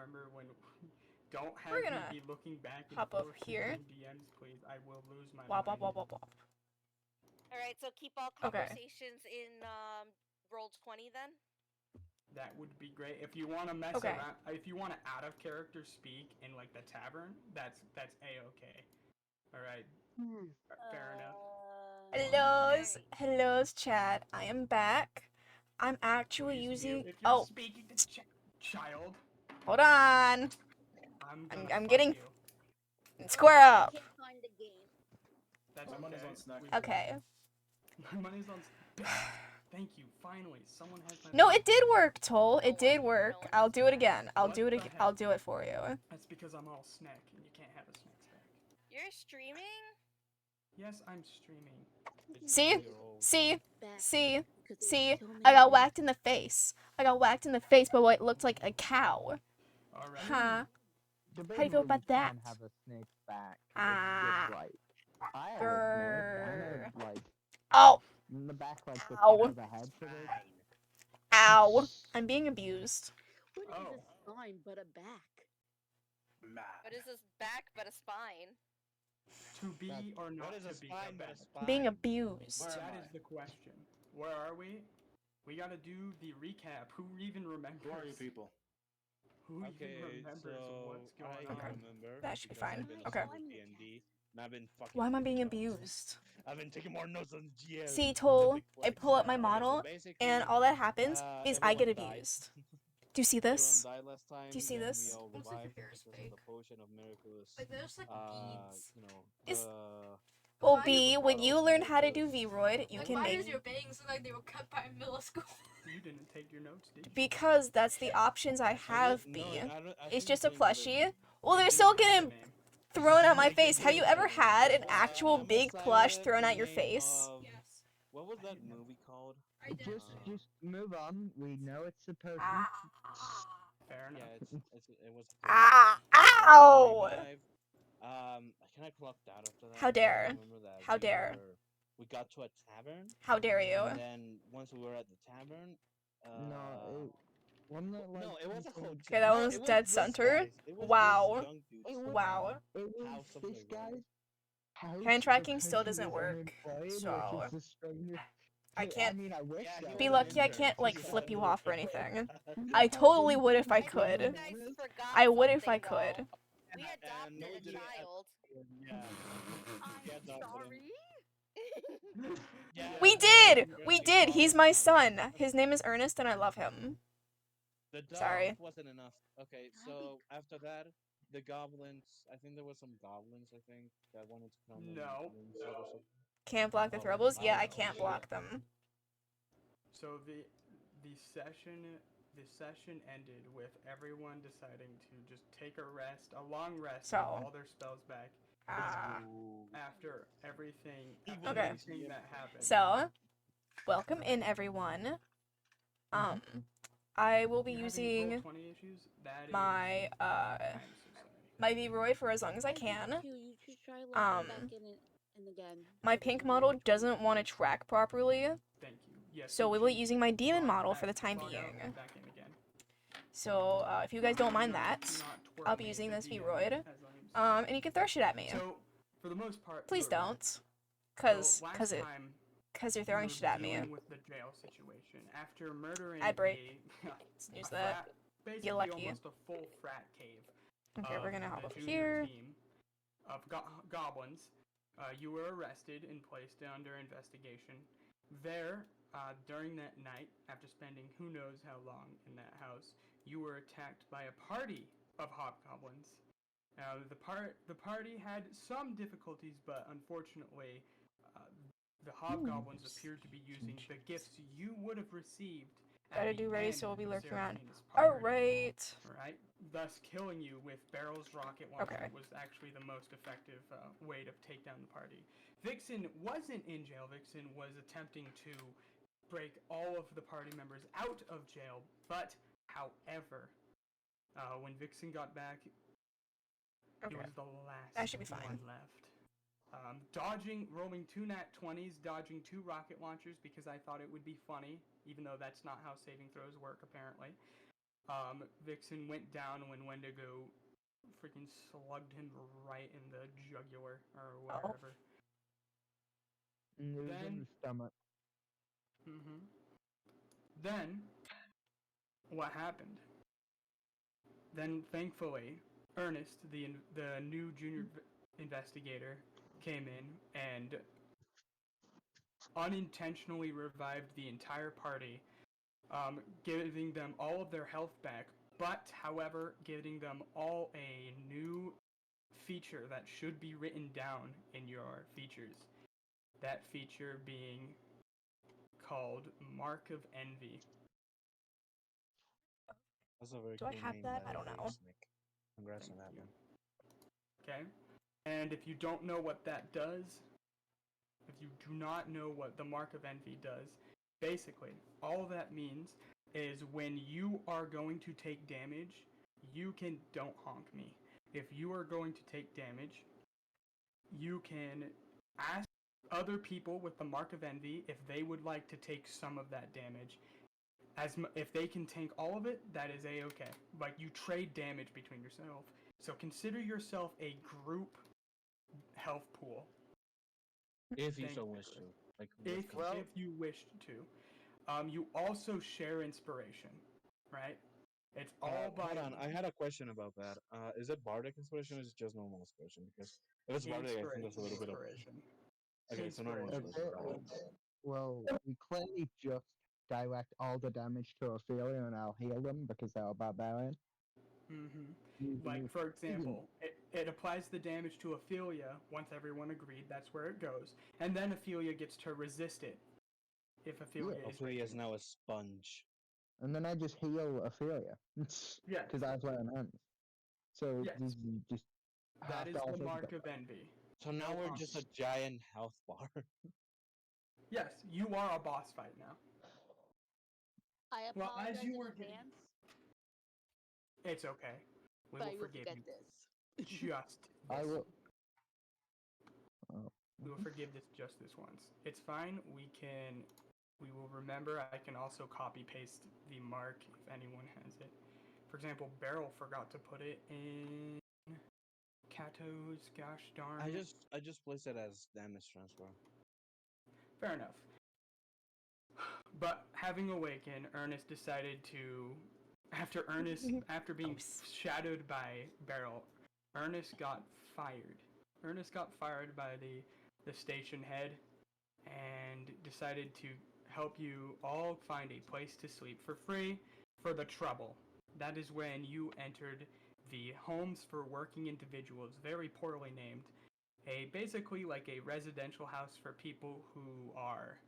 remember when. Don't have We're me gonna be looking back and hop up forth here. between DMs, please. I will lose my Wop, wop, mind. wop, wop, wop. Alright, so keep all Okay. conversations in roll 20 then? That would be great. If you want to mess Okay. around, if you want to out of character speak in like the tavern, that's a-okay. All right. Fair enough. Hellos, Alright. hellos, chat. I am back. I'm actually Please using. mute if you're Oh, speaking to child. hold on. I'm I'm fuck getting you. square up. Can't find the game. That's My okay. money's on snack. Okay. My money's on. Thank you. Finally, someone has my. No, it did work, Toll. It No one- did work. no one I'll has do it that. again. I'll What do it the again. heck? I'll do it for you. That's because I'm all snack, and you can't have a snack stack. You're streaming? Yes, I'm streaming. See? See? Back. See? Because See? so I got many- whacked in the face. I got whacked in the face by what looked like a cow. All right. Huh? Debatable, How do you feel about you that? Can have a snake's back. Ah. It's just like I had a snake. I had like Oh! in the back like the Ow. top of the head to it. Ow! I'm being abused. What is Oh. a spine but a back? Mad. What is this back but a spine? To be That's- or not What is a to be spine but a bad. spine? Being abused. Where am That I? is the question. Where are we? We gotta do the recap. Who even remembers? Who are you people? Who Okay, even remembers so what's I going Okay. on? remember. That should be because fine. I've been Okay. obsessed with D&D, and I've been fucking Why am I being taking notes. abused? I've been taking more notes on GM. See, than Toll, the I quests. pull up my Okay, so model, basically, and all that happens is I get everyone died. abused. Do you see this? Everyone died last time. Do you see then this? We all Looks like your revived hair is because of the fake. potion of miracles. there's like You know, Is- the Well, Why B, does- when you learn how to do V-Roid, you Like, can why make... does your bangs look like they were cut by middle school? You didn't take your notes, did you? Because that's the options I have, No, B. I It's think just a playing other- plushie. Well, they're You still didn't have getting a name. thrown at my Like, face. Have you ever had an Well, actual I'm big excited plush at thrown the at your name face? of- Yes. What was that movie called? I did. Just move on. We know it's a potion. Fair enough. Yeah, it was. Ah! Ow! Revive. Can I clock out after that? How Because I dare. remember that How dare. We got to a tavern, How dare you? and then once we were at the tavern, No, it wasn't it like no, it was a something- hotel. Okay, that No, one was it dead this center. guy's. It was Wow. this young dude's It was- Wow. It was House of this the Road. guy's house Hand tracking because still he doesn't was work, unemployed, which so- is the strangest- I can't I mean, I wish Yeah, that he be was was an lucky I intern. can't, like, He was flip an you off or intern. anything. You I know, totally when- would if I think could. You guys forgot I would if I something, could. though. We And adopted no, a did it- child. Yeah. Yeah, I'm that's what sorry. Yeah, We no, did! it's We really did! He's solid my now. son. His name is Ernest and I love him. The dog Sorry. wasn't enough. Okay, so after that, the goblins. I think there were some goblins. I think that wanted to come. No. And insult or something. Can't block the Oh, throwables? Yeah, I no, can't shit. block them. So the session ended with everyone deciding to just take a rest, a long rest, So- with all their spells back Ah. Ooh. after everything. Okay. Everything that happened. So, welcome in everyone. I will be You having using Roll20 issues? That is- my, I'm so sorry. my V-Roid for as long as I can. You should try logging Um, back in and again. My pink model doesn't want to track properly, Thank you. Yes. so you we will be should using my demon log model back- for the time log out being. and back in again. So, if you guys don't mind Do that, not twirl I'll be me using the this DM, V-Roid. as I'm And you can throw shit at me. So, for the most part, Please for- don't. so Cause last you're time throwing we shit were at me. dealing with the jail situation after murdering Ad break. a Snooze a that. frat, basically lucky. almost a full frat cave. Okay, we're of gonna hop the over junior here. Team of goblins. You were arrested and placed under investigation. There, during that night, after spending who knows how long in that house, you were attacked by a party of hobgoblins. Now, the party had some difficulties, but unfortunately, the hobgoblins appeared to be using the gifts you would have received. at Gotta the do ready, end so we'll be of lurking around. Seraphina's party. Alright. Right, thus killing you with Barrel's rocket launcher Okay. was actually the most effective way to take down the party. Vixen wasn't in jail. Vixen was attempting to break all of the party members out of jail, but however, when Vixen got back, Okay. it was the last That should be one fine. left. Rolling 2 nat 20s, dodging 2 rocket launchers because I thought it would be funny, even though that's not how saving throws work apparently. Vixen went down when Wendigo freaking slugged him right in the jugular or wherever. And it was in Then- the stomach. Mm-hmm. Then, what happened? Then, thankfully, Ernest, the new junior investigator, came in and unintentionally revived the entire party, giving them all of their health back, but, however, giving them all a new feature that should be written down in your features. That feature being called Mark of Envy. That's a very Do I cool have name, that? by I the don't way, know. Snake. Congrats on Thank that you. one. Okay? And if you don't know what that does, if you do not know what the Mark of Envy does, basically, all that means is when you are going to take damage, you can don't honk me. If you are going to take damage, you can ask other people with the Mark of Envy if they would like to take some of that damage. If they can tank all of it, that is a-okay. Like, you trade damage between yourself. So consider yourself a group health pool. If you Thank so you, wish Chris. to. Like, If, with consent. if you wished to. You also share inspiration, right? It's all by... Hold on, I had a question about that. Is it Bardic Inspiration or is it just normal inspiration? Because if it's Bardic, I think there's a little bit of... Inspiration. Okay, so normal Inspiration. inspiration. got it. Well, we clearly just direct all the damage to Ophelia and I'll heal them because they're a barbarian. Mm-hmm. Like, for example, it applies the damage to Ophelia once everyone agreed, that's where it goes. And then Ophelia gets to resist it. If Ophelia is Ophelia is weakened. now a sponge. And then I just heal Ophelia. Yes. Because I have wearing hands. So Yes. this is just That half is the the offensive Mark damage. of Envy. So now we're just a giant health bar. Yes, you are a boss fight now. I Well, apologize as you in were getting- advance, It's okay. We but will you will forgive forget you. this. Just I this. will. Oh. We will forgive this just this once. It's fine. We will remember. I can also copy paste the mark if anyone has it. For example, Beryl forgot to put it in Kato's. Gosh darn. I just placed it as damage transfer. Fair enough. But having awakened, Ernest decided to, after being shadowed by Beryl, Ernest got fired. Ernest got fired by the station head and decided to help you all find a place to sleep for free for the trouble. That is when you entered the Homes for Working Individuals, very poorly named. Basically like a residential house for people who are,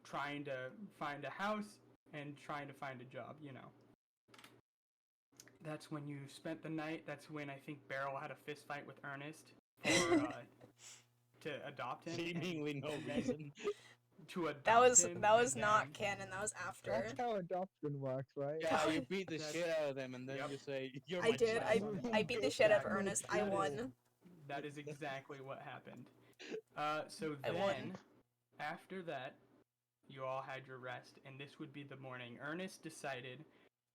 trying to find a house and trying to find a job, That's when you spent the night. That's when I think Beryl had a fist fight with Ernest for, to adopt him. Seemingly no reason. To adopt That was him. not and then- canon. That was after. That's how adoption works, right? Yeah, you beat the That's- shit out of them and then Yep. you say, you're I my did. child. I beat the shit out of Exactly. Ernest. I That is- won. That is exactly what happened. So I then, won. after that, you all had your rest, and this would be the morning. Ernest decided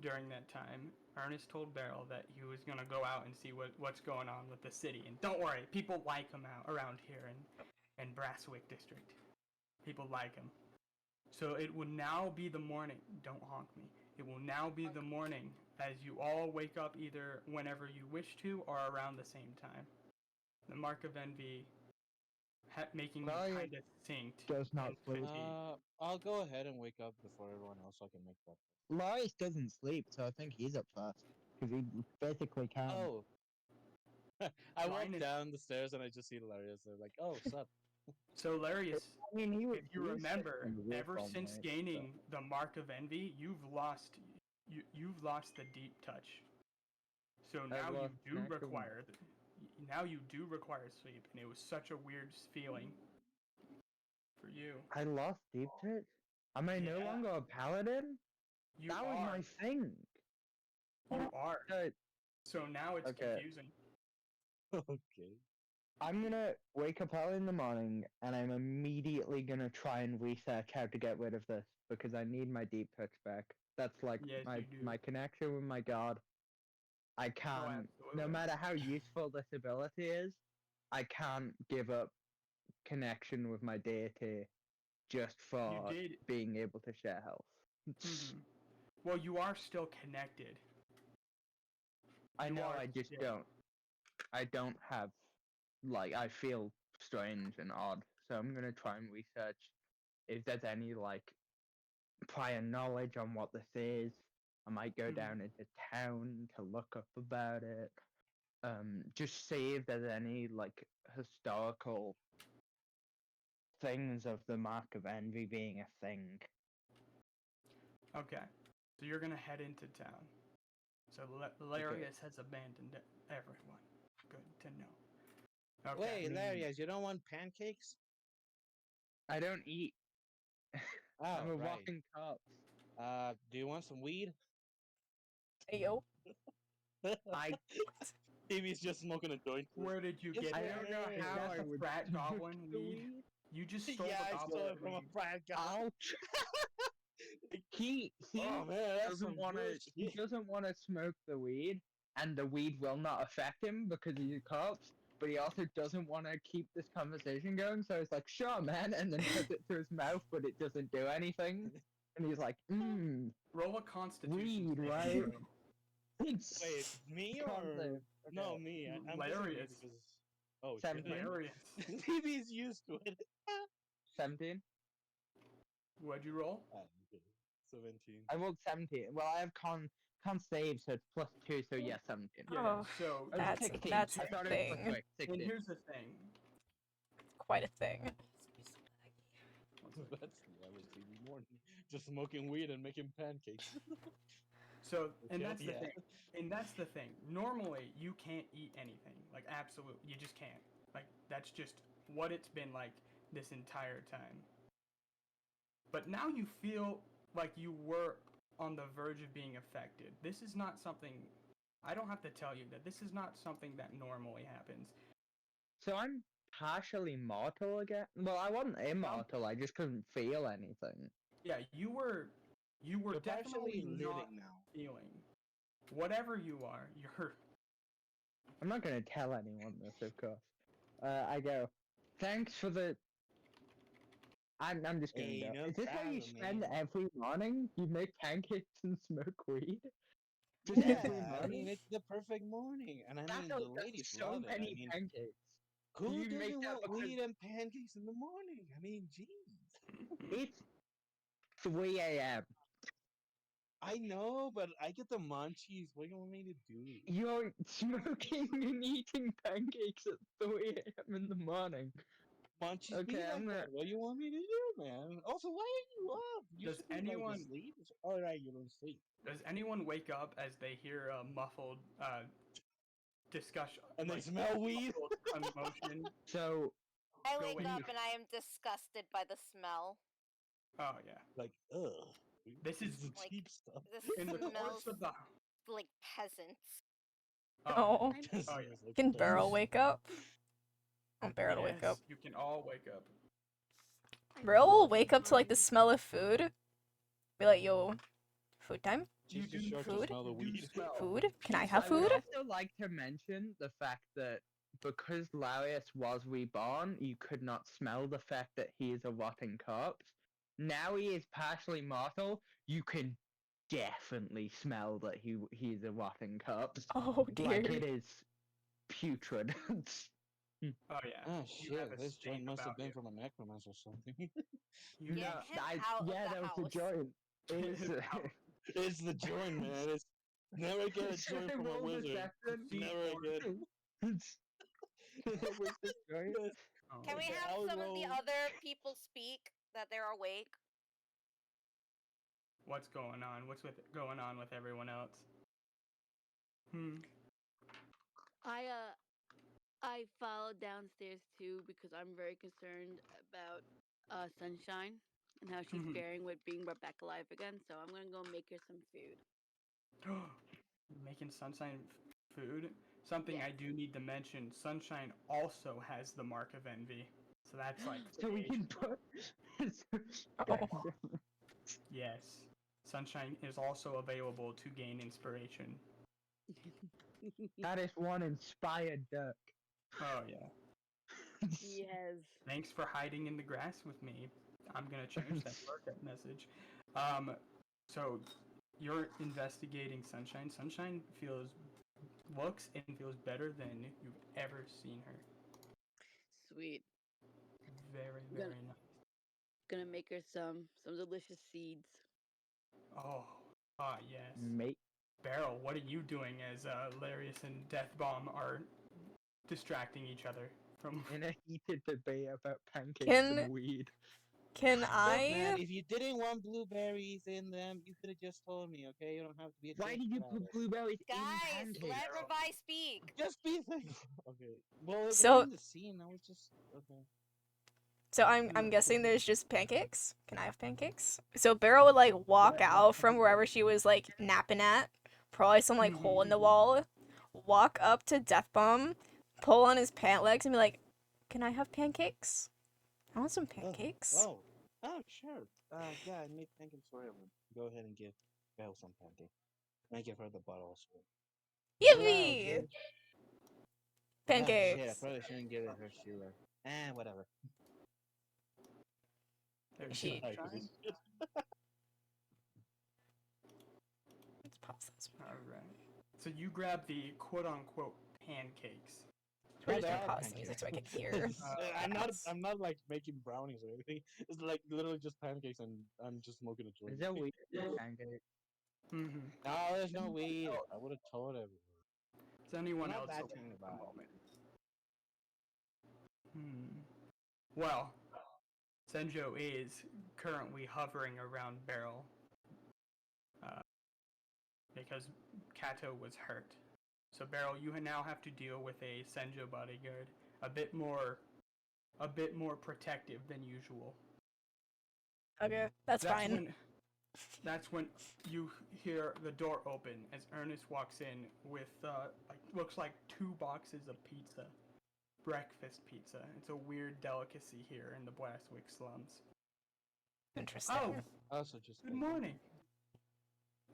during that time, Ernest told Beryl that he was going to go out and see what's going on with the city. And don't worry, people like him out around here in Brasswick District. People like him. So it will now be the morning. Don't honk me. It will now be the morning as you all wake up either whenever you wish to or around the same time. The Mark of Envy making you Well, kind of synced. does not and sleep. fatigued. I'll go ahead and wake up before everyone else so I can make that. Larius doesn't sleep, so I think he's up first. Because he basically can't. Oh. I walk Mine is- down the stairs and I just see Hilarious. They're like, oh, sup? So Larius, I mean, he was. if you he was remember, sitting on the roof ever all since night, gaining the Mark of Envy, you've lost the deep touch. So now you lost do Knack of- require sleep, and it was such a weird feeling for you. I lost deep touch. Am I no Yeah. longer a paladin? You That are. was my thing. You are. Uh, So now it's Okay. confusing. Okay. I'm gonna wake up early in the morning, and I'm immediately gonna try and research how to get rid of this because I need my deep touch back. That's like Yes, my you do. my connection with my god. I can't, no absolutely. matter how useful this ability is, I can't give up connection with my deity just for did. being able to share health. Mhm. Well, you are still connected. I You know, are I just still- I don't have, like, I feel strange and odd, so I'm gonna try and research if there's any, like, prior knowledge on what this is. I might go Mhm. down into town to look up about it. Just see if there's any, like, historical things of the Mark of Envy being a thing. Okay. So you're gonna head into town. So Larius has abandoned everyone. Good to know. Okay. Wait, Larius, you don't want pancakes? I don't eat. Oh, I'm a right. walking corpse. Do you want some weed? Hey, yo. I Maybe just smoking a joint. Where did you Yes, get I that? don't know Is how that I the would frat smoke goblin the weed? You just stole Yeah, the I goblin stole it from a weed. frat guy. Ouch! He Oh man, that's some doesn't want to. good He shit. doesn't want to smoke the weed, and the weed will not affect him because he's a corpse. But he also doesn't want to keep this conversation going, so he's like, "Sure, man," and then puts it to his mouth, but it doesn't do anything. And he's like, Roll a constitution weed, saving right? throw. It's Wait, me Can't or say. no Okay. me? I'm guessing me Hilarious. because oh 17. shit. Larius. TV's used to it. 17. What'd you roll? Okay. 17. I rolled 17. Well, I have con save, so it's +2, so yeah, 17. Yeah. Oh, So Oh, That's 16. that's I a thought it was thing. +2, and 16. here's the thing. Quite a thing. That's the average TV morning. Just smoking weed and making pancakes. So, and Hell that's the yeah. thing. And that's the thing. Normally, you can't eat anything. Like, absolutely. You just can't. Like, that's just what it's been like this entire time. But now you feel like you were on the verge of being affected. This is not something. I don't have to tell you that this is not something that normally happens. So I'm partially mortal again? Well, I wasn't immortal, I just couldn't feel anything. Yeah, you were You're definitely partially not living now. feeling. Whatever you are, you're. I'm not gonna tell anyone this, of course. I go, thanks for the... I'm just gonna Hey, go. no Is this how you problem, spend man. every morning? You make pancakes and smoke weed? Just Yeah, every I morning? mean it's the perfect morning, and I mean That's the ladies so love it. many I mean, pancakes. who you make doesn't that want because- weed and pancakes in the morning? I mean, jeez. It's 3 a.m. I know, but I get the munchies. What do you want me to do? You're smoking and eating pancakes at 3 a.m. in the morning. Munchies be Okay, like I'm gonna... that. What do you want me to do, man? Also, why are you up? You Does should be like anyone- asleep. All right, you don't sleep. Does anyone wake up as they hear a muffled discussion? And they like, smell weed. muffled commotion? So, I Go wake in. up and I am disgusted by the smell. Oh yeah. Like, ugh. This is the like- cheap stuff. This In the smells course of the. like peasants. Oh. Just Oh, yeah. smells like Can piss. Beryl wake up? Oh, Beryl to wake Yes, up. You can all wake up. Beryl will wake up to like the smell of food. Be like, yo, food time? She's You just do short to food? smell the You do weed. smell. Food? Can I have I would food? also like to mention the fact that because Larius was reborn, you could not smell the fact that he is a rotting corpse. Now he is partially mortal. You can definitely smell that he's a rotting corpse. Oh dear. Like it is putrid. Oh yeah. Oh You have shit, a this joint stink must have about been you. from a necromancer or something. You Get know. him out of yeah, the that was house. the joint. It is, It's the joint, man. It's never get a Should joint I from a roll wizard. deception? Never again. It was the joint. Oh, Can we Okay, have I'll some of the roll. other people speak that they're awake? What's going on? What's going on with everyone else? I followed downstairs too because I'm very concerned about Sunshine and how she's Mhm. faring with being brought back alive again. So I'm gonna go make her some food. Making Sunshine food. Something Yeah. I do need to mention. Sunshine also has the mark of envy, so that's like. So we can creation. put. Oh. Yes. Sunshine is also available to gain inspiration. That is one inspired duck. Oh yeah. Yes. Thanks for hiding in the grass with me. I'm gonna change that markup message. So you're investigating Sunshine. Sunshine looks and feels better than you've ever seen her. Sweet. Very, Gonna- very nice. Gonna make her some delicious seeds. Oh, yes. Mate. Beryl, what are you doing as Larius and Deathbomb are distracting each other from? In a heated debate about pancakes Can- and weed. Can Look, I? man, if you didn't want blueberries in them, you could have just told me, okay? You don't have to be a Why dick did you about put it. blueberries in Guys, pancakes? let Revi speak. Just be thankful. Okay. Well, it So- wasn't the scene. I was just okay. So I'm guessing there's just pancakes. Can I have pancakes? So Beryl would like walk out from wherever she was like napping at, probably some like hole in the wall, walk up to Deathbomb, pull on his pant legs and be like, "Can I have pancakes? I want some pancakes." Oh, sure. Yeah, I made pancakes for everyone. Go ahead and give Belle some pancakes. And I give her the bottle also. Yippee! Shit, I Pancakes. probably shouldn't give it her Sheila. Whatever. There's She- Sunshine. Let's pause this. All right. So you grab the quote-unquote pancakes. We're just they gonna are pause the music so I can hear. I'm not like making brownies or anything. It's like literally just pancakes and I'm just smoking a joint. Is there weed in pancakes? Mm-hmm. No, there's no weed. I would have told everyone. Is anyone Not else that open kind at of the vibe. moment? Well, Senjo is currently hovering around Beryl because Kato was hurt. So Beryl, you now have to deal with a Senjo bodyguard, a bit more protective than usual. Okay, that's fine. That's when you hear the door open as Ernest walks in with looks like 2 boxes of pizza, breakfast pizza. It's a weird delicacy here in the Blastwick slums. Interesting. Oh, Also, just good morning.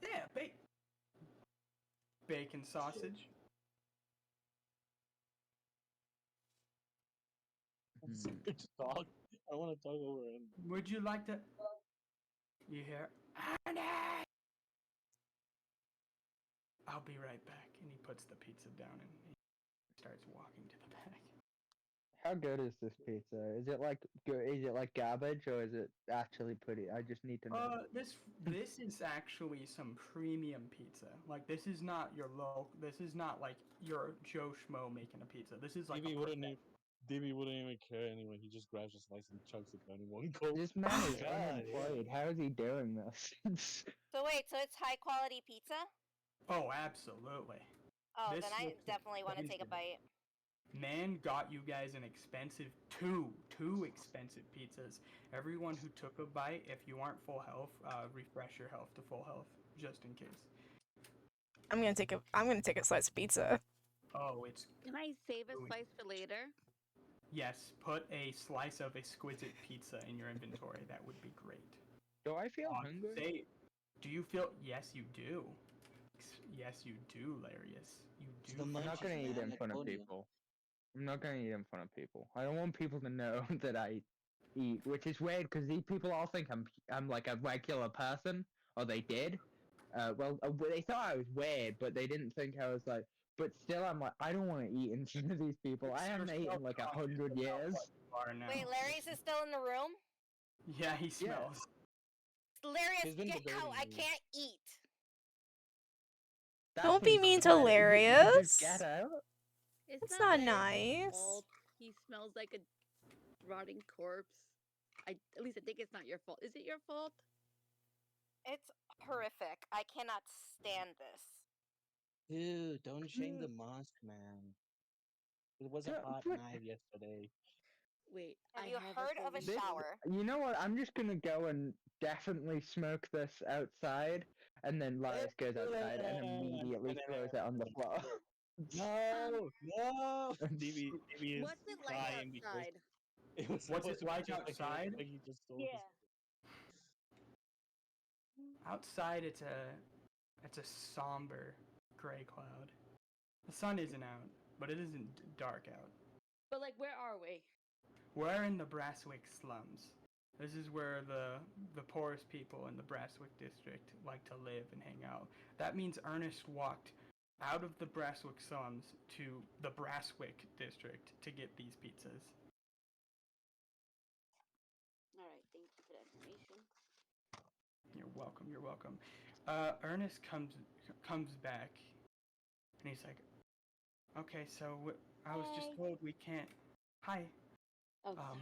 Yeah, bacon sausage. Good to talk. I want to talk over him. Would you like to? You hear? Ernest! I'll be right back. And he puts the pizza down and he starts walking to the back. How good is this pizza? Is it like is it like garbage or is it actually pretty? I just need to know. This is actually some premium pizza. Like this is not your This is not like your Joe Schmo making a pizza. This is like DB wouldn't even care anyway. He just grabs a slice and chugs it down in one go. This man is God, unemployed. How is he doing this? So wait, so it's high quality pizza? Oh, absolutely. Oh, This then I looks definitely want to take a expensive. bite. Man got you guys an expensive two expensive pizzas. Everyone who took a bite, if you aren't full health, refresh your health to full health just in case. I'm gonna take a slice of pizza. Oh, it's Can I save a Really? slice for later? yes. Put a slice of exquisite pizza in your inventory. That would be great. Do I feel hungry? Do you feel? Yes, you do. Yes, you do, Larius. You do. the I'm not gonna munchies, eat man, in I front of told you. people. I'm not gonna eat in front of people. I don't want people to know that I eat, which is weird because these people all think I'm like a regular person, or they did. They thought I was weird, but they didn't think I was like. But still, I'm like, I don't want to eat in front of these people. I haven't eaten in like 100 years. Wait, Larry's is still in the room? Yeah, he smells. Larius, He's been get debating out! I you. can't eat. Don't be mean to fine. You Larius. Just get out. It's not Larry's nice. fault. He smells like a rotting corpse. At least I think it's not your fault. Is it your fault? It's horrific. I cannot stand this. Dude, don't shame the mosque, man. It was a Yeah, hot but- night yesterday. Wait. Have I you have heard of a This- shower? You know what? I'm just gonna go and definitely smoke this outside, and then Larius goes outside and immediately throws it on the floor. No, no. DB is What's it like crying because outside? it was What's it like just outside? Like he just told us. Outside, it's a somber gray cloud. The sun isn't out, but it isn't dark out. But like, where are we? We're in the Brasswick slums. This is where the poorest people in the Brasswick district like to live and hang out. That means Ernest walked out of the Brasswick slums to the Brasswick district to get these pizzas. All right, thank you for that information. You're welcome. You're welcome. Ernest comes back, and he's like, "Okay, so I was just Hi. told we can't." Hi. Oh, sorry.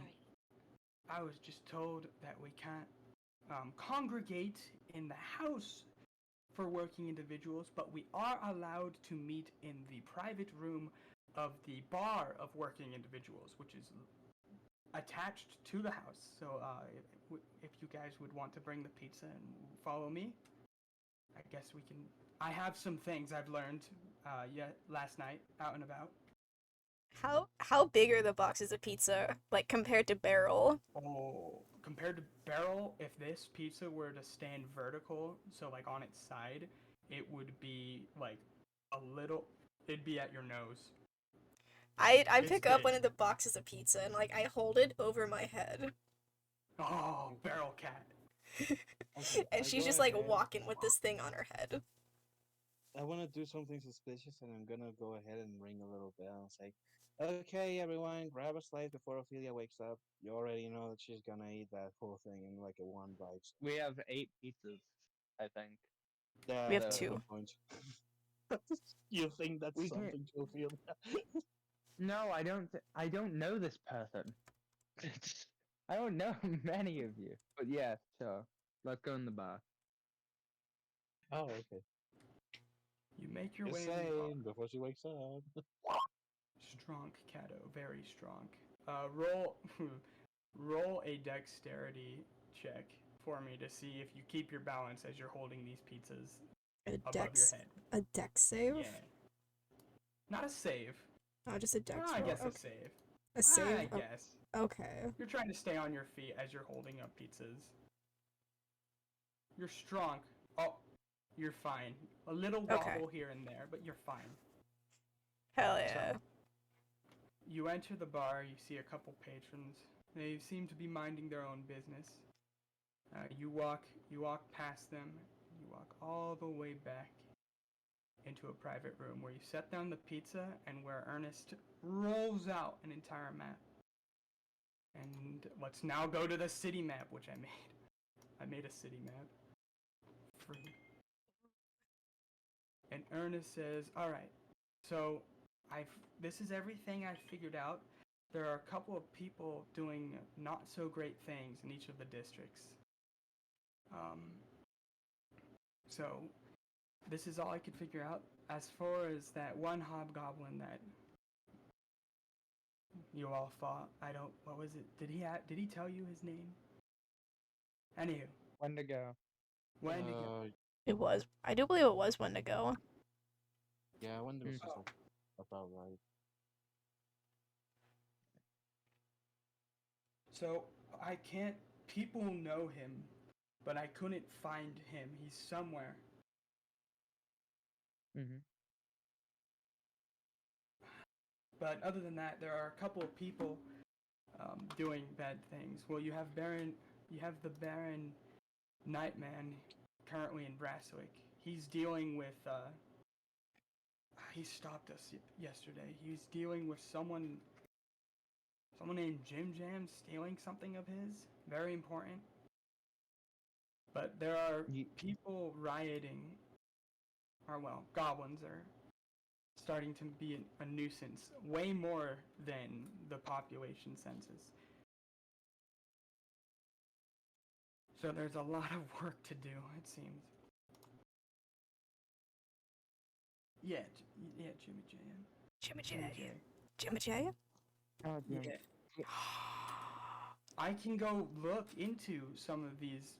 I was just told that we can't congregate in the house for working individuals, but we are allowed to meet in the private room of the bar of working individuals, which is attached to the house. So if you guys would want to bring the pizza and follow me, I guess we can. I have some things I've learned last night out and about. How big are the boxes of pizza, like compared to Barrel? Oh, compared to Barrel, if this pizza were to stand vertical, so like on its side, it would be like a little. It'd be at your nose. I It's pick up big. one of the boxes of pizza and like I hold it over my head, Oh, Barrel Cat. Okay, and I she's go just like ahead. walking with this thing on her head. I want to do something suspicious, and I'm gonna go ahead and ring a little bell and say, "Okay, everyone, grab a slice before Ophelia wakes up. You already know that she's gonna eat that whole thing in like a one bite." We have 8 pizzas, I think. We have That's a two. good point. You think that's We can't- something to Ophelia? No, I don't. I don't know this person. I don't know many of you. But yeah, sure. Let's go in the bar. Oh, okay. You make your Just way in the bar. saying before she wakes up. Strong, Cato, very strong. Roll, roll a dexterity check for me to see if you keep your balance as you're holding these pizzas A above dex, your head. a dex save? Yeah. Not a save. Oh, just a dex I roll. guess a Okay. save. A save. I Oh, guess. okay. You're trying to stay on your feet as you're holding up pizzas. You're strong. Oh, you're fine. A little Okay. wobble here and there, but you're fine. Hell yeah. So, you enter the bar, you see a couple patrons. They seem to be minding their own business. You walk past them. You walk all the way back into a private room where you set down the pizza and where Ernest rolls out an entire map. And let's now go to the city map, which I made. I made a city map. Free. And Ernest says, "All right, so this is everything I've figured out. There are a couple of people doing not so great things in each of the districts. So this is all I could figure out. As far as that one hobgoblin that you all fought, what was it? Did he tell you his name? Anywho, Wendigo. Wendigo. It was. I do believe it was Wendigo. Yeah, I wonder if Mm. it's about right. So I can't. People know him, but I couldn't find him. He's somewhere. Mm-hmm. But other than that, there are a couple of people doing bad things. Well, you have the Baron Nightman currently in Brasswick. He's dealing with. He stopped us yesterday. He's dealing with someone named Jim Jam stealing something of his. Very important. But there are people rioting. Goblins are starting to be a nuisance, way more than the population census. So there's a lot of work to do, it seems. Yeah, Jimmy Jam. Jimmy J? Oh, Yeah. I can go look into some of these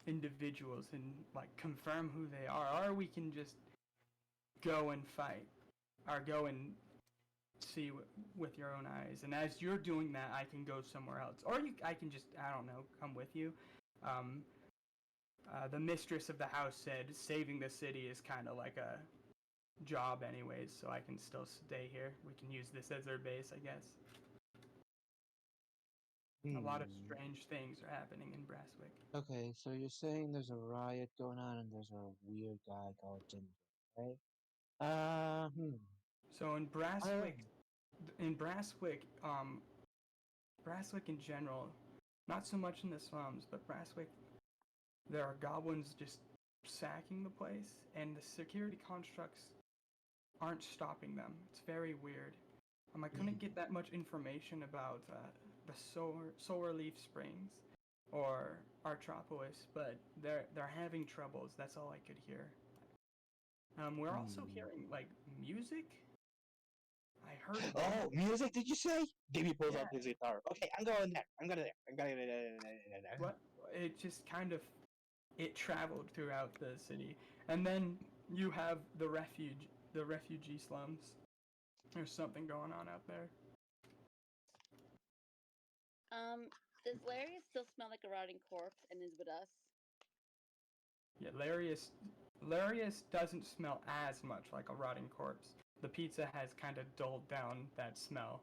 individuals and like confirm who they are, or we can just go and fight, or go and see with your own eyes. And as you're doing that, I can go somewhere else, or I can just, I don't know, come with you. the mistress of the house said saving the city is kind of like a job anyways, so I can still stay here. We can use this as our base, I guess. A lot of Hmm. strange things are happening in Brasswick. Okay, so you're saying there's a riot going on and there's a weird guy called Ginger, right? So in Brasswick, Um, Brasswick in general, not so much in the slums, but Brasswick, there are goblins just sacking the place, and the security constructs aren't stopping them. It's very weird. I couldn't get that much information about the Solar Leaf Springs or Artropolis, but they're having troubles. That's all I could hear. We're also hearing like music. I heard. Oh, music? Did you say? Davey pulls Yeah. up his guitar. Okay, I'm going there. I'm gonna there. I'm gonna there. What? It just kind of it traveled throughout the city, and then you have the refugee slums. There's something going on out there. Does Larry still smell like a rotting corpse and is with us? Yeah, Larius doesn't smell as much like a rotting corpse. The pizza has kind of dulled down that smell,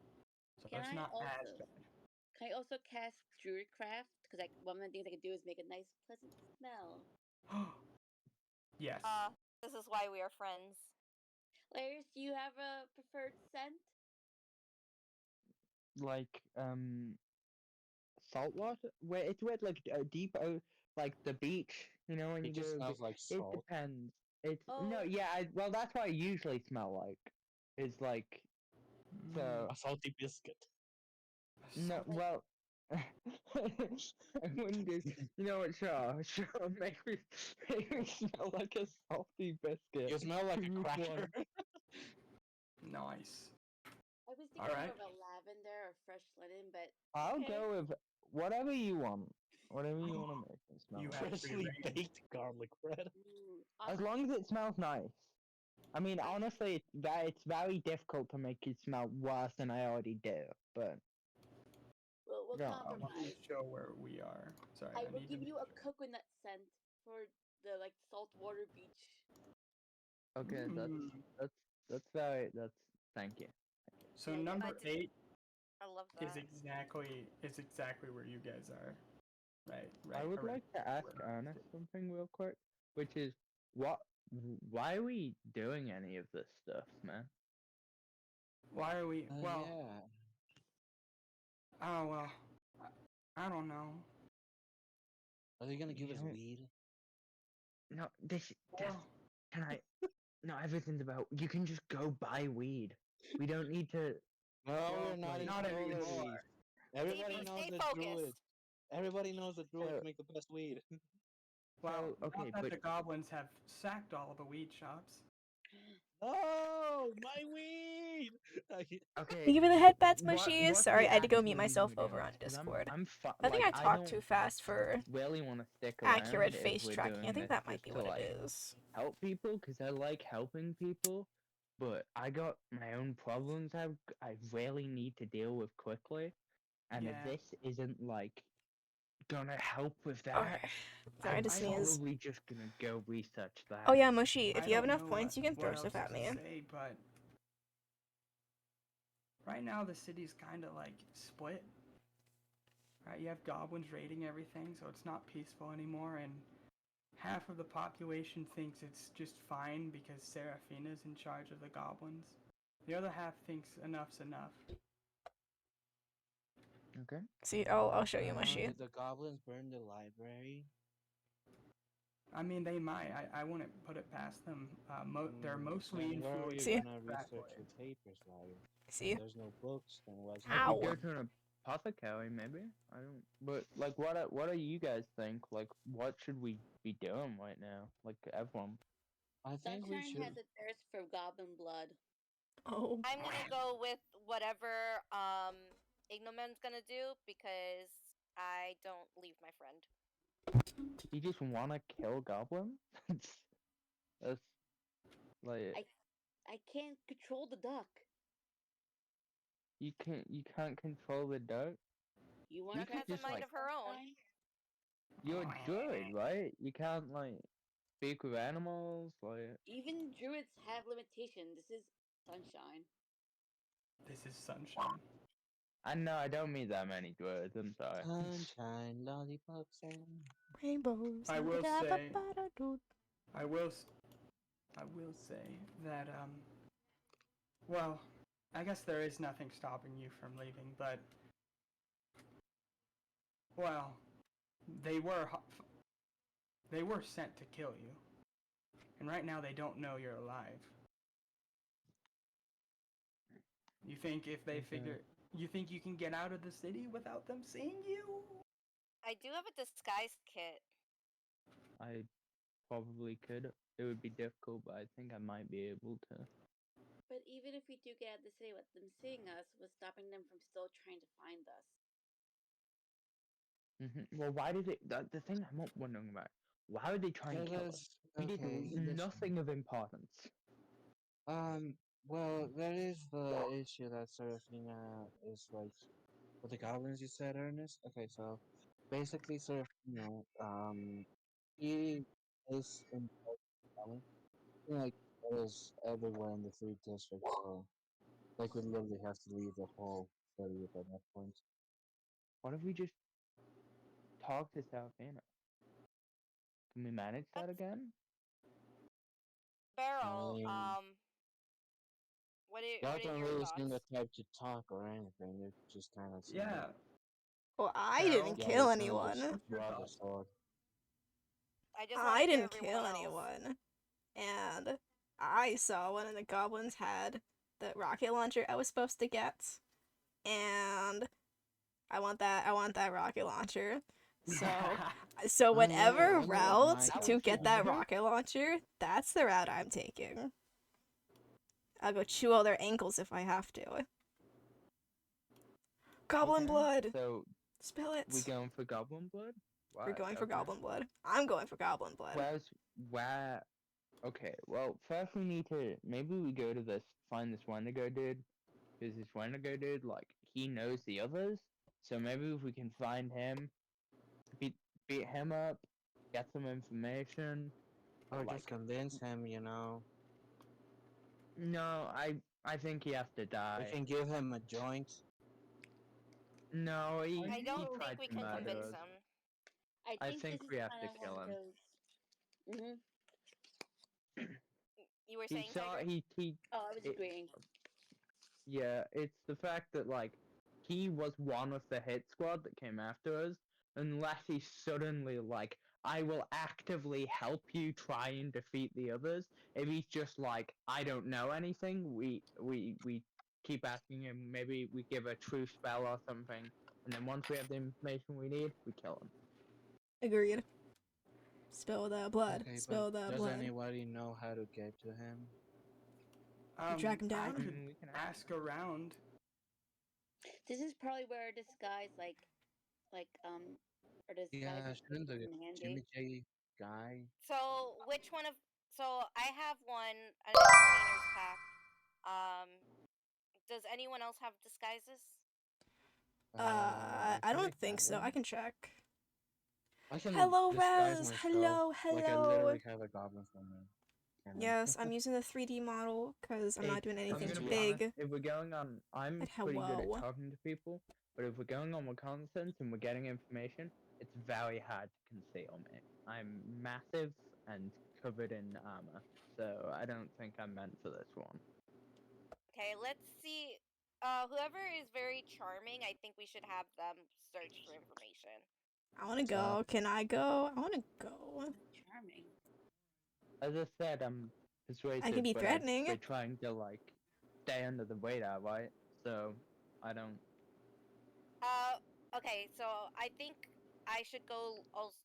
so Can it's I not as also can I also cast Druidcraft? Because one of the things I could do is make a nice, pleasant smell. bad. Yes. This is why we are friends. Larry, do you have a preferred scent? Like salt water, where it's where like deep like the beach, you know, when It you just go. smells like It salt. depends. It's no, Oh. yeah. Well, that's what I usually smell like. Is like so. A salty biscuit. No, well, I wouldn't do. You know what? Sure, make me smell like a salty biscuit. You smell like a Which cracker. one? Nice. I was thinking Alright. more about lavender or fresh linen, but I'll okay. go with whatever you want. Whatever you want to make it smell. You like. have Freshly prearranged. baked garlic bread. As long as it smells nice. I mean, honestly, it's very difficult to make it smell worse than I already do. But We'll Yeah, Let me compromise. show where we are. Sorry, I I will need give to you a coconut scent for the saltwater beach. okay, Mm. that's very thank you. So Yeah, number I did- 8 I love is that. exactly where you guys are. Right. I would correct. like to ask Ernest something real quick, which is why are we doing any of this stuff, man? Why are we? Well, Yeah. oh well, I don't know. Are they gonna give us Yeah. weed? No, this Well, can I? No, everything's about. You can just go buy weed. We don't need to. No, Well, we're not like, in not Solar anymore. Leaf. Everybody Stay knows the focused. druids. Everybody knows the druids So- make the best weed. Well, So, okay, not that but- the goblins have sacked all the weed shops. Oh, my weed! Thank Okay. you for the headbats, what- Mushy. what Sorry, we I had to go actually mute myself need to over do, on 'cause Discord. I'm I think I talked too don't fast for really want to stick accurate around if face we're tracking. I doing think this that might just be to, what like, it is. help people because I like helping people, but I got my own problems I really need to deal with quickly, and if Yeah. this isn't like gonna help with that, Okay. Sorry I'm to sneeze. probably just gonna go research that. Oh yeah, Mushy, if I you have don't enough know points, you can what throw else stuff at to me. say, but right now the city's kind of like split. Right, you have goblins raiding everything, so it's not peaceful anymore, and half of the population thinks it's just fine because Seraphina's in charge of the goblins. The other half thinks enough's enough. Okay. See, I'll show you, Mushy. Did the goblins burn the library? I mean, they might. I wouldn't put it past them. They're mostly Then where are you influenced. See? gonna that research way. your papers, Larry? See? There's no books, then what's I Ow. could go to an apothecary, maybe. I don't. But like, what do you guys think? Like, what should we be doing right now? Like, everyone. I think we Sunshine should. has a thirst for goblin blood. Oh. I'm gonna go with whatever Ignoman's gonna do because I don't leave my friend. You just wanna kill goblins? That's like I can't control the duck. you can't control the duck. You want to Duck has try a mind something, of her own. Sunshine? You're a druid, right? You can't like speak with animals, like. Even druids have limitations. This is sunshine. This is sunshine. I know I don't mean that many druids. I'm sorry. Sunshine, lollipops, and Rainbows. I will da- da- say- ba- da- do. I will say that well, I guess there is nothing stopping you from leaving, but well, they were they were sent to kill you, and right now they don't know you're alive. You think if they figure, you think you can get out of the city without them seeing you? I do have a disguise kit. I probably could. It would be difficult, but I think I might be able to. But even if we do get out of the city with them seeing us, what's stopping them from still trying to find us? Well, why did it? The thing I'm not wondering about. Why would they try and kill us? We did nothing of importance. Well, there is the issue that Seraphina is like with the goblins you said, Ernest. Okay, so basically Seraphina, he is in goblin. Like that is everywhere in the three districts, so like we literally have to leave the whole city at that point. What if we just talk to Seraphina? Can we manage that again? Beryl, I what y'all are don't your really thoughts? seem the type to talk or anything. You just kind of Yeah. Well, I Beryl? didn't Yeah, kill you kinda just anyone. Your draw the thoughts? sword. I just want I to hear didn't everyone kill else. anyone. And I saw one of the goblins had the rocket launcher I was supposed to get. And I want that rocket launcher. So Oh, yeah, whenever I wonder what route Mike to was get that rocket launcher, that's the route I'm taking. I'll go chew all their ankles if I have to. Goblin Okay, blood! So Spill it! we going for goblin blood? We're Right, going for okay. goblin blood. I'm going for goblin blood. Where? Okay, well, first we need to maybe we go to find this Wendigo dude, because this Wendigo dude, like, he knows the others. So maybe if we can find him, beat him up, get some information. Or like- just convince him, you know. No, I think he has to We die. can give him a joint. No, he I don't he tried think we to can murder convince us. him. I think this we is have to kinda kill one of him. those- You were He saying, saw Tiger? he Oh, I was It- agreeing. Yeah, it's the fact that like he was one of the hit squad that came after us, unless he suddenly like I will actively help you try and defeat the others. If he's just like I don't know anything, we keep asking him. Maybe we give a true spell or something, and then once we have the information we need, we kill him. Agreed. Spill the blood. Okay, Spill but the does blood. anybody know how to get to him? Track him I down? could We can ask around. This is probably where a disguise or disguise Yeah, is shouldn't the in handy. Jimmy J guy? So, which one of. So, I have one, an entertainer's pack. Does anyone else have disguises? I don't think so. I can check. I can Hello, disguise Raz. myself. Hello, Like I hello. literally have a goblin from him. Yes, I'm using the 3D model because I'm not doing I'm anything gonna too be honest, big. if we're going on, I'm But pretty good hello. at talking to people. But if we're going on reconnaissance and we're getting information, it's very hard to conceal me. I'm massive and covered in armor, so I don't think I'm meant for this one. Okay, let's see. Whoever is very charming, I think we should have them search for information. I want to go. Can I go? I want to go. Charming. As I said, I'm persuasive. be but threatening. we're trying to like stay under the radar, right? So I don't. Okay, so I think I should go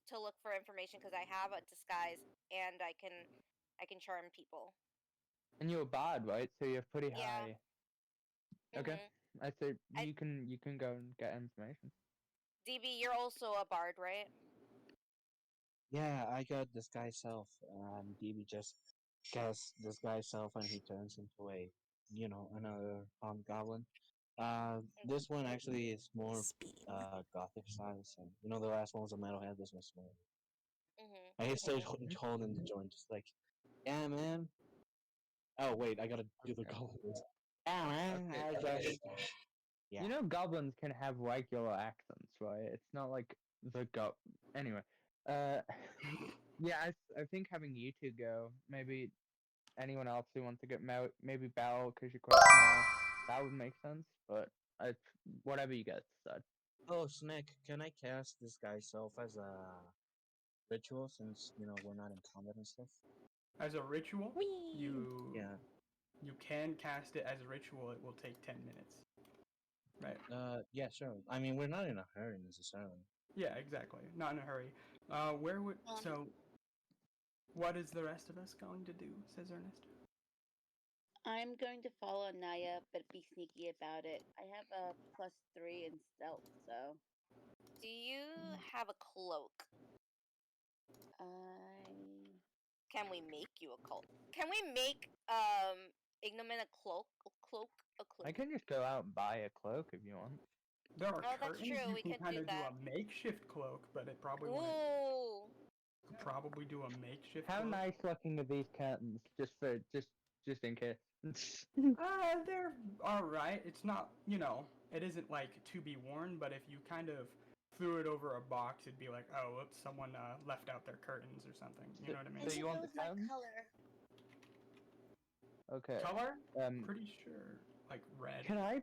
to look for information because I have a disguise and I can charm people. And you're a bard, right? So you're pretty Yeah. high. Okay. Mhm. I said I- you can go and get information. DB, you're also a bard, right? Yeah, I got this guy's self, and DB just casts this guy's self, and he turns into a, you know, another goblin. This one actually is more Speed. gothic size, and the last one was a metalhead. This one's small. Mhm. And he started holding the joint, just like, yeah, man. Oh wait, I gotta do the Okay. goblins. Yeah, man. Okay, I okay. just, yeah. You know, goblins can have regular accents, right? It's not like the Anyway, uh, yeah, I think having you two go, maybe anyone else who wants to get maybe Bell because you're quite small, that would make sense. But whatever you guys decide. Oh, Snack, can I cast this guy's self as a ritual since we're not in combat and stuff? As a ritual, Whee! Yeah. you can cast it as a ritual. It will take 10 minutes. Right. Yeah, sure. I mean, we're not in a hurry necessarily. Yeah, exactly. Not in a hurry. Where would so? What is the rest of us going to do? Says Ernest. I'm going to follow Naya, but be sneaky about it. I have a +3 in stealth, so Do you have a cloak? I Can we make you a cloak? Can we make Ignomin a cloak? I can just go out and buy a cloak if you want. There are Oh, that's curtains. true, You we can could do kind of do that. a makeshift cloak, but it probably wouldn't. Ooh. Probably do a makeshift. How cloak. nice looking are these curtains? Just in case. They're all right. It's not, it isn't like to be worn, but if you kind of threw it over a box, it'd be like, oh, oops, someone left out their curtains or something. You know what I mean? So you want the curtains? color. Okay. Color? Um, Pretty sure, like red. Can I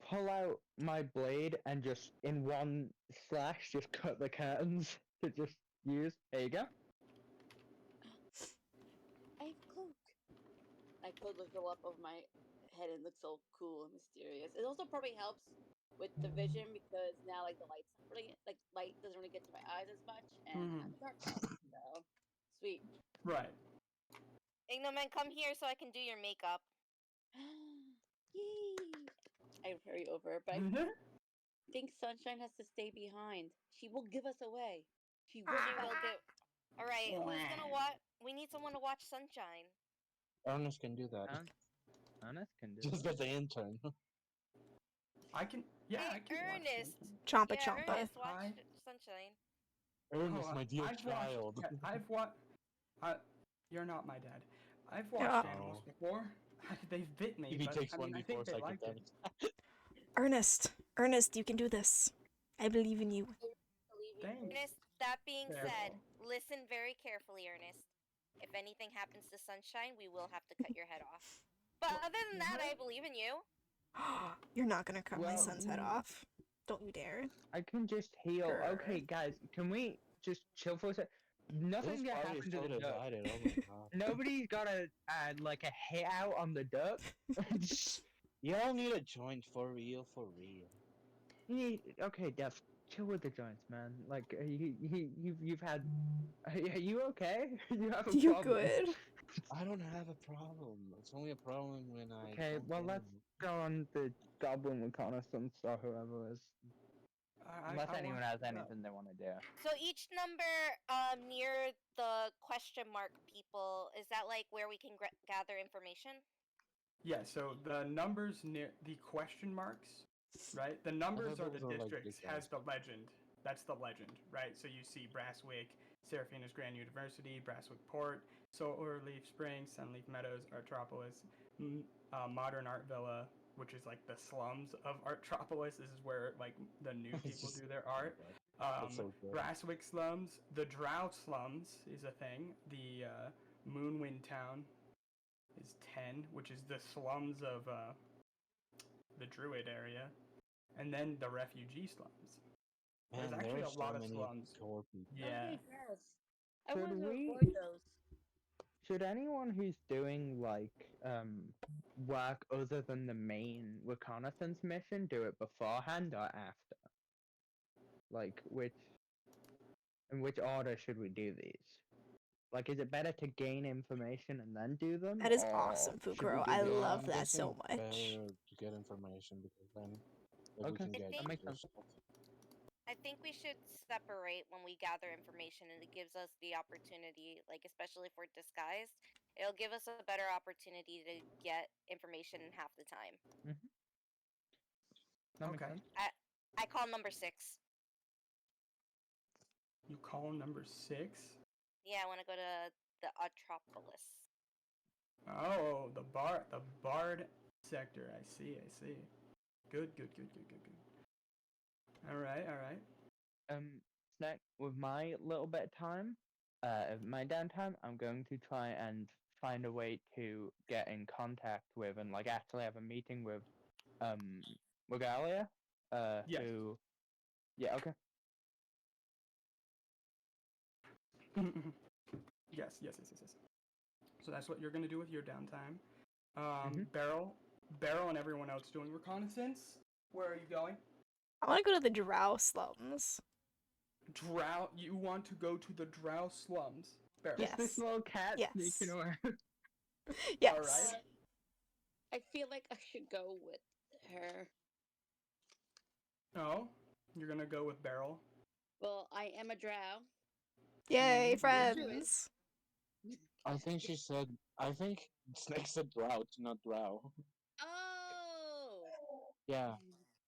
pull out my blade and just in one slash just cut the curtains to just use? There you go. I have cloak. I put the fill up over my head and looks so cool and mysterious. It also probably helps with the vision because now like the light's not really light doesn't really get to my eyes as much, and I'm dark now, so sweet. Right. Ignomin, come here so I can do your makeup. Yay! I hurry over, but I think Sunshine has to stay behind. She will give us away. She will. She will do. All right, who's gonna watch? We need someone to watch Sunshine. Ernest can do that. Honest can do Just that. get the intern. I can. Yeah, Hey, I can Ernest. watch Chompa Yeah, chompa. Ernest, watch Hi. Sunshine. Ernest, Oh, my dear I've child. Watched, yeah, I've watched. You're not my dad. I've Yeah. watched animals before. They've bit me. If he but, takes I mean, I 1d4 think they psychic like it. damage. Ernest, you can do this. I believe in you. Thanks. Ernest, that being Careful. said, listen very carefully, Ernest. If anything happens to Sunshine, we will have to cut your head off. But other than that, I believe in you. You're not gonna cut my Well, son's head off. Don't you dare. I can just heal. Sure. Okay, guys, can we just chill for a sec? Nothing This gonna party is happen to so the duck. divided. Oh my god. Nobody's got a like a hit out on the duck. Y'all need a joint for real, for real. Okay, Def, chill with the joints, man. Like you've had. Are you okay? You have a You problem. good? I don't have a problem. It's only a problem when I. Okay, don't well get let's any- go on the goblin reconnaissance or whoever is. Unless anyone has anything they want to do. So each number near the question mark people, is that like where we can gather information? Yeah, so the numbers near the question marks, right? The numbers are the those are, like, districts, big has guys. the legend. That's the legend, right? So you see Brasswick, Seraphina's Grand University, Brasswick Port, Solarleaf Springs, Sunleaf Meadows, Artropolis, Modern Art Villa, which is like the slums of Artropolis. This is where like the new It's people just- do their art. That's so good. Brasswick slums, the Drow slums is a thing. The Moonwind Town is 10, which is the slums of the Druid area, and then the refugee slums. Man, There's actually there are a lot so of many slums. core people. Yeah. Okay, yes. I Should want to we- avoid those. Should anyone who's doing like work other than the main reconnaissance mission do it beforehand or after? Like in which order should we do these? Like, is it better to gain information and then do them? That is or awesome, should we Fukuro. do I the love order? that so much. Better to get information because then if we Okay, can get that makes your sense. stuff. I think we should separate when we gather information, and it gives us the opportunity, like especially if we're disguised, it'll give us a better opportunity to get information in half the time. That makes Okay. sense. I call number 6. You call number 6. Yeah, I want to go to the Atropolis. Oh, the Bard sector. I see. Good. All right. Snack, with my little bit of time, of my downtime, I'm going to try and find a way to get in contact with and like actually have a meeting with Regalia. Yes. Who yeah, okay. Yes. So that's what you're gonna do with your downtime. Mhm. Beryl, and everyone else doing reconnaissance. Where are you going? I want to go to the Drow slums. Drow. You want to go to the Drow slums? Beryl. Yes. This little cat Yes. sneaking around. Yes. Alright. I feel like I should go with her. Oh, you're gonna go with Beryl. Well, I am a drow. Yay, Mhm. friends. I think she said. I think Snake said drought, not drow. Oh! Yeah.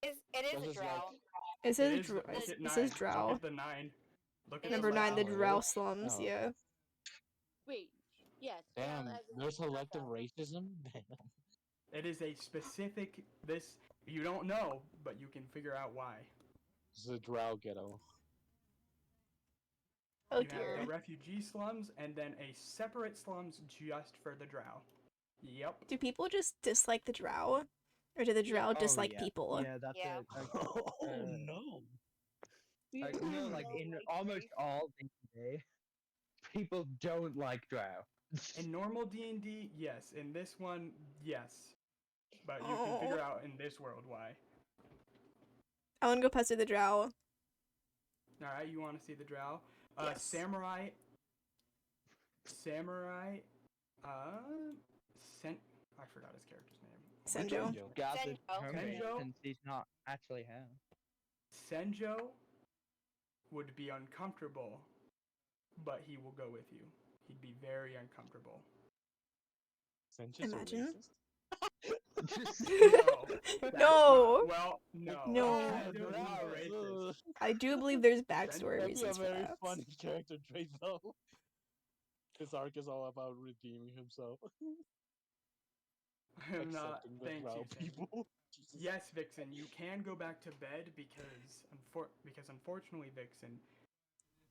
It is This a is drow. like- It It says is. Drow. Look at It 9. says Drow. Look at the 9. Look at It is Number the 9, the last Drow word. slums. Oh. Yeah. Wait. Yes. Damn, drow as in there's not selective drow. racism. It is a specific. This you don't know, but you can figure out why. This is a drow ghetto. Oh You have dear. the refugee slums and then a separate slums just for the Drow. Yep. Do people just dislike the Drow? Or do the Drow dislike yeah. people? Yeah, that's Yeah. Oh no! Like, you know, like in almost all D&D, people don't like Drow. In normal D&D, yes. In this one, yes. But you Oh. can figure out in this world why. I want to go pester the Drow. Alright, you want to see the Drow? Yes. Samurai, I forgot his character's name. Senjo. Gathered Senjo. homemade Senjo? since he's not actually here. Senjo would be uncomfortable, but he will go with you. He'd be very uncomfortable. Sensu's a Imagine. racist? No. That's No. not- well, no. No. Senjo's not racist. I do believe there's backstory That'd be a reasons for very that. funny character trait, though. His arc is all about redeeming himself. I'm not. Accepting the Thank drow you, Senjo. people. Jesus. Yes, Vixen, you can go back to bed because unfortunately, Vixen,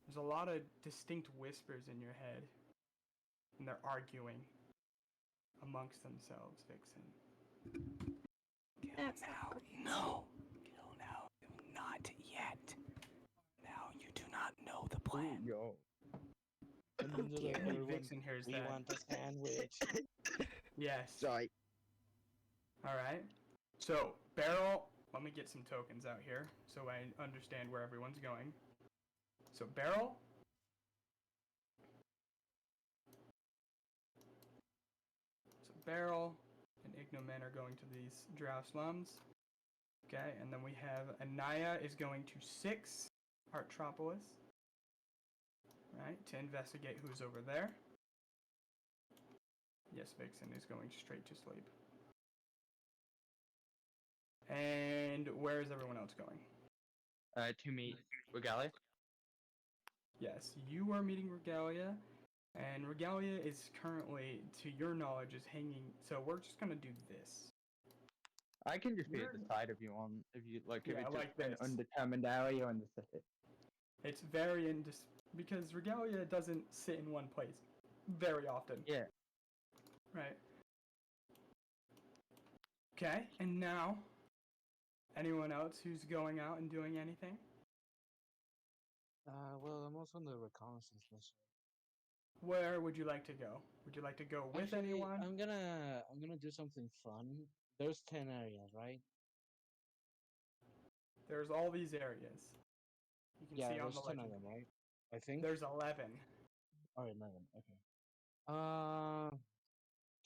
there's a lot of distinct whispers in your head, and they're arguing amongst themselves, Vixen. Kill now. No. Kill now. Not yet. Now you do not know the plan. Yo. And then they're like, dear. everyone, Vixen hears we that. want a sandwich. Yes. Sorry. Alright. So, Beryl, let me get some tokens out here so I understand where everyone's going. So, Beryl. Beryl and Ignomen are going to these Drow slums. Okay, and then we have Anaya is going to 6 Artropolis. Right, to investigate who's over there. Yes, Vixen is going straight to sleep. And where is everyone else going? To meet Regalia. Yes, you are meeting Regalia, and Regalia is currently, to your knowledge, is hanging. So we're just gonna do this. I can just be at You're- the side if you want. If you like, if Yeah, it's like just an this. undetermined area in the city. It's very because Regalia doesn't sit in one place very often. Yeah. Right. Okay, and now, anyone else who's going out and doing anything? Well, I'm also on the reconnaissance mission. Where would you like to go? Would you like to go with Actually, anyone? I'm gonna do something fun. There's 10 areas, right? There's all these areas. You can Yeah, see on there's the 10 legend. of them, right? I think. There's 11. Oh, 11. Okay.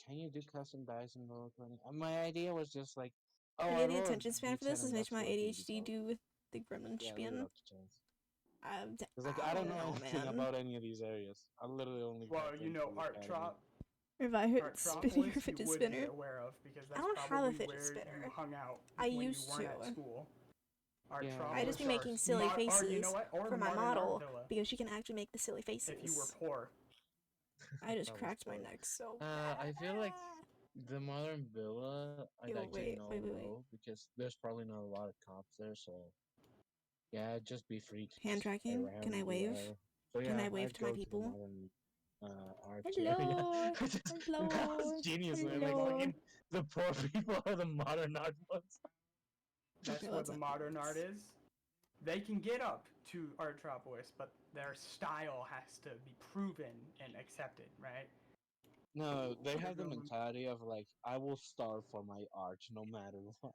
Can you do custom dice in roll 20? My idea was just like, oh, I I need the rolled a attention span for D10 this. As and much that's my what the ADHD result. do with the Gremlin Yeah, leave it Spian. up to chance. Cause like I don't know anything man. about any of these areas. I literally only. Well, got you them know from the Art academy. Trop. If I heard spinning Artropolis a fidget you would be spinner. aware of because that's don't have a probably fidget where spinner. you hung out I when used you weren't to. at school. Yeah, I just be Artropolis making or silly Or you faces know what? Or for my Modern Art model Villa, because she can actually make the silly faces. if you were poor. I just That was cracked my poor. neck so I feel like the modern villa, I'd Yo, actually wait, wait. know because there's probably not a lot of cops there, so yeah, I'd just be free to Hand just play tracking? around Can I and do wave? whatever. So Can yeah, I wave I'd to my go the people? modern art Hello, That's hello, genius, man. Like hello. fucking the poor people are the modern art ones. That's Okay, what let's the not do modern art this. is. They can get up to Artropolis, but their style has to be proven and accepted, right? No, they have the They're going- mentality of like, I will starve for my art no matter what.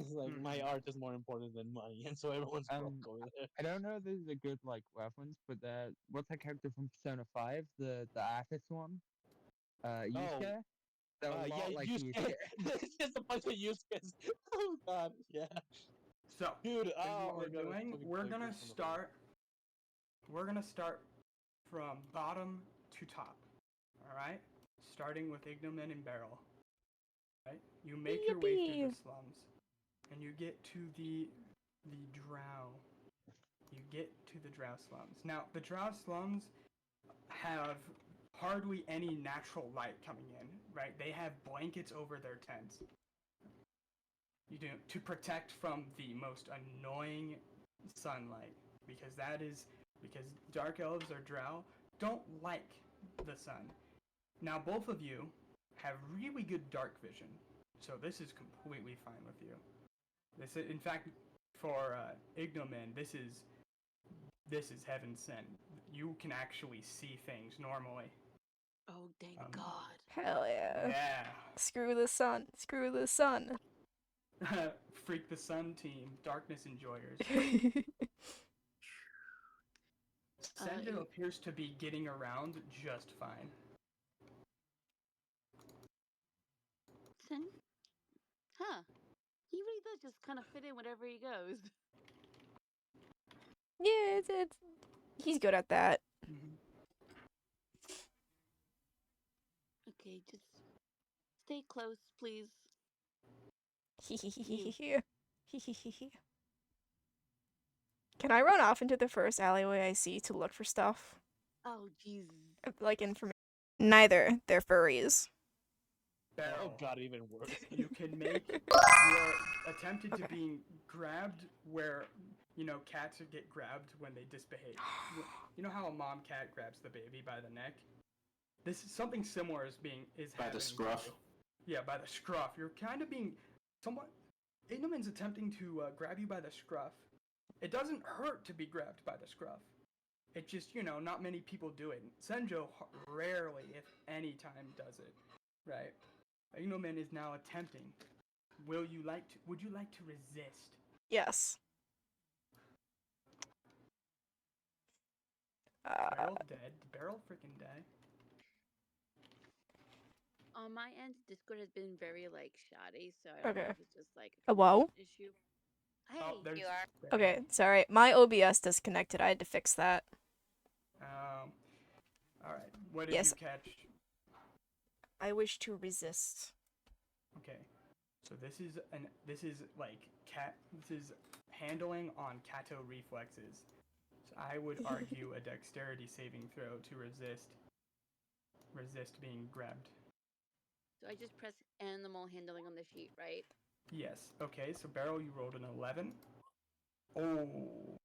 It's like my art is more important than money, and so everyone's broke over there. I don't know if this is a good like reference, but what's that character from Persona 5? The artist one? Yusuke? They're a lot like Yusuke. It's just a bunch of use case. Oh god, yeah. So, Dude, this is oh what my we're god. I doing. fucking We're played gonna Persona 5. start. We're gonna start from bottom to top. All right, starting with Ignomen and Barrel. Right, you make your way through Yippee. the slums, and you get to the Drow. You get to the Drow slums. Now, the Drow slums have hardly any natural light coming in. Right, they have blankets over their tents. You do to protect from the most annoying sunlight because dark elves or drow don't like the sun. Now both of you have really good dark vision, so this is completely fine with you. This is, in fact, for Ignomen, this is heaven sent. You can actually see things normally. Oh, thank Um, God. Hell yeah. Yeah. Screw the sun. Screw the sun. Freak the Sun team, darkness enjoyers. Senjo appears to be getting around just fine. Sen? Huh. He really does just kind of fit in wherever he goes. Yeah, it's he's good at that. Okay, just stay close, please. Can I run off into the first alleyway I see to look for stuff? Oh, Jesus. Like information? Neither. They're furries. Oh Barrel. god, even worse. You can make your attempted to Okay. being grabbed where, cats get grabbed when they disbehave. You know how a mom cat grabs the baby by the neck? This is something similar is By the happening to scruff. you. Yeah, by the scruff. You're kind of being somewhat. Ignomen's attempting to grab you by the scruff. It doesn't hurt to be grabbed by the scruff. It just, not many people do it. Senjo rarely, if any time, does it. Right? Ignomen is now attempting. Would you like to resist? Yes. Barrel dead. Barrel freaking dead. On my end, Discord has been very, shoddy, so I don't know Okay. if it's just, A whoa? an issue. Hey! Oh, there's You are. Barrel. Okay, sorry. My OBS disconnected. I had to fix that. All right. What did Yes. you catch? I wish to resist. Okay. So this is handling on Kato reflexes. So I would argue a dexterity saving throw to resist being grabbed. So I just press animal handling on the sheet, right? Yes. Okay. So Barrel, you rolled an 11. Oh.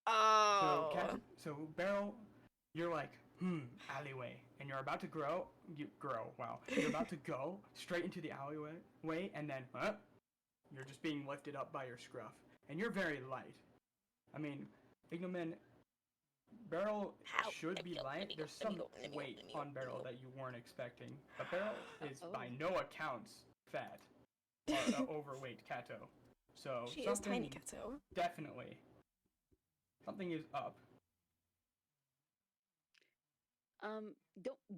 Oh. So Barrel, you're like, alleyway, and you're about to You're about to go straight into the alleyway, and then, you're just being lifted up by your scruff, and you're very light. I mean, Ignomen, Barrel How? should Let me be go, light. let me There's go, let some me go, let me go, weight let me go, on let me Barrel go. that you weren't expecting, but Barrel is by Oh. no accounts fat or overweight Kato. So She is tiny, something Kato. definitely something is up.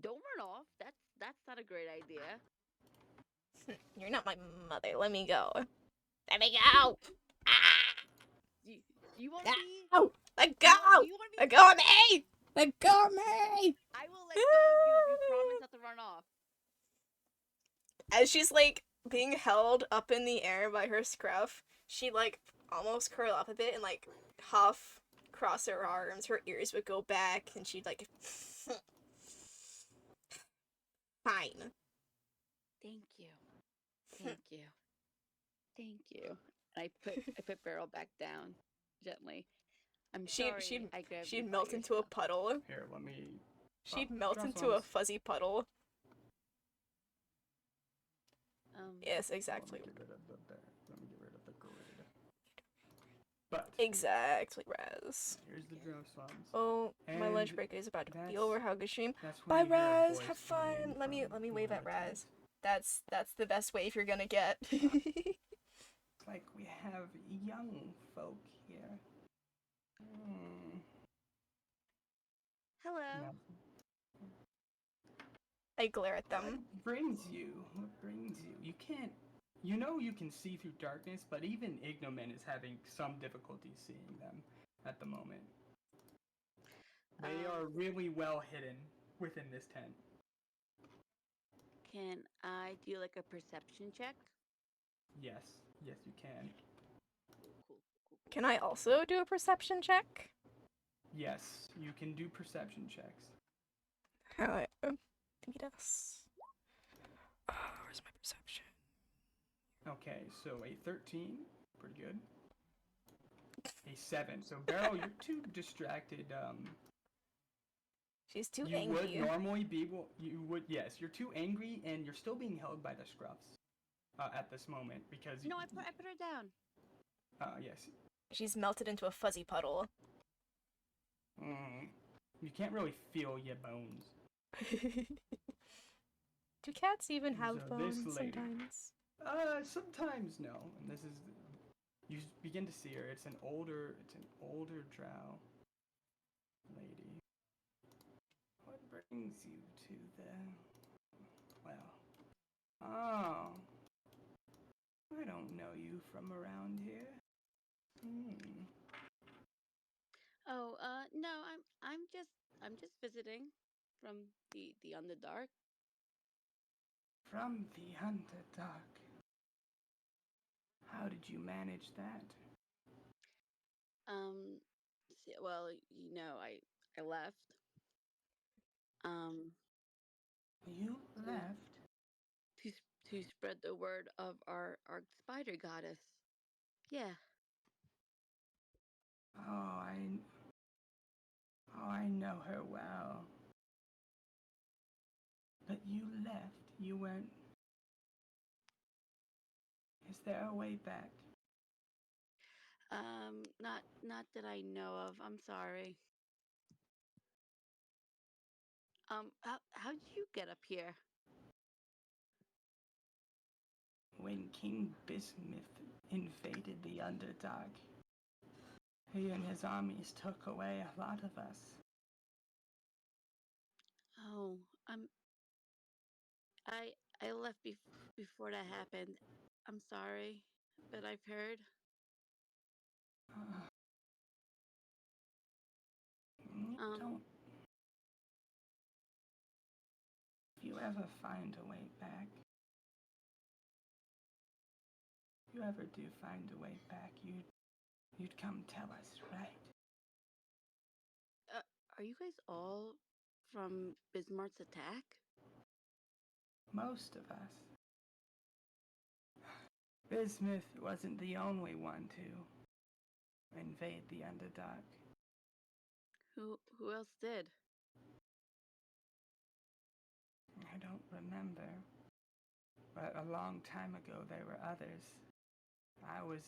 Don't run off. That's not a great idea. You're not my mother. Let me go. Let me go. Ah! You want to be? Ow! Let You go! want to be? Let go of me! Let go of me! I will let go of you if you promise not run off. As she's like being held up in the air by her scruff, she like almost curl up a bit and like huff, cross her arms, her ears would go back, and she'd like fine. Thank you. Thank you. Thank you. And I put Beryl back down gently. I'm sorry. I grabbed you she'd by melt your into a stuff. puddle. Here, let me. She'd Oh, melt drop into a bombs. fuzzy puddle. Yes, Let exactly. me get rid of the bear. Let me get rid of the grid. But Exactly, Raz. here's the drone swabs. Oh, my lunch And break is about to be that's- over. How good stream. That's Bye, when you hear a Raz. voice Have coming in fun. Let me from wave at behind the Raz. tent. That's the best wave you're gonna get. It's like we have young folk here. Hmm. Hello. Now, I glare at them. what brings you? What brings you? You can't. You know you can see through darkness, but even Ignomen is having some difficulty seeing them at the moment. They are really well hidden within this tent. Can I do like a perception check? Yes, yes you can. Cool. Can I also do a perception check? Yes, you can do perception checks. How beat us. Where's my perception? Okay, so a 13, pretty good. A 7. So Beryl, you're too distracted. She's too You angry. would normally be. Yes, you're too angry, and you're still being held by the scruffs at this moment because. No, I put her down. Yes. She's melted into a fuzzy puddle. You can't really feel your bones. Do cats even have So this bones lady- sometimes? Sometimes no. And this is. You begin to see her. It's an older drow lady. What brings you to the? Well. Oh. I don't know you from around here. Oh, no, I'm just visiting from the Underdark. From the Underdark. How did you manage that? Well, you know, I left. You left? To spread the word of our spider goddess. Yeah. Oh, I know her well. But you left. You went. Is there a way back? Not that I know of. I'm sorry. How'd you get up here? When King Bismuth invaded the Underdark, he and his armies took away a lot of us. Oh, I left before that happened. I'm sorry, but I've heard. Don't. If you ever find a way back, if you ever do find a way back, you'd come tell us, right? Are you guys all from Bismarck's attack? Most of us. Bismuth wasn't the only one to invade the Underdark. Who else did? I don't remember. But a long time ago there were others. I was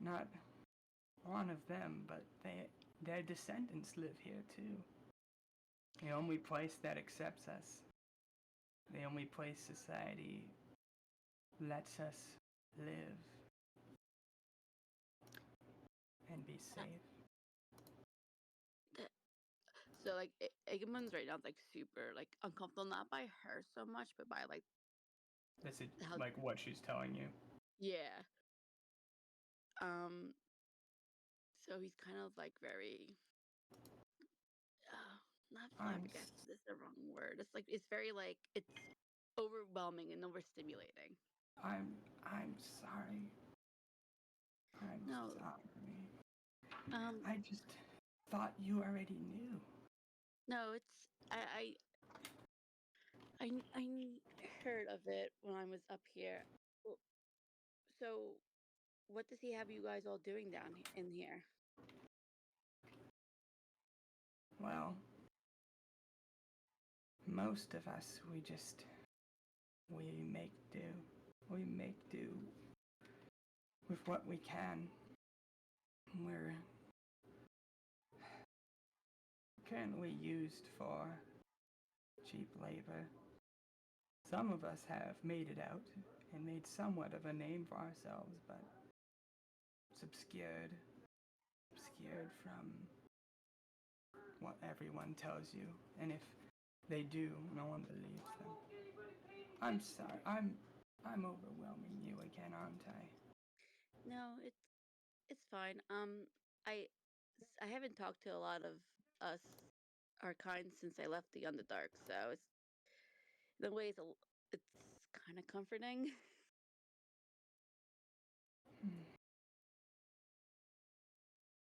not one of them, but their descendants live here too. The only place that accepts us. The only place society lets us live and be safe. So like Egamon's right now like super like uncomfortable, not by her so much, but by like This is how- like what she's telling you. yeah. So he's kind of like very not I'm flabbergasted. Is the wrong word. It's like it's very like it's overwhelming and overstimulating. I'm sorry. I'm No, sorry. um, I just thought you already knew. no, it's I heard of it when I was up here. Well, so, what does he have you guys all doing down in here? Well, most of us, we make do. We make do with what we can. We're currently used for cheap labor. Some of us have made it out and made somewhat of a name for ourselves, but it's obscured from what everyone tells you. And if they do, no one believes them. I'm sorry. I'm overwhelming you again, aren't I? No, it's fine. I haven't talked to a lot of us, our kind, since I left the Underdark, so it's in a way it's kind of comforting. Hmm.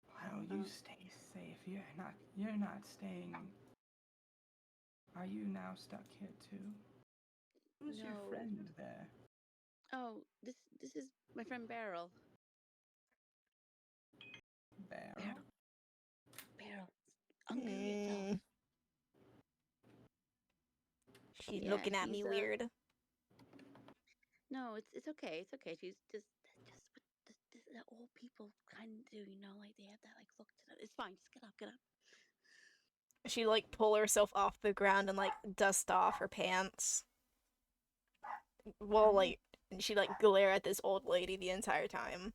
Well, you Um, stay safe. You're not staying. Are you now stuck here too? Who's your no. friend there? Oh, this is my friend Beryl. Beryl? Beryl, undo yourself. Mm. She's Yeah, looking at me weird. No, it's okay. It's okay. She's just what the old people kind of do, you know, like they have that like look to them. It's fine. Just get up, get up. She like pull herself off the ground and like dust off her pants. Well, like she like glare at this old lady the entire time.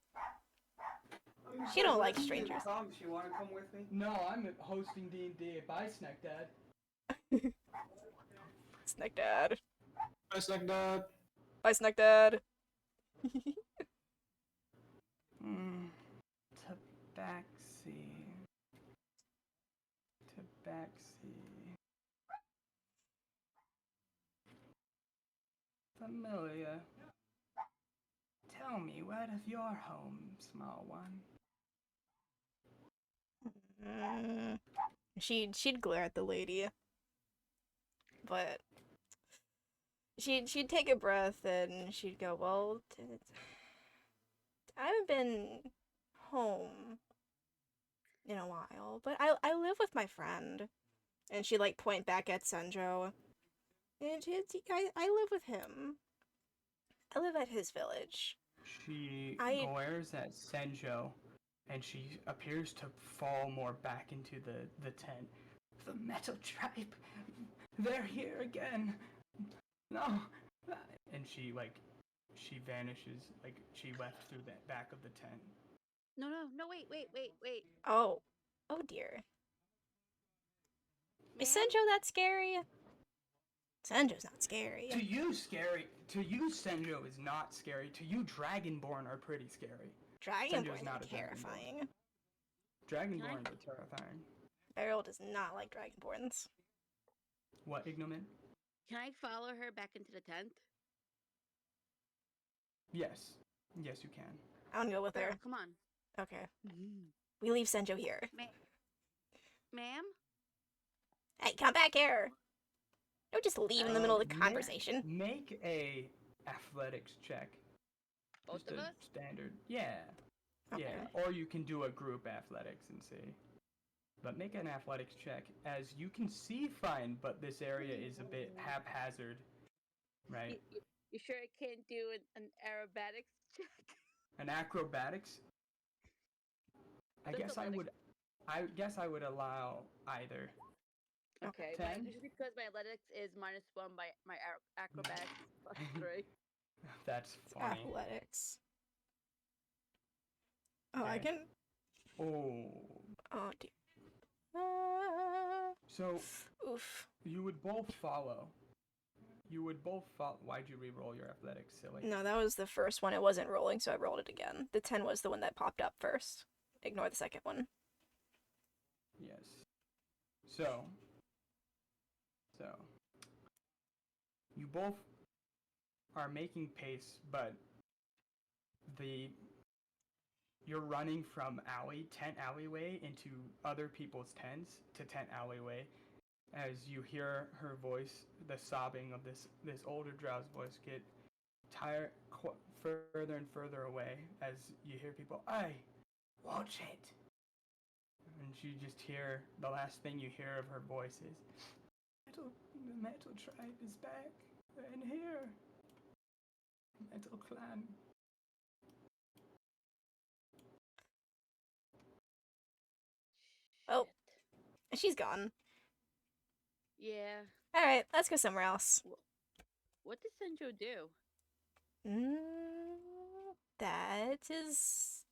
She don't like strangers. You want to come with me? No, I'm hosting D&D. Bye, Snack Dad. Snack Dad. Hi, Snack Dad. Bye, Snack Dad. Tabaxi. Tabaxi. Familiar. Tell me, what of your home, small one? Mm. She'd glare at the lady, but she'd take a breath and she'd go, well, I haven't been home in a while, but I live with my friend. And she like point back at Senjo. And I live with him. I live at his village. She I- glares at Senjo, and she appears to fall more back into the tent. The metal tribe! They're here again! No! And she vanishes, like she left through the back of the tent. No, wait. Oh dear. Is Ma'am? Senjo that scary? Senjo's not scary. To you, Senjo is not scary. To you, Dragonborn are pretty scary. Senjo's Dragonborn not is a terrifying. Dragonborn are terrifying. Beryl does not like dragonborns. What, Ignomint? Can I follow her back into the tent? Yes. Yes, you can. I want to go with her. Beryl, come on. Okay. We leave Senjo here. Ma'am? Hey, come back here! Don't just leave in the middle of the conversation. Make a athletics check. Both Just of a us? standard. Yeah. Okay. Yeah. Or you can do a group athletics and see. But make an athletics check. As you can see fine, but this area is a bit haphazard. Right? You sure I can't do an aerobatics check? An acrobatics? I That's guess I would allow either. Okay, 10? just because my athletics is -1 by my acrobatics +3. That's funny. Athletics. Oh, I Okay. can. Oh. Oh dear. So Oof. you would both follow. Why'd you re-roll your athletics, silly? No, that was the first one. It wasn't rolling, so I rolled it again. The 10 was the one that popped up first. Ignore the second one. Yes. So So, you both are making pace, but you're running from tent alleyway into other people's tents to tent alleyway, as you hear her voice, the sobbing of this older drow's voice, get further and further away as you hear people, "Hey, watch it!" And you just hear, the last thing you hear of her voice is, "The Metal Tribe is back. They're in here. Metal Clan." Oh. Shit. She's gone. Yeah. Alright, let's go somewhere else. What did Senjo do? That is...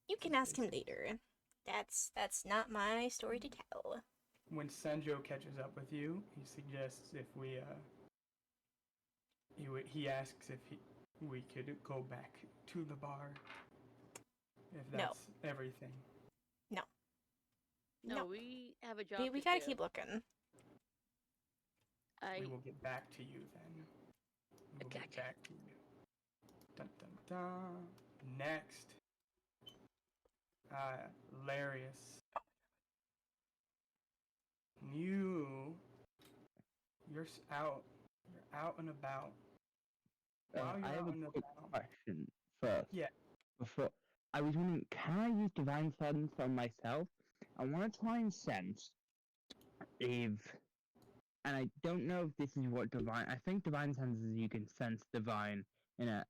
You can ask him later. That's not my story to tell. When Senjo catches up with you, he suggests if we he asks if we could go back to the bar. If No. that's everything. No, we have a job. We to gotta do. keep looking. We will get back to you then. We will get Gotcha. back to you. Dun dun dun. Next. Larius. You're out. You're out and about. While you're I have out a and quick about. question first. Yeah. Before I was wondering, can I use divine sense on myself? I want to try and sense if, and I don't know if this is what divine. I think divine sense is you can sense divine.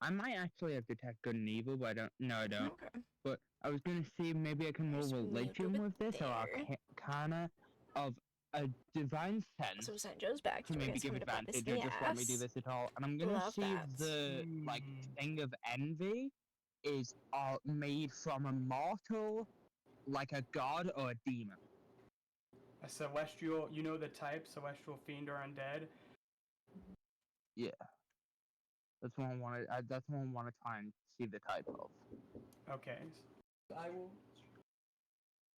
I might actually have detect good and evil, but I don't. No, I don't. Okay. But I was gonna see if maybe I can roll Just move religion it with this or there. arcana of a divine sense So Senjo's back to to maybe give advantage or just let me do this at all. And I'm gonna Love see that. if the like Mm. thing of envy is made from a mortal, like a god or a demon. A celestial, you know the type, celestial, fiend, or undead? Yeah, that's what I want to. That's what I want to try and see the type of. Okay. I will.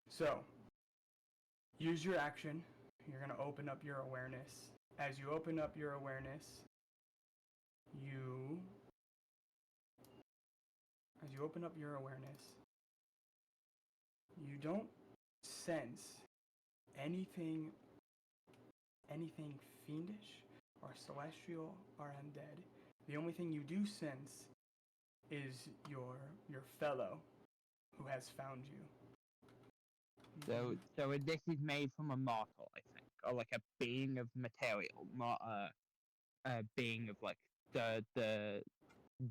So, use your action. You're going to open up your awareness. As you open up your awareness, as you open up your awareness, you don't sense anything fiendish or celestial or undead. The only thing you do sense is your fellow who has found you. So this is made from a mortal, I think, or like a being of material, not a being of like the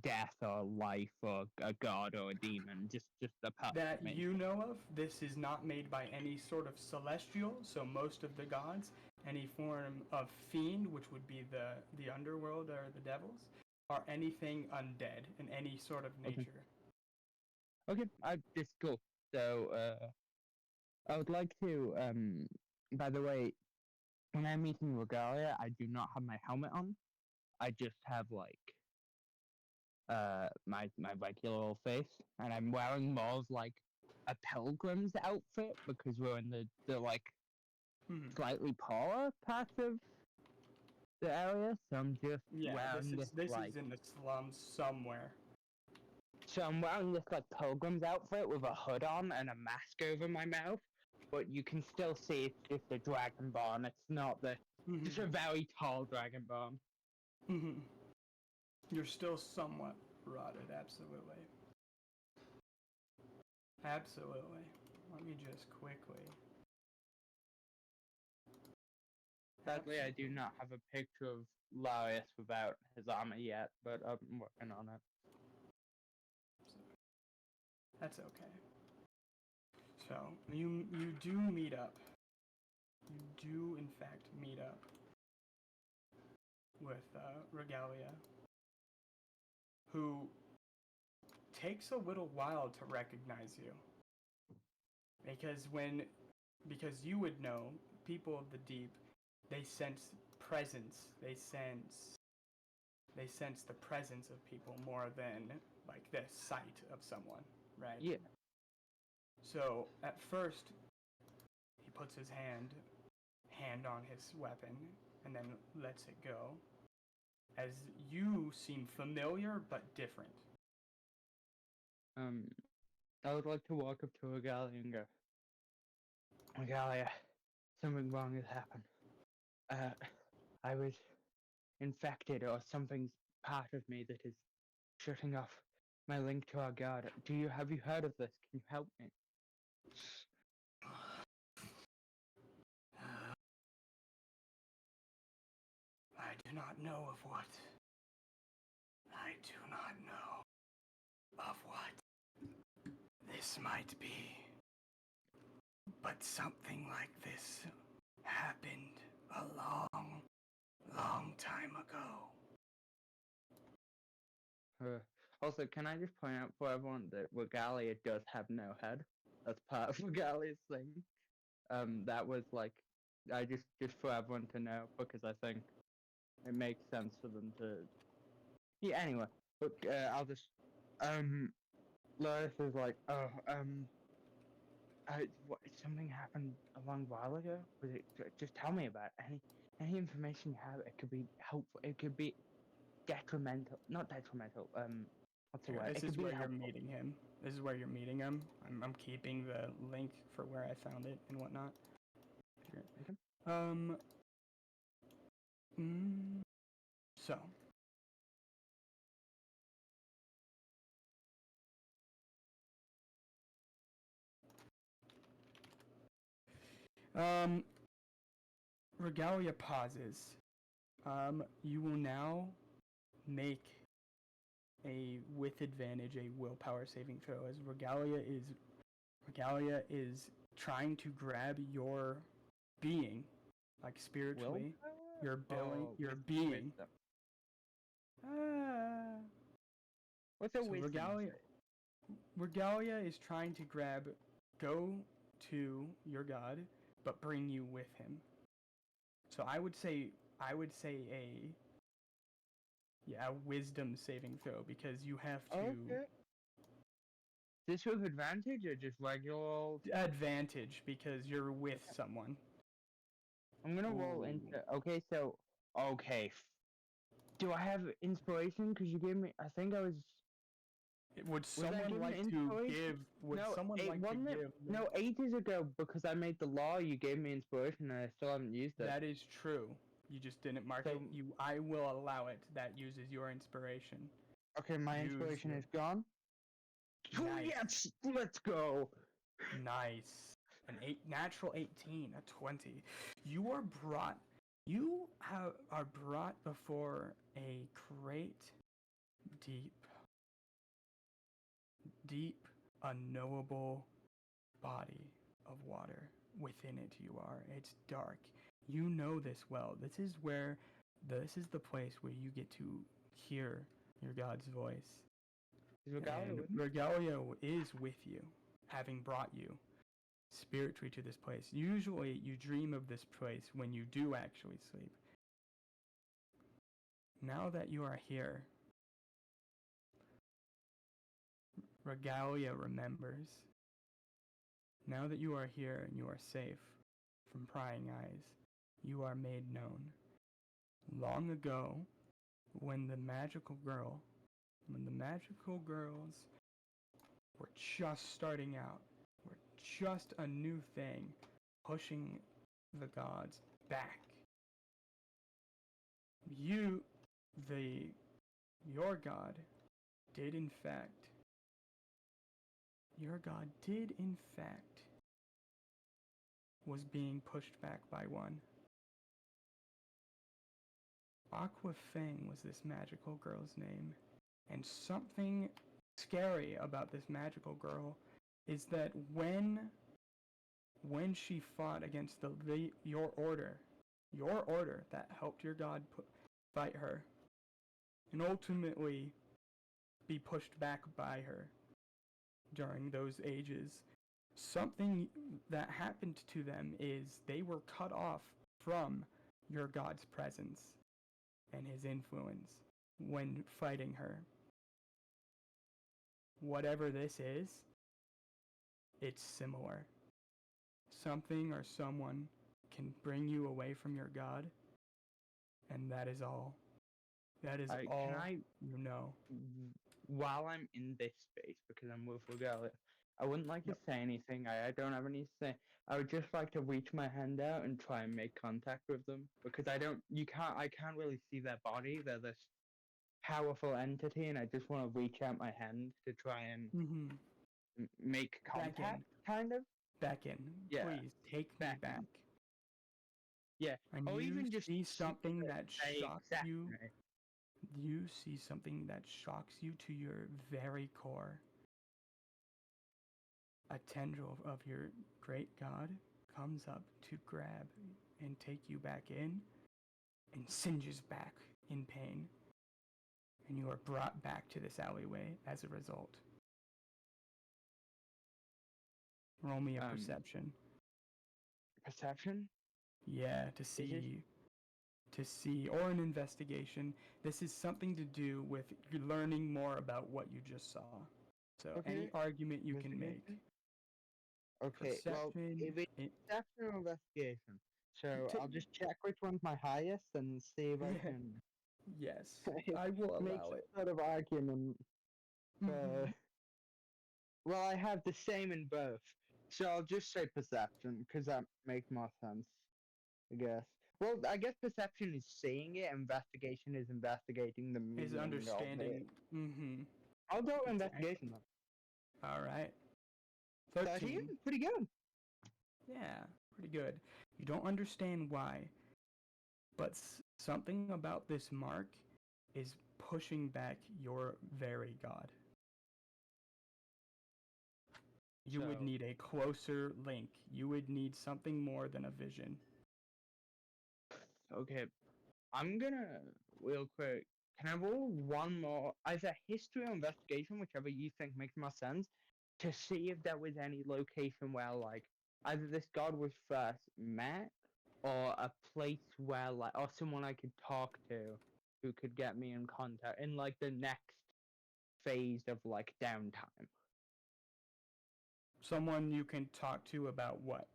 death or life or a god or a demon, just a person. That you know of, this is not made by any sort of celestial, so most of the gods, any form of fiend, which would be the underworld or the devils, or anything undead in any sort of nature. Okay, this cool. So I would like to by the way, when I'm meeting Regalia, I do not have my helmet on. I just have like my regular old face, and I'm wearing more of like a pilgrim's outfit because we're in the like slightly poorer parts of the area, so I'm just wearing this like is in the slums somewhere. so I'm wearing this like pilgrim's outfit with a hood on and a mask over my mouth, but you can still see it's just a dragonborn. It's not just a very tall dragonborn. You're still somewhat rotted, absolutely. Absolutely. Let me just quickly. Sadly, I do not have a picture of Larius without his armor yet, but I'm working on it. That's okay. So, you do meet up. You do, in fact, meet up with Regalia, who takes a little while to recognize you. Because you would know, people of the deep, they sense presence. They sense the presence of people more than like the sight of someone, right? Yeah. So at first, he puts his hand on his weapon and then lets it go. As you seem familiar but different. I would like to walk up to Regalia and go, Regalia, something wrong has happened. I was infected or something's part of me that is shutting off my link to our god. Have you heard of this? Can you help me? I do not know of what. I do not know of what this might be. But something like this happened a long, long time ago. Also, can I just point out for everyone that Regalia does have no head? That's part of Regalia's thing. That was like, I just for everyone to know, because I think it makes sense for them to. Yeah. Anyway, look, I'll just. Lois is like, something happened a long while ago. Was it? Just tell me about it. Any information you have, it could be helpful. It could be detrimental. Not detrimental. What's the word? This It is could be where you're helpful. meeting him. This is where you're meeting him. I'm keeping the link for where I found it and whatnot. Okay. So. Regalia pauses. You will now make with advantage a willpower saving throw as Regalia is trying to grab your being, like spiritually. Your being. What's a So wisdom? Regalia is trying to go to your god, but bring you with him. So I would say a wisdom saving throw because you have to. Okay. This with advantage or just regular? Advantage because you're with someone. I'm gonna roll into. Okay, so do I have inspiration? Because you gave me. I think I was. Would someone like to give? Would someone like to give? No, ages ago, because I made the law, you gave me inspiration, and I still haven't used it. That is true. You just didn't mark it. I will allow it. That uses your inspiration. Okay, my inspiration is gone. Nice. Yes, let's go. Nice. Natural 18, a 20. You are brought before a great, deep, unknowable body of water. Within it you are. It's dark. You know this well. This is the place where you get to hear your god's voice. Regalia is with you, having brought you spiritually to this place. Usually you dream of this place when you do actually sleep. Now that you are here, Regalia remembers. Now that you are here and you are safe from prying eyes, you are made known. Long ago, when the magical girls were just starting out, were just a new thing, pushing the gods back. Your god did in fact was being pushed back by one. Aqua Fang was this magical girl's name, and something scary about this magical girl is that when she fought against your order that helped your god fight her, and ultimately be pushed back by her during those ages, something that happened to them is they were cut off from your god's presence and his influence when fighting her. Whatever this is, it's similar. Something or someone can bring you away from your god, and that is all. That is all Can I, you know. while I'm in this space, because I'm with Regalia, I wouldn't like to Yep. say anything. I don't have any to say. I would just like to reach my hand out and try and make contact with them because I can't really see their body. They're this powerful entity, and I just want to reach out my hand to try and Mm-hmm. make Back in. contact, kind of. Back in. Yeah. Please take me Back in. back. Yeah. And Or you even just see see something the- that they shocks accept you. me. You see something that shocks you to your very core. A tendril of your great god comes up to grab and take you back in and singes back in pain. And you are brought back to this alleyway as a result. Roll me a perception. Perception? Yeah, to see, or an investigation. This is something to do with you learning more about what you just saw. So any Okay, argument you can make. investigation? Okay, well, Perception. if it's perception or investigation, so To- I'll just check which one's my highest and see if I Yeah. can Yes, I will make allow some it. sort of argument. Mhm. Well, I have the same in both, so I'll just say perception because that makes more sense, I guess. Well, I guess perception is seeing it, investigation is investigating the meaning Is of understanding. it. Mm-hmm. I'll go Exactly. investigation then. All right. 13? Pretty good. Yeah, pretty good. You don't understand why, but something about this mark is pushing back your very god. You would So- need a closer link. You would need something more than a vision. Okay, I'm gonna real quick. Can I roll one more, either history or investigation, whichever you think makes more sense, to see if there was any location where like either this god was first met, or a place where like, or someone I could talk to, who could get me in contact in like the next phase of like downtime. Someone you can talk to about what?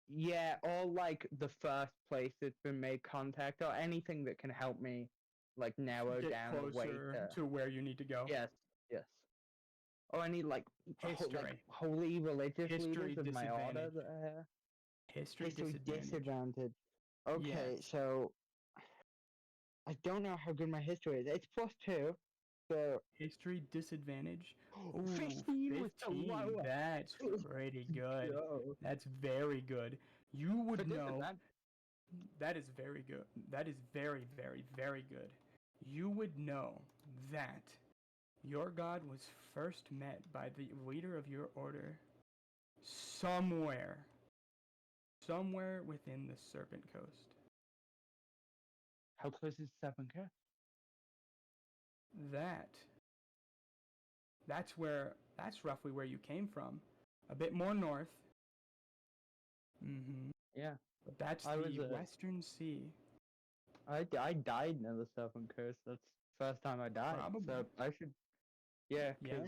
Yeah, or like the first place that's been made contact, or anything that can help me like narrow Get down the way closer to where you need to go. Yes, yes. Or any like History. holy religious History leaders of my order disadvantage. that are here. History History disadvantage. disadvantage. Okay, Yes. so I don't know how good my history is. It's +2. So History disadvantage. Ooh, 15 was the 15. lowest. That's pretty good. Yo. That's very good. You would For know. disadvantage. That is very good. That is very, very, very good. You would know that your god was first met by the leader of your order somewhere within the Serpent Coast. How close is 7K? That's roughly where you came from. A bit more north. Mm-hmm. Yeah. But that's I was, the Western Sea. I died near the Southern Coast. That's the first time I died. Probably. So I should. Yeah, because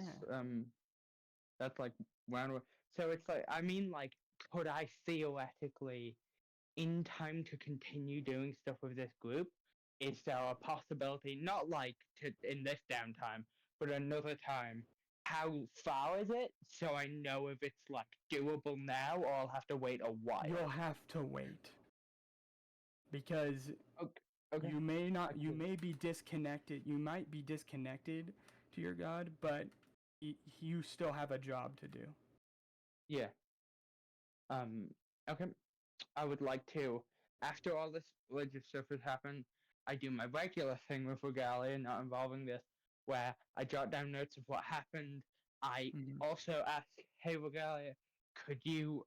that's like round. So it's like, I mean, like, could I theoretically, in time to continue doing stuff with this group, is there a possibility, not like to in this downtime, but another time? How far is it? So I know if it's like doable now, or I'll have to wait a while. You'll have to wait. Because Okay. you may not, you cool. may be disconnected. You might be disconnected to your god, but you still have a job to do. Yeah. Okay. I would like to, after all this religious stuff has happened, I do my regular thing with Regalia, not involving this, where I jot down notes of what happened. I also ask, hey Regalia, could you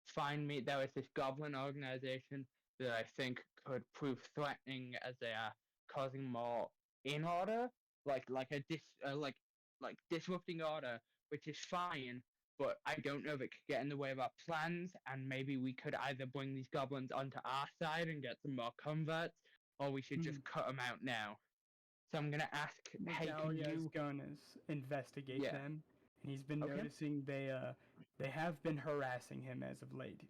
find me? There was this goblin organization that I think could prove threatening as they are causing more in order, like disrupting order, which is fine. But I don't know if it could get in the way of our plans, and maybe we could either bring these goblins onto our side and get some more converts, or we should just cut them out now. So I'm gonna ask, hey, can you? Gonna investigate Yeah. them, and he's been Okay. noticing they have been harassing him as of late.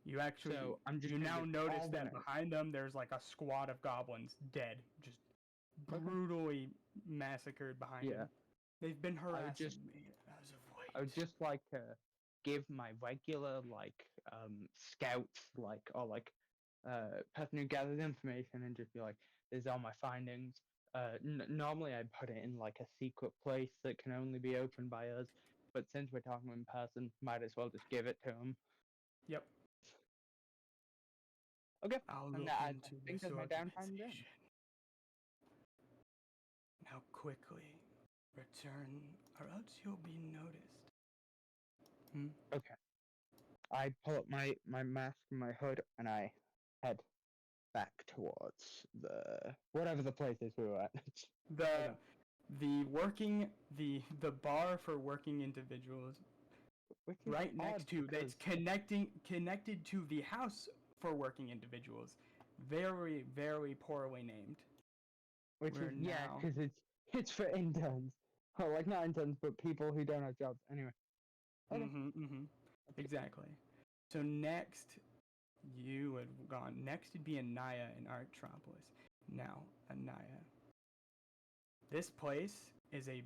You actually, So I'm just you gonna now get notice all that those. behind them there's like a squad of goblins dead, just Okay. brutally massacred behind Yeah. him. They've been harassing just- me as of late. I would just like to give my regular scouts person who gathers information and just be like, "These are my findings." Normally I put it in like a secret place that can only be opened by us, but since we're talking in person, might as well just give it to them. Yep. Okay. I'll And look that, I into think this that's my downtime done. organization. Now quickly return, or else you'll be noticed. Okay. I pull up my mask and my hood and I head back towards whatever the place is we were at. The bar for working individuals Which is right next odd to that's because- connected to the house for working individuals. Very, very poorly named. Which We're is yeah, now- because it's for interns. Oh, like not interns, but people who don't have jobs. Anyway. Okay. Exactly. So next, you had gone. Next would be Anaya in Arctropolis. Now, Anaya. This place is a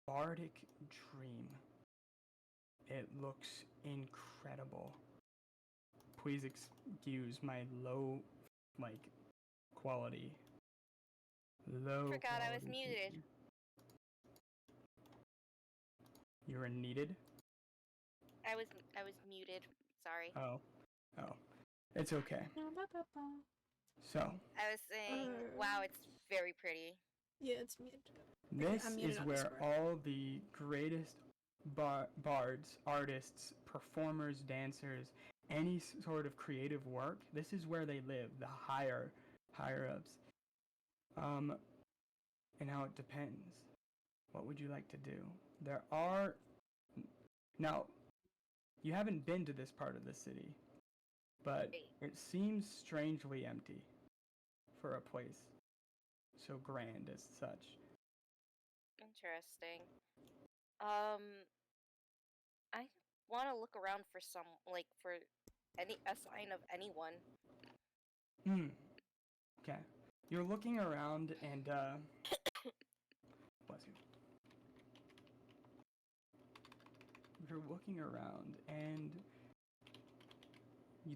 bardic dream. It looks incredible. Please excuse my low, quality. Low. Forgot I was quality muted. picture. You were needed? I was muted. Sorry. Oh. It's okay. So, I was saying, wow, it's very pretty. Yeah, it's muted. this I'm muted is on where Discord. all the greatest bards, artists, performers, dancers, any sort of creative work, this is where they live, the higher ups. And how it depends. What would you like to do? There are... Now, you haven't been to this part of the city, but it seems strangely empty for a place so grand as such. Interesting. I want to look around for for a sign of anyone. Okay. You're looking around and, bless you. You're looking around and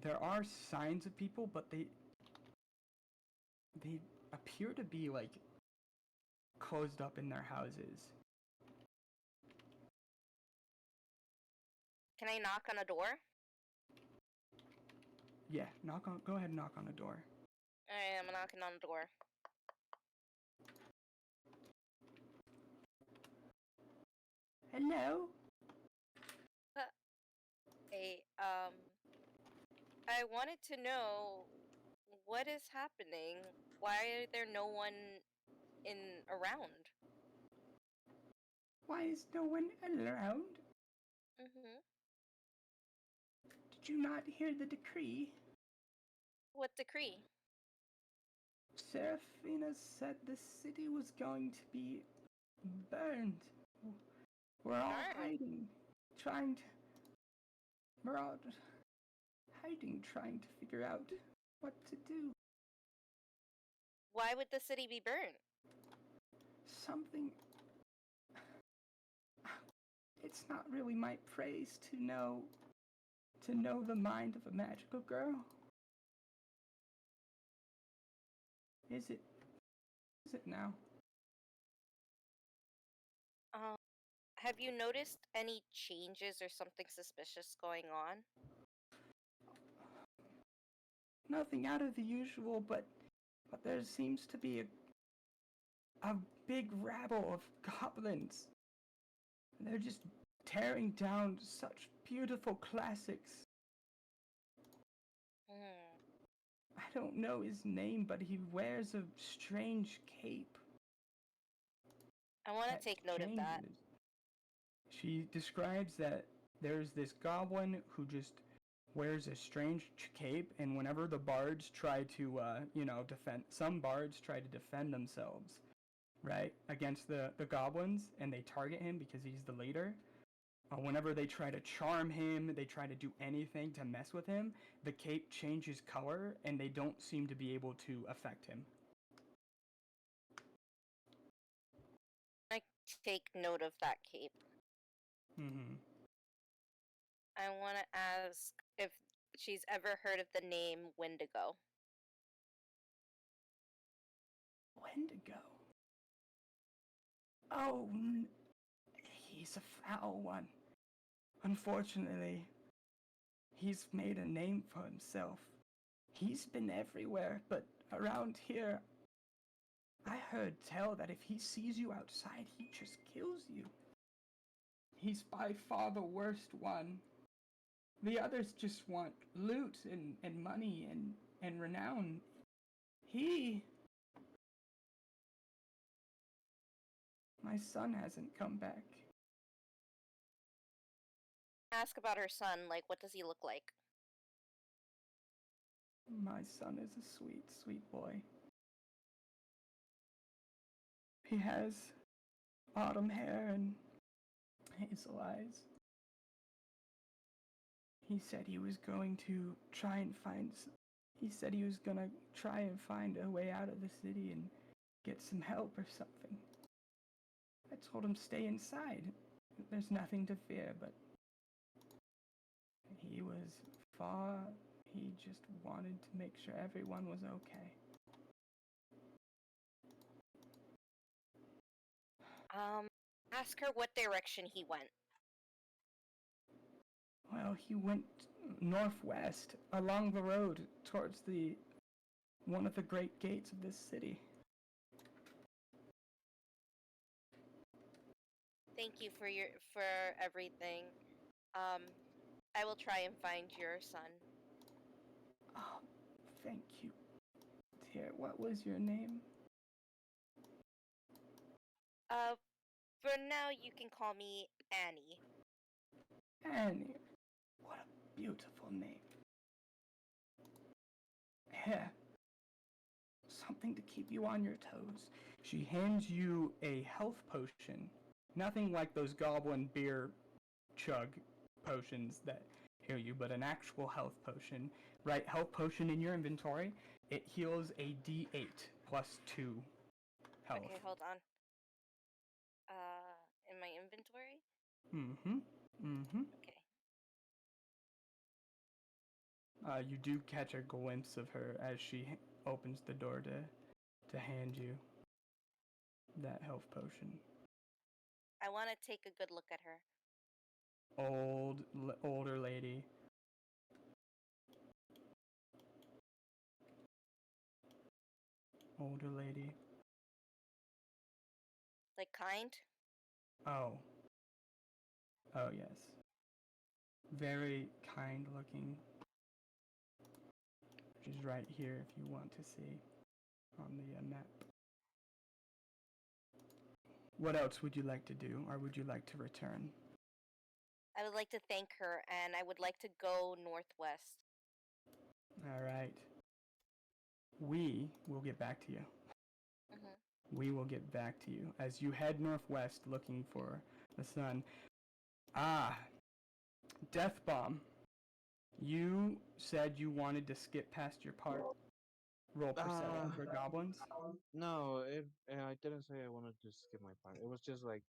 there are signs of people, but they appear to be, closed up in their houses. Can I knock on a door? Yeah, go ahead and knock on the door. Alright, I'm knocking on the door. Hello? Hey, I wanted to know what is happening. Why are there no one around? Why is no one around? Mm-hmm. Did you not hear the decree? What decree? Seraphina said the city was going to be burned. We're all hiding, we're all hiding, trying to figure out what to do. Why would the city be burned? Something... It's not really my praise to know the mind of a magical girl. Is it now? Have you noticed any changes or something suspicious going on? Nothing out of the usual, but there seems to be a big rabble of goblins. They're just tearing down such beautiful classics. I don't know his name, but he wears a strange cape. I want to take note of that. changes. She describes that there's this goblin who just wears a strange cape, and whenever the bards try to, some bards try to defend themselves, right, against the goblins, and they target him because he's the leader, Whenever they try to charm him, they try to do anything to mess with him, the cape changes color and they don't seem to be able to affect him. I take note of that cape. Mm-hmm. I want to ask if she's ever heard of the name Wendigo. Wendigo. Oh, he's a foul one. Unfortunately, he's made a name for himself. He's been everywhere, but around here, I heard tell that if he sees you outside, he just kills you. He's by far the worst one. The others just want loot and money and renown. My son hasn't come back. Ask about her son, like, what does he look like? My son is a sweet, sweet boy. He has autumn hair and hazel eyes. He said he was going to try and find a way out of the city and get some help or something. I told him stay inside. There's nothing to fear, but he just wanted to make sure everyone was okay. Ask her what direction he went. Well, he went northwest along the road towards one of the great gates of this city. Thank you for everything. I will try and find your son. Oh, thank you. Dear, what was your name? For now you can call me Annie. Annie. What a beautiful name. Here. Something to keep you on your toes. She hands you a health potion. Nothing like those goblin beer chug potions that heal you, but an actual health potion. Right, health potion in your inventory. It heals a D8 plus 2 health. Okay, hold on. In my inventory? Okay. You do catch a glimpse of her as she opens the door to hand you that health potion. I want to take a good look at her. Older lady. Older lady. Like kind? Oh, yes. Very kind looking. She's right here if you want to see on the map. What else would you like to do, or would you like to return? I would like to thank her, and I would like to go northwest. All right. We will get back to you. Mm-hmm. We will get back to you as you head northwest looking for the sun. Death Bomb. You said you wanted to skip past your part. Roll perception for goblins. No, I didn't say I wanted to skip my part. It was just like,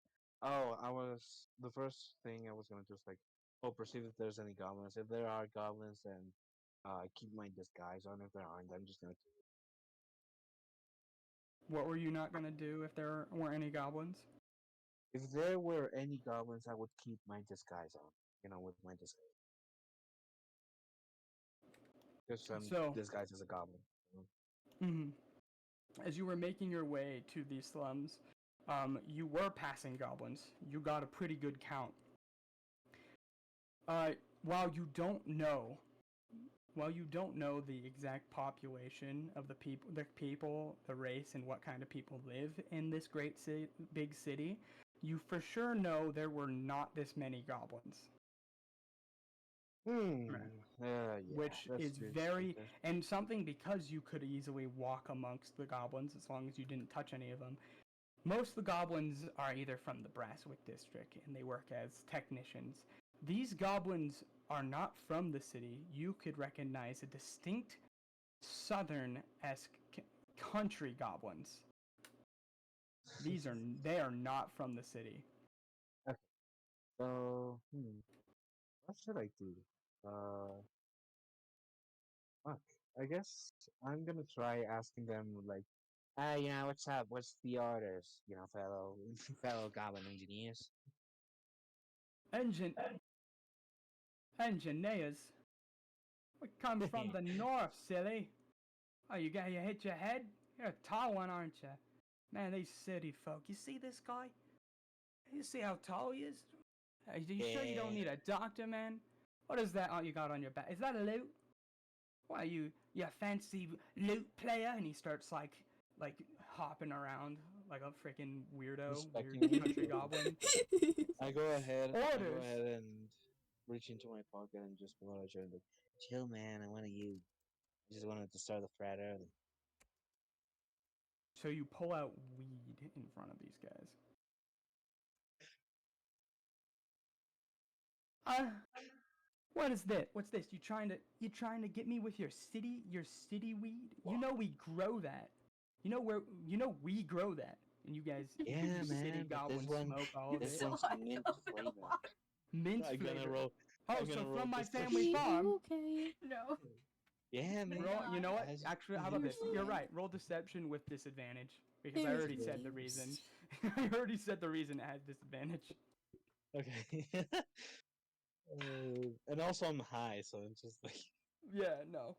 the first thing I was gonna do is like, perceive if there's any goblins. If there are goblins, then keep my disguise on. If there aren't, I'm just gonna. What were you not gonna do if there weren't any goblins? If there were any goblins, I would keep my disguise on. With my disguise. Because I'm disguised as a goblin. As you were making your way to these slums, you were passing goblins. You got a pretty good count. While you don't know the exact population of the people, the race, and what kind of people live in this big city, you for sure know there were not this many goblins. Yeah, which is very and something because you could easily walk amongst the goblins as long as you didn't touch any of them. Most of the goblins are either from the Brasswick district and they work as technicians. These goblins are not from the city. You could recognize a distinct southern-esque country goblins. They are not from the city. So, what should I do? Fuck. I guess I'm gonna try asking them like, what's up? What's the orders? Fellow fellow goblin engineers. Engine engineers. We come from the north, silly. Oh, you hit your head? You're a tall one, aren't you? Man, these city folk. You see this guy? You see how tall he is? Are you sure you don't need a doctor, man? What is that you got on your back? Is that a loot? Why you a fancy loot player? And he starts like hopping around like a freaking weirdo, weird country goblin. I go ahead Orders. and reach into my pocket and just pull out a joint. Like, chill, man. I wanted you. I just wanted to start the frat early. So you pull out weed in front of these guys. What is this? What's this? You trying to get me with your city weed? You know we grow that. You know we grow that. And you guys, Yeah, you city man. But goblins this one, smoke all of this it. one's mint flavor. Mint I'm gonna flavor. roll. Oh, I'm so gonna roll from my deception. family farm. Okay. No. Yeah, man. You know what? Guys, Actually, how about this? You're right. Roll deception with disadvantage because I There's already said the reason. I already said the reason it had disadvantage. Okay. And also I'm high, so it's just like Yeah, no.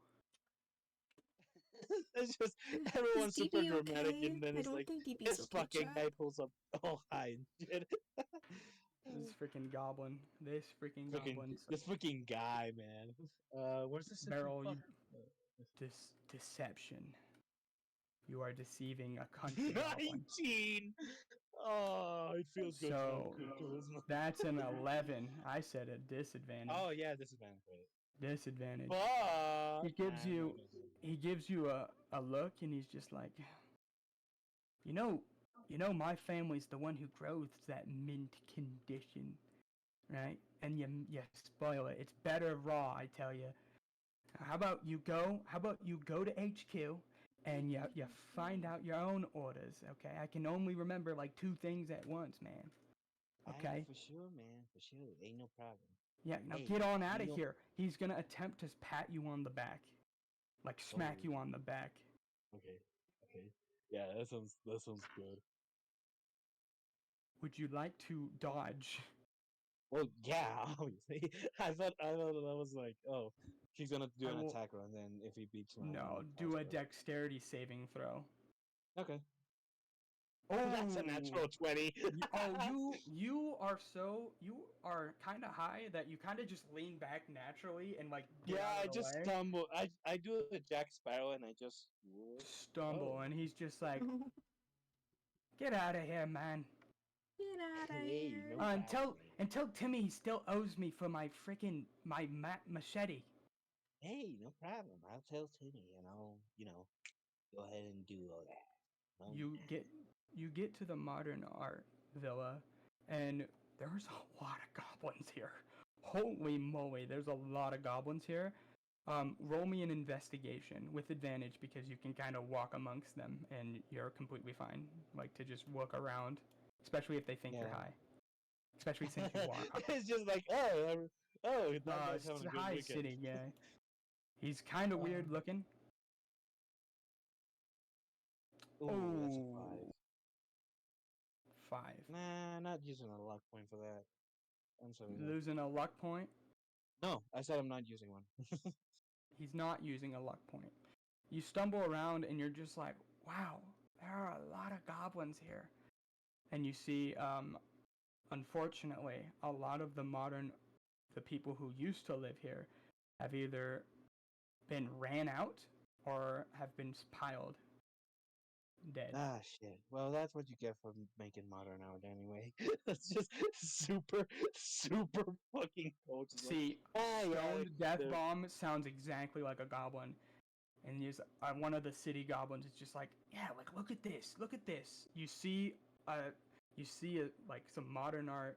it's just everyone's Is super DB dramatic, okay? and then I it's don't like think DB's this okay, fucking chat. guy pulls up all high and shit. This freaking goblin. This freaking goblin. This fucking guy, man. Where's this Barrel, you deception. You are deceiving a country goblin. 19. Oh, it feels good. So Charisma. that's an 11. I said a disadvantage. Oh yeah, this is great. Disadvantage. Fuck. He gives you a look, and he's just like, you know, my family's the one who grows that mint condition, right? And you spoil it. It's better raw, I tell you. How about you go to HQ and you find out your own orders, okay? I can only remember like 2 things at once, man. Okay? For sure, man. For sure. Ain't no problem. Yeah, now Hey, get on out of you know- here. He's gonna attempt to pat you on the back. Like smack Oh. you on the back. Okay. Yeah, that sounds good. Would you like to dodge? Well, yeah, obviously. I thought that was like, oh, she's gonna do I an will- attack run, then if he beats me, No, do a dexterity saving throw. Okay. Oh, That's a natural 20. you are kind of high that you kind of just lean back naturally and like get Yeah, out I of the just way. stumble. I do a Jack Sparrow and I just Stumble, Oh. and he's just like, get out of here, man. Get out of Hey, here. no Until Timmy still owes me for my freaking machete. Hey, no problem. I'll tell Timmy and I'll, go ahead and do all that. You get to the modern art villa, and there's a lot of goblins here. Holy moly, there's a lot of goblins here. Roll me an investigation with advantage because you can kind of walk amongst them and you're completely fine. Like to just walk around, especially if they think you're Yeah. high. Especially since you walk. It's just like, that guy's It's having a good high weekend. city guy. He's kind of weird looking. Ooh, that's a Oh. 5. 5. Nah, not using a luck point for that. I'm sorry. no. Losing a luck point. No, I said I'm not using one. He's not using a luck point. You stumble around and you're just like, wow, there are a lot of goblins here. And you see, unfortunately, a lot of the people who used to live here have either been ran out or have been piled dead. Ah, shit. Well, that's what you get for making modern art anyway. It's just super fucking coach. See, Stoned Death Bomb sounds exactly like a goblin. And one of the city goblins is just like, yeah, like, look at this. You see you see like some modern art,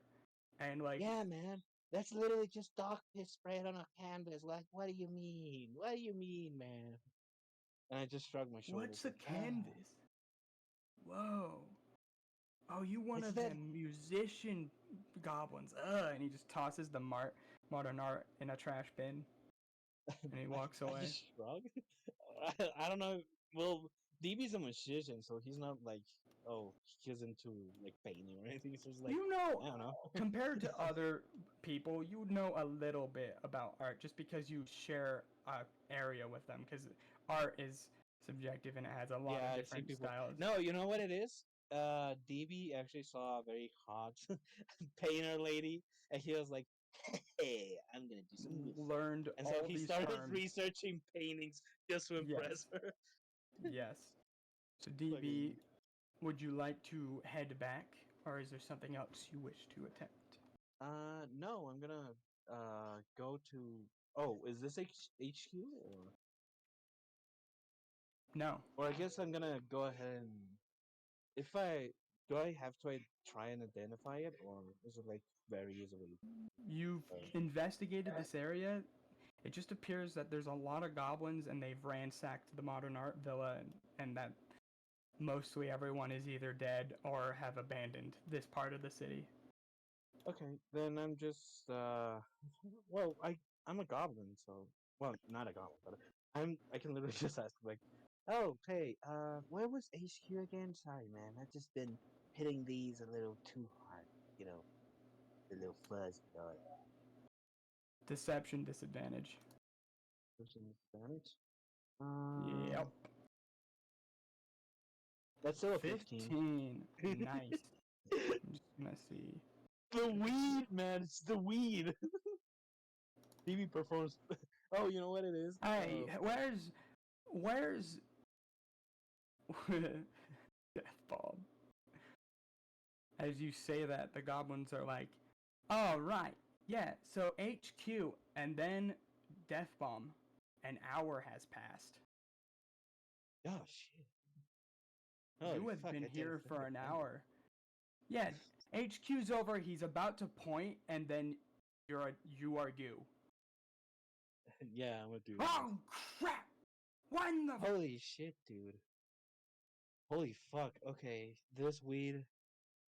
and like Yeah, man. That's literally just dog piss sprayed on a canvas. Like, what do you mean? What do you mean, man? And I just shrugged my shoulders. what's a like, "Ah, canvas? Whoa. Oh, you one It's of that- them musician goblins. And he just tosses the modern art in a trash bin, and he walks I away. just shrug. I don't know. Well, DB's a musician, so he's not like, oh, he's into like painting or anything. So it's like, You know, I don't know. compared to other people, you know a little bit about art just because you share a area with them. Because art is subjective and it has a lot Yeah, of I've seen different people. styles. No, you know what it is? DB actually saw a very hot painter lady, and he was like, "Hey, I'm gonna do some music." Learned And all so he these started terms. researching paintings just to impress her. Yes. So DB, Fucking- would you like to head back, or is there something else you wish to attempt? No, I'm gonna go to. Oh, is this HQ No. or I guess I'm gonna go ahead and if I do I have to try and identify it or is it like very easily? You've investigated this area. It just appears that there's a lot of goblins and they've ransacked the modern art villa, and that mostly everyone is either dead or have abandoned this part of the city. Okay, then I'm just well, I'm a goblin, so well, not a goblin, but I can literally just ask like, "Oh, hey, where was HQ again? Sorry, man. I've just been hitting these a little too hard, you know, the little fuzz dog. Deception disadvantage. Damage. Yep. That's still a 15. 15. Nice. I'm just gonna see. The weed, man. It's the weed. DB performs. Oh, you know what it is? Hey, where's Death Bomb? As you say that, the goblins are like, "Oh right, yeah. So HQ, and then Death Bomb. An hour has passed. Oh shit. You Holy have fuck, been I did here a for fucking an thing. hour. Yeah, HQ's over. He's about to point, and then you are you. Yeah, I'm gonna do that. Oh crap! When the Holy shit, dude. Holy fuck. Okay, this weed,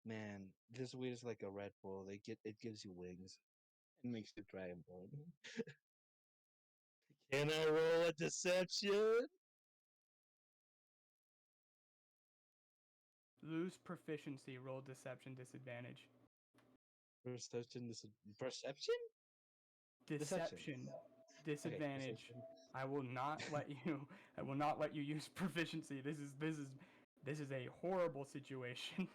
man. This weed is like a Red Bull. It gives you wings. It makes you Dragonborn. Can I roll a deception? lose proficiency? Roll deception disadvantage. Perception. Perception? Deception. Okay, Disadvantage. deception. I will not let you. I will not let you use proficiency. This is a horrible situation.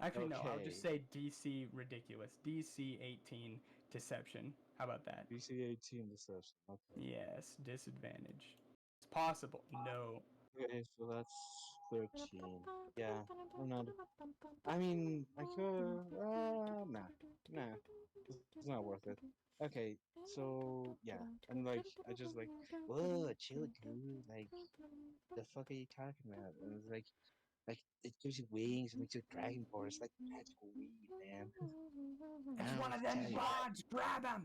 Actually, no. I'll just Okay. say DC ridiculous. DC 18 deception. How about that? DC 18 deception. Okay. Yes, disadvantage. It's possible. No. Okay, so that's 13. Yeah, I'm not. I mean, I could. Nah. It's not worth it. Okay, so yeah, I'm like, I just like, whoa, chill, dude. Like, the fuck are you talking about? And it's like it gives you wings, it makes you a dragonborn. It's like magical weed, man. I It's don't know one what of to them tell you. gods. Grab him!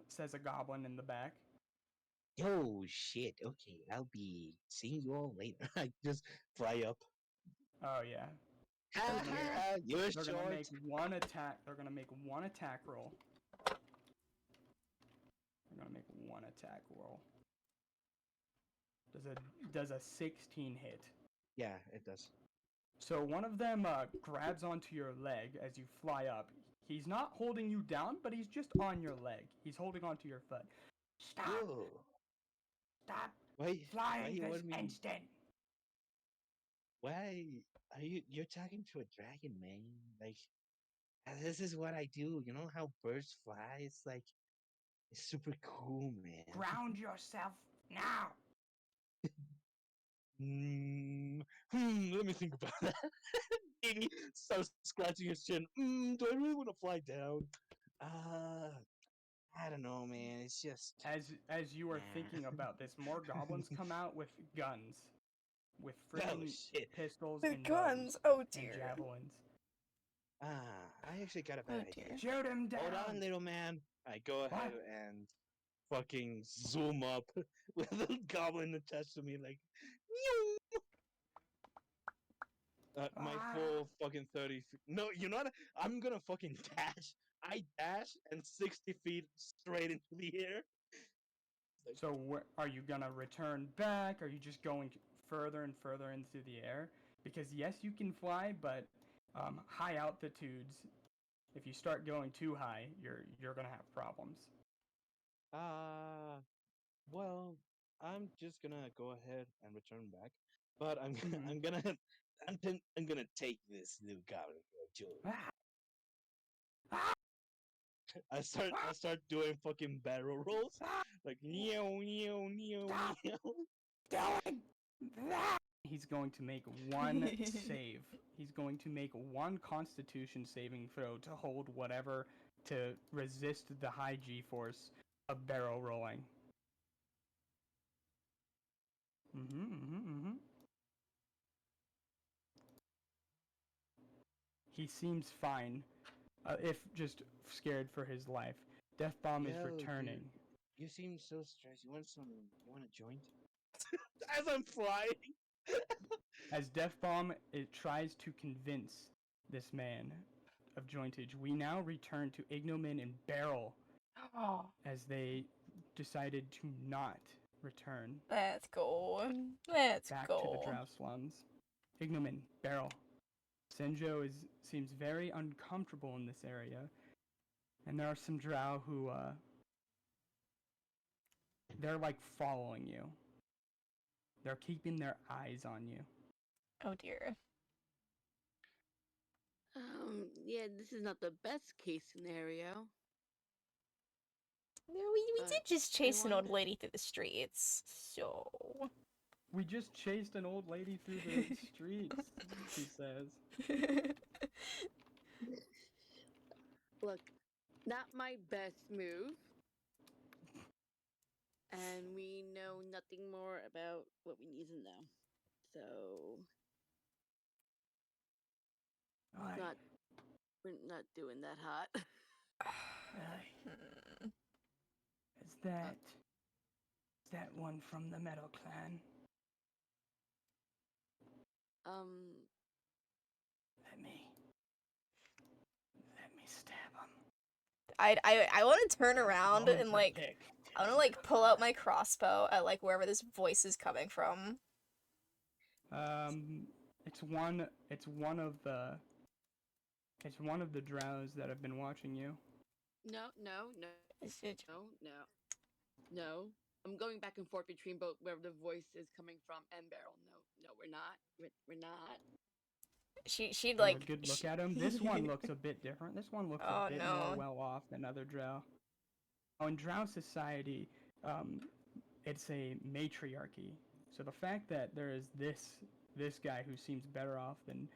Says a goblin in the back. Oh shit. Okay, I'll be seeing you all later. I just fly up. Oh yeah. Ha gonna- ha! You're They're short. gonna make one attack. They're gonna make one attack roll. They're gonna make one attack roll. Does a 16 hit? Yeah, it does. So one of them grabs onto your leg as you fly up. He's not holding you down, but he's just on your leg. He's holding onto your foot. Stop! Whoa. Stop Why flying you this want me? instant! Why are you're talking to a dragon, man? Like this is what I do. You know how birds fly? It's like it's super cool, man. Ground yourself now! Let me think about that. He starts scratching his chin. Do I really want to fly down? I don't know, man. It's just As you are Nah. thinking about this, more goblins come out with guns. with Oh freaking shit! pistols The and guns. bows Oh and dear. javelins. I actually got a Oh bad dear. idea. Shoot him down! Hold on, little man. I go ahead and fucking zoom up with a goblin attached to me, like, my full fucking 30 feet. No, you know what? I'm gonna fucking dash. I dash and 60 feet straight into the air. So are you gonna return back? Are you just going further and further into the air? Because yes, you can fly, but high altitudes, if you start going too high, you're gonna have problems. Well, I'm just gonna go ahead and return back, but Mhm. I'm gonna take this little goblin for a jewel. Ah! Ah! I start doing fucking barrel rolls, like neo neo neo neo. Doing that! He's going to make one save. He's going to make one Constitution saving throw to hold whatever to resist the high G-force of barrel rolling. He seems fine, if just scared for his life. Death Bomb is Yo, returning. dude, you seem so stressed. You want some? You want a joint? As I'm flying. As Death Bomb it tries to convince this man of jointage, we now return to Ignomin and Barrel Oh, as they decided to not return let's go. Let's back to go. the Drow slums. Ignomin, Barrel. Senjo seems very uncomfortable in this area, and there are some Drow who they're like following you. They're keeping their eyes on you. Oh dear. Yeah, this is not the best case scenario. No, we But did just I chase an old wanted- lady through the streets, so. We just chased an old lady through the streets, she says. Look, not my best move. And we know nothing more about what we need to know. So Aye, we're not doing that hot. aye. Hmm. Is that one from the Metal Clan? Let me stab him. I want to turn around Going and for like kick. I want to like pull out my crossbow at like wherever this voice is coming from. It's one of the drows that have been watching you. No. Is it- No. I'm going back and forth between both where the voice is coming from and Barrel. No, we're not. We're not. She'd Have a like good look at him. This one looks a bit different. This one looks Oh, a bit no. more well off than other drow. In drow society, it's a matriarchy. So the fact that there is this guy who seems better off than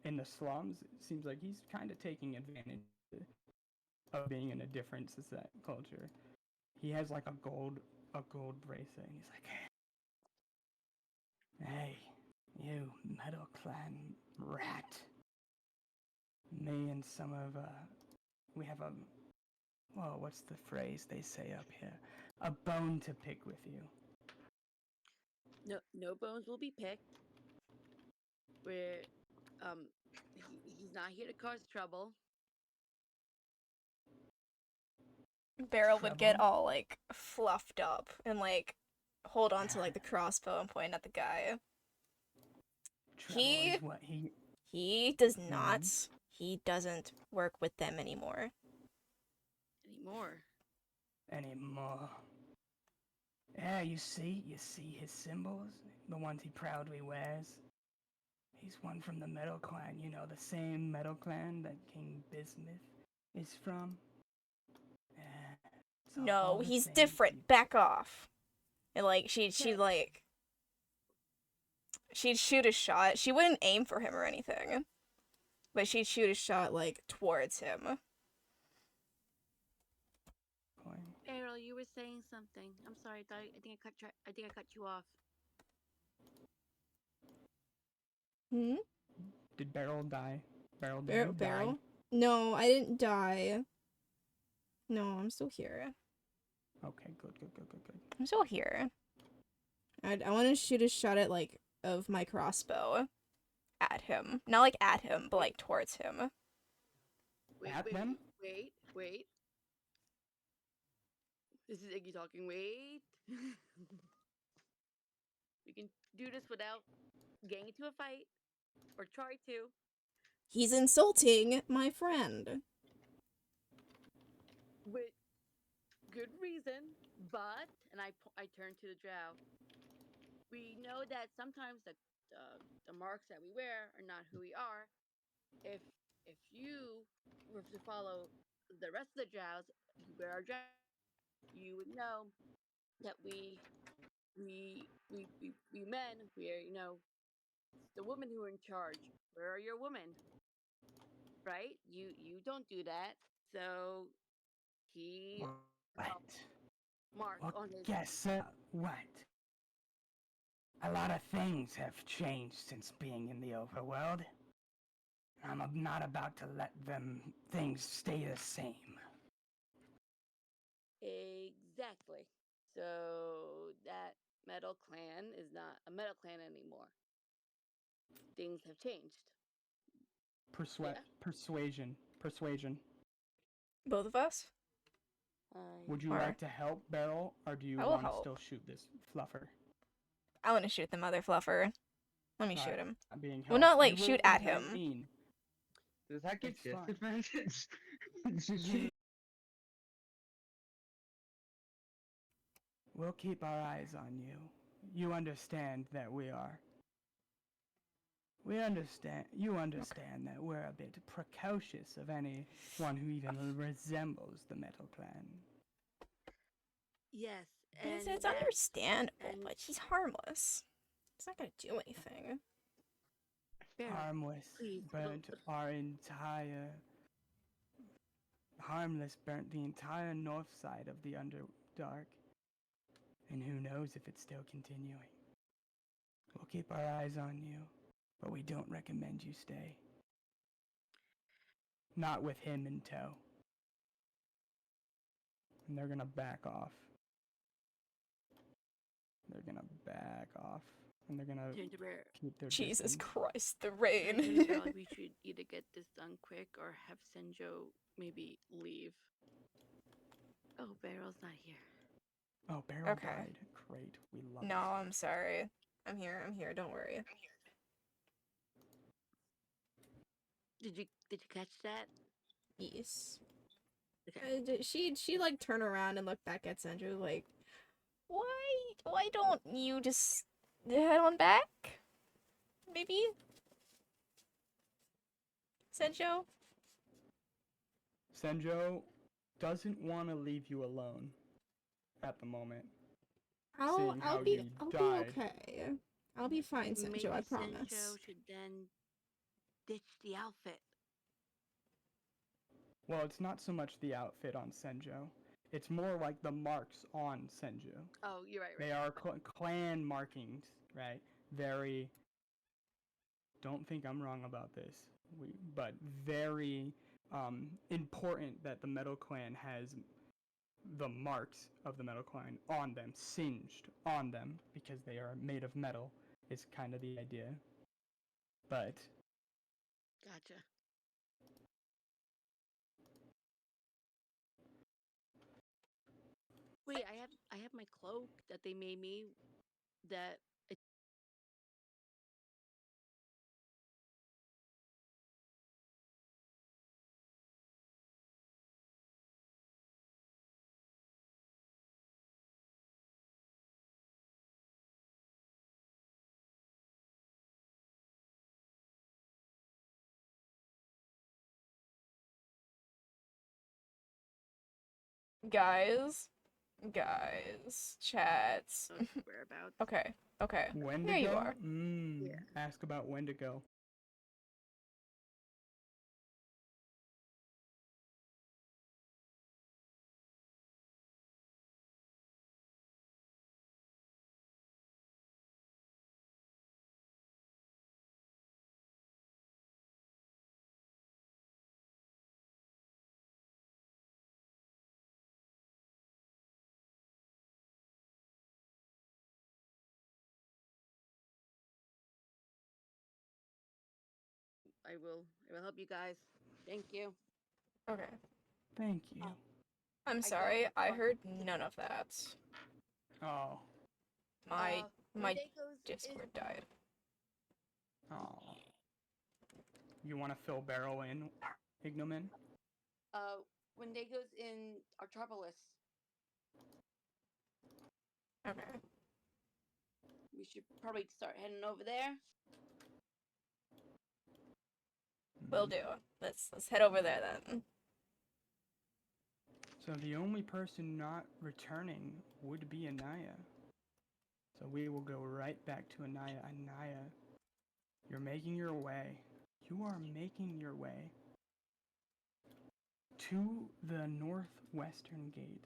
in the slums, it seems like he's kind of taking advantage of being in a different society culture. He has like a gold bracelet, and he's like, "Hey, you Metal Clan rat. Me and some of we have a well, what's the phrase they say up here? A bone to pick with you." No bones will be picked. We're he's not here to cause trouble. Barrel would get Trouble? all like fluffed up and like hold on to like the crossbow and point at the guy. Trouble He- is what He does not. He doesn't work with them anymore. anymore. Yeah, you see his symbols, the ones he proudly wears. He's one from the Metal Clan, you know, the same Metal Clan that King Bismuth is from. Yeah, it's all No, the he's same different. people. Back off. And like she'd shoot a shot. She wouldn't aim for him or anything. But she'd shoot a shot like towards him. Errol, you were saying something. I'm sorry. I think I cut you off. Hmm? Did Beryl die? Beryl, did Beryl? you die? Beryl? No, I didn't die. No, I'm still here. Okay, good. I'm still here. I want to shoot a shot at, like, of my crossbow at him. Not, like, at him, but, like, towards him. At them? Wait. This is Iggy talking. Wait. We can do this without getting into a fight, or try to. He's insulting my friend. With good reason, but and I turn to the drow. We know that sometimes the marks that we wear are not who we are. If you were to follow the rest of the drows, who wear our drow, you would know that we men, we're the women who are in charge. Where are your women? Right? You don't do that. So he What? mark Well, on his guess what? A lot of things have changed since being in the overworld. I'm not about to let them things stay the same. exactly. So that metal clan is not a metal clan anymore. Things have changed. Yeah. Persuasion. Both of us? Would you Or- like to help Beryl, or do you I will want to help. still shoot this fluffer? I want to shoot the mother fluffer. Let me shoot Alright, him. I'm being Well, helped. not, like, You shoot will at him. remain. Does that get It's fine. disadvantage? We'll keep our eyes on you. You understand that we are. You understand that we're a bit precocious of anyone who even resembles the Metal Clan. Yes, It's, and it's understandable, and- but he's harmless. He's not gonna do anything. Harmless please, burnt our entire... Harmless burnt the entire north side of the Underdark. And who knows if it's still continuing. We'll keep our eyes on you, but we don't recommend you stay. Not with him in tow. And they're gonna back off. And they're gonna Ginger Bear, keep their Jesus distance. Christ, the I rain. feel like we should either get this done quick or have Senjo maybe leave. Oh, Barrel's not here. Oh, Beryl Okay. died. Great, we love No, it. I'm sorry. I'm here, don't worry. Did you catch that? Yes. Okay. She like turn around and look back at Senju like, why don't you just head on back? Maybe? Senju? Senjo doesn't want to leave you alone at the moment. I'll Seeing how be you died. okay. I'll be fine, Senju, Maybe I promise. Senjo should then ditch the outfit. Well, it's not so much the outfit on Senjo. It's more like the marks on Senju. Oh, you're right. They are clan markings, right? Very... Don't think I'm wrong about this. But very important that the Metal Clan has the marks of the Metal Clan on them, singed on them, because they are made of metal, is kind of the idea. But Gotcha. Wait, I have my cloak that they made me. That Guys, chats. whereabouts. Okay. Wendigo? There you are. Yeah. Ask about Wendigo. I will help you guys. Thank you. Okay. Thank you. Oh. I'm got sorry, I one. heard none of that. Oh. My my Wendigo's Discord died. Oh. You want to fill Barrel in, Ignomin? Wendigo's in Artropolis. Okay. We should probably start heading over there. Will do. Let's head over there then. So the only person not returning would be Anaya. So we will go right back to Anaya. Anaya, you're making your way. You are making your way to the northwestern gate,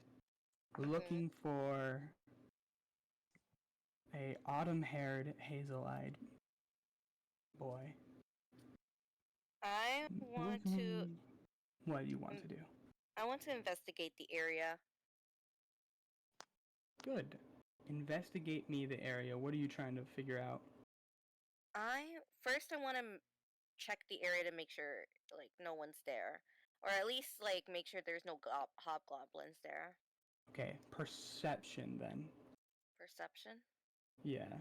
looking for a autumn-haired, hazel-eyed boy. I want to. What do you want to do? I want to investigate the area. Good. Investigate me the area. What are you trying to figure out? I want to check the area to make sure like no one's there, or at least like make sure there's no hobgoblins there. Okay, perception then. Perception. Yeah.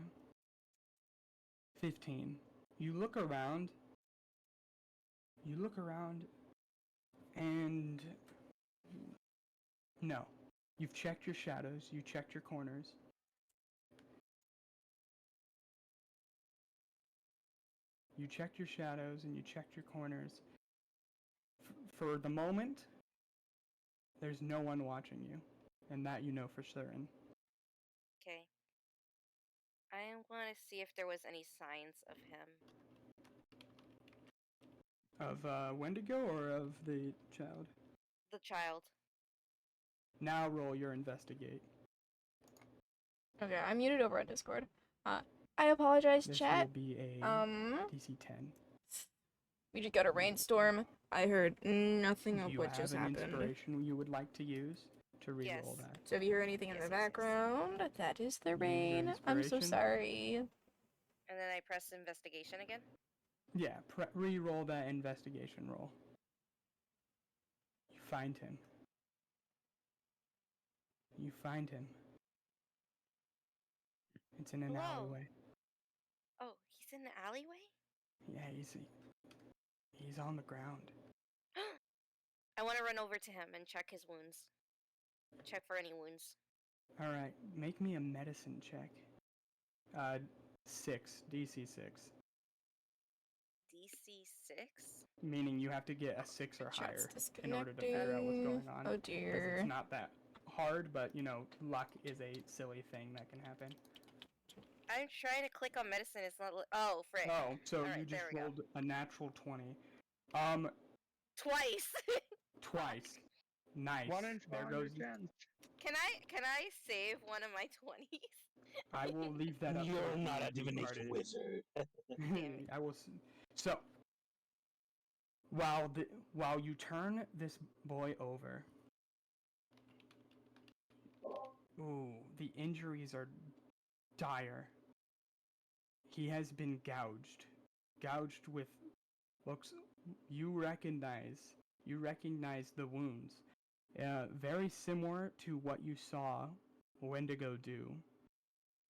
15. You look around. And no. You've checked your shadows, you checked your corners. You checked your shadows and you checked your corners. For the moment, there's no one watching you, and that you know for certain. Okay. I want to see if there was any signs of him. Of Wendigo or of the child? The child. Now roll your investigate. Okay, I'm muted over on Discord. I apologize, This chat. will be a DC 10. We just got a rainstorm. I heard nothing Do of you what have just an happened. inspiration you would like to use to reroll Yes. that? So if you hear anything in Yes, the yes, yes. background, that is the Use your rain. I'm so inspiration. sorry. And then I press investigation again. Yeah, re-roll that investigation roll. You find him. It's in an Hello? alleyway. Oh, he's in the alleyway? Yeah, he's on the ground. I want to run over to him and check his wounds. Check for any wounds. All right, make me a medicine check. DC 6. DC 6? Meaning you have to get a 6 or Chat's higher in order to figure out what's disconnecting. going on. Oh 'Cause dear. it's not that hard, but you know, luck is a silly thing that can happen. I'm trying to click on medicine. It's not. Oh, frick. Oh, so Alright, you just there we go. rolled a natural 20. Twice. Twice. Nice. 1 in There goes. 400 chance. Can I save one of my 20s? I will leave that up. You're to not the a divination party. wizard. I will. So, while you turn this boy over, ooh, the injuries are dire. He has been gouged with looks. You recognize the wounds, very similar to what you saw Wendigo do.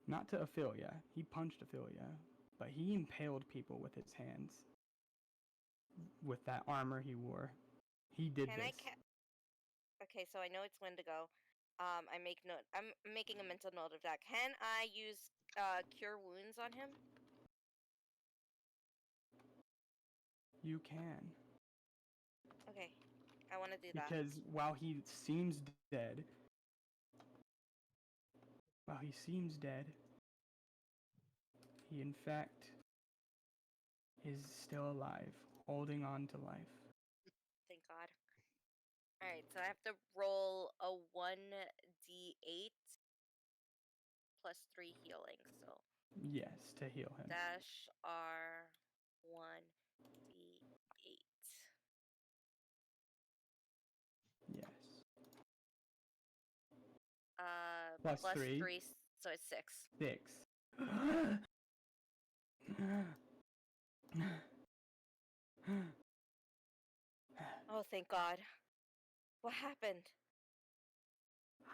Not to Ophelia. He punched Ophelia, but he impaled people with his hands. With that armor he wore. He did Can this. Okay, so I know it's Wendigo. I'm making a mental note of that. Can I use cure wounds on him? You can. Okay, I want to do that. Because while he seems dead, he in fact is still alive, holding on to life. Thank God. Alright, so I have to roll a 1d8 plus 3 healing, so Yes, to heal him. dash R 1d8. Yes. Plus Plus 3. 3, so it's 6. 6. Oh, thank God. What happened?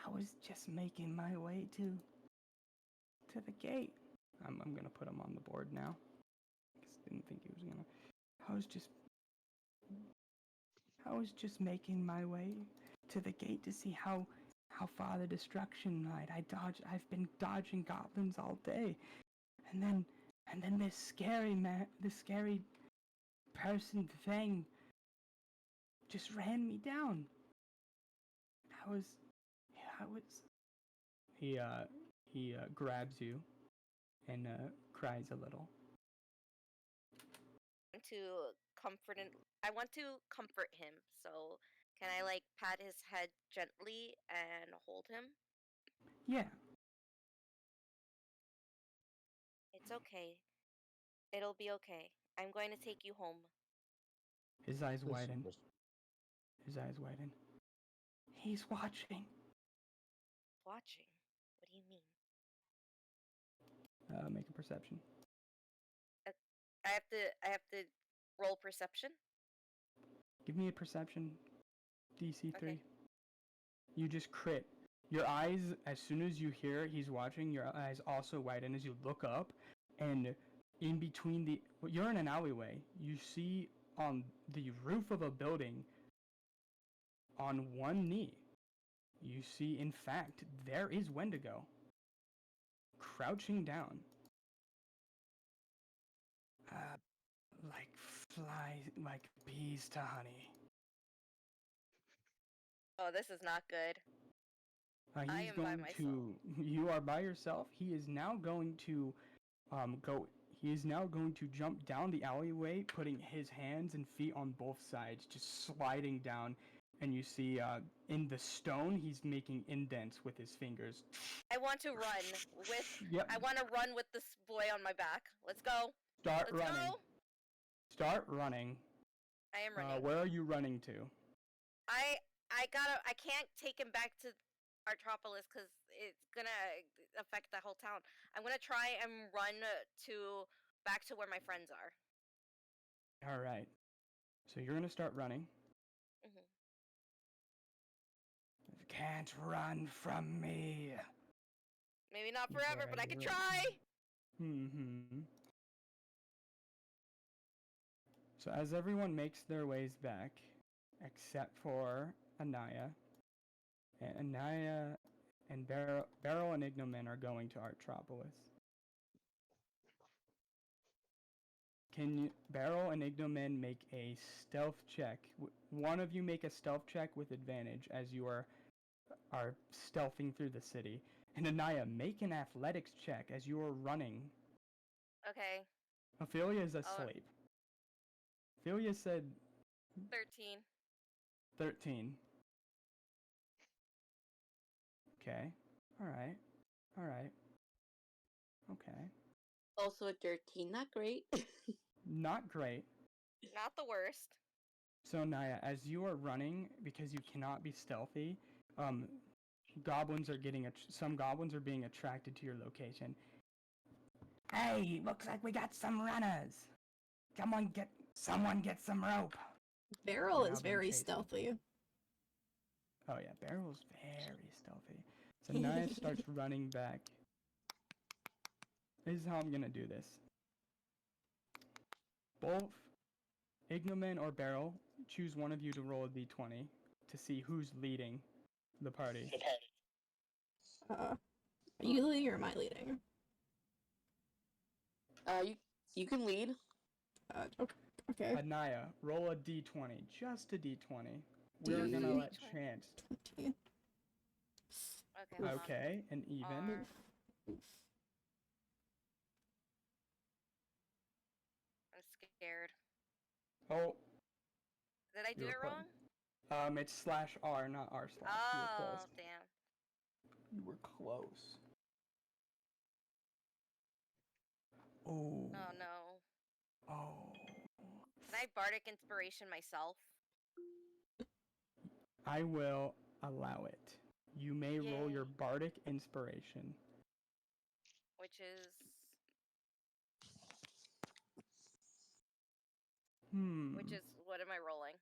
I was just making my way to the gate. I'm gonna put him on the board now. Cause didn't think he was gonna. I was just making my way to the gate to see how far the destruction lied. I've been dodging goblins all day, and then this scary person thing just ran me down. He grabs you and cries a little. To comfort and I want to comfort him. So can I like pat his head gently and hold him? Yeah, It's okay. It'll be okay. I'm going to take you home. his eyes This widen. was- His eyes widen. He's watching. Watching? What do you mean? Make a perception. I have to roll perception. Give me a perception. DC 3. Okay. You just crit. Your eyes, as soon as you hear he's watching, your eyes also widen as you look up, and in between you're in an alleyway. You see on the roof of a building, on one knee, you see, in fact, there is Wendigo. Crouching down. Like flies, like bees to honey. Oh, this is not good. I He's am by going myself. to. You are by yourself. He is now going to go. He is now going to jump down the alleyway, putting his hands and feet on both sides, just sliding down. And you see in the stone, he's making indents with his fingers. I want to run with. Yep. I want to run with this boy on my back. Let's go. Start Let's running. go. Start running. I am running. Where are you running to? I can't take him back to Artropolis because it's gonna affect the whole town. I'm gonna try and run back to where my friends are. All right. So you're gonna start running. Mhm. You can't run from me. Maybe not forever, but I can Very try. Mm-hmm. So as everyone makes their ways back, except for Anaya, and Anaya and Beryl and Ignomen are going to Artropolis. Can Beryl and Ignomen make a stealth check? One of you make a stealth check with advantage as you are stealthing through the city. And Anaya, make an athletics check as you are running. Okay. Ophelia is asleep. Ophelia said 13. 13. Okay. Alright. Alright. Okay. Also a 13, not great. Not great. Not the worst. So Naya, as you are running, because you cannot be stealthy, goblins are getting some goblins are being attracted to your location. Hey, looks like we got some runners. Someone get some rope. Beryl Now is being very chased. stealthy. Oh yeah, Beryl's very stealthy. So Naya starts running back. This is how I'm gonna do this. Both Ignomen or Beryl, choose one of you to roll a d20 to see who's leading the party. Are you leading or am I leading? You can lead. Okay. Anaya, roll a d20, just a d20. We're gonna let D20. chance. 20. Okay. Hold Okay, an even. On. I'm scared. Oh, Did I do You were it close. wrong? It's /r, not r/. You were Oh, close. damn. You were close. Oh. Oh, no. Oh. Can I bardic inspiration myself? I will allow it. You may roll Yay. your bardic inspiration. Which is... which is what am I rolling?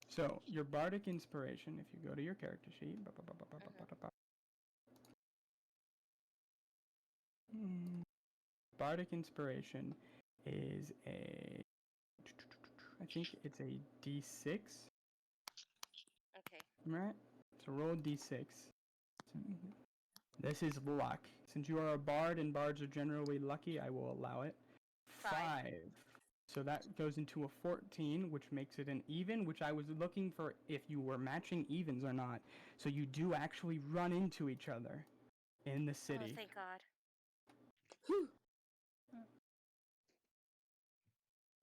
So your bardic inspiration, if you go to your character sheet, bardic inspiration is I think it's a D6. Okay. Right? So roll a D6. This is luck. Since you are a bard and bards are generally lucky, I will allow it. 5. So that goes into a 14, which makes it an even, which I was looking for if you were matching evens or not. So you do actually run into each other in the Oh, city. thank God.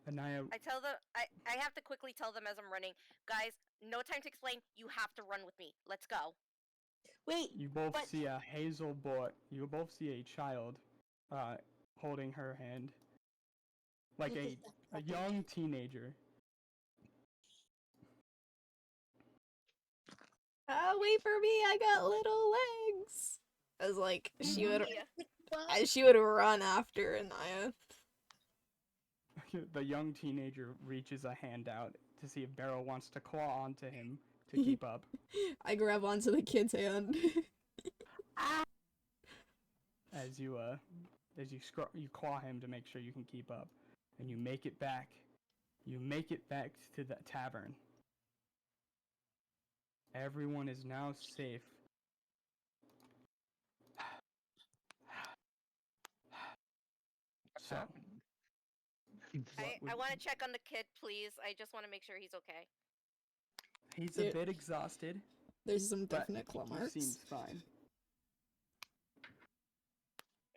Anaya, I tell them I have to quickly tell them as I'm running, guys, no time to explain. You have to run with me. Let's go. Wait, you both but- see a hazel boy. You both see a child holding her hand. Like a young teenager. Wait for me, I got little legs. As like she would Yeah. as she would run after Anaya. The young teenager reaches a hand out to see if Beryl wants to claw onto him to keep up. I grab onto the kid's hand. As you you claw him to make sure you can keep up, and you make it back. You make it back to the tavern. Everyone is now safe. So, I want to check on the kid, please. I just want to make sure he's okay. he's a bit exhausted, There's some but definite claw he marks. seems fine.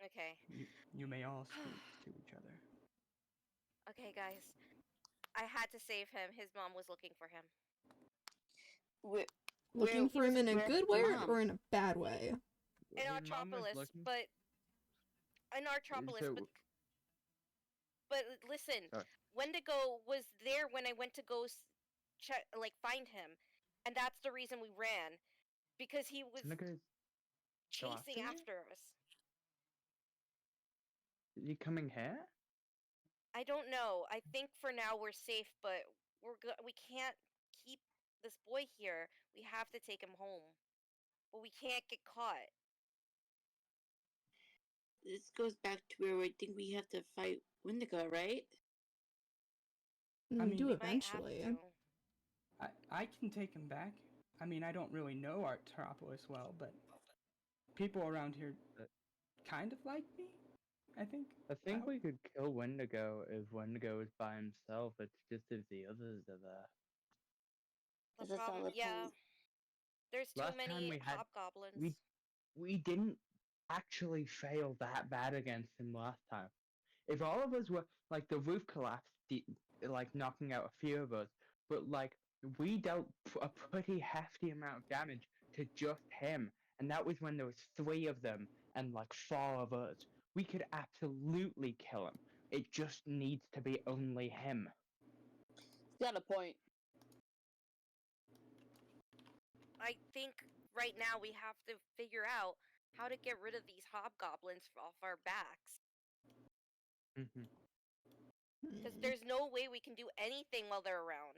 Okay. You may all speak to each other. Okay, guys. I had to save him. His mom was looking for him. Looking for him in a good way or in a bad way? In His mom was Artropolis, looking- but in Artropolis, So- but listen, Sorry. Wendigo was there when I went to go check, like find him, and that's the reason we ran, because he was Niggas, go after chasing you? after us. is he coming here? I don't know. I think for now we're safe, but we can't keep this boy here. We have to take him home, but we can't get caught. This goes back to where I think we have to fight Wendigo, right? I We mean, do we Might have eventually. to. I can take him back. I mean, I don't really know Artropolis well, but people around here kind of like me, I think. I think Oh. we could kill Wendigo if Wendigo is by himself. It's just if the others are there. The That's a problem, solid yeah. point. There's too Last time many we had- hobgoblins. We didn't actually fail that bad against him last time. If all of us were like the roof collapsed, like knocking out a few of us, but like we dealt a pretty hefty amount of damage to just him, and that was when there was 3 of them and like 4 of us. We could absolutely kill him. It just needs to be only him. He's got a point. I think right now we have to figure out how to get rid of these hobgoblins off our backs. Because there's no way we can do anything while they're around.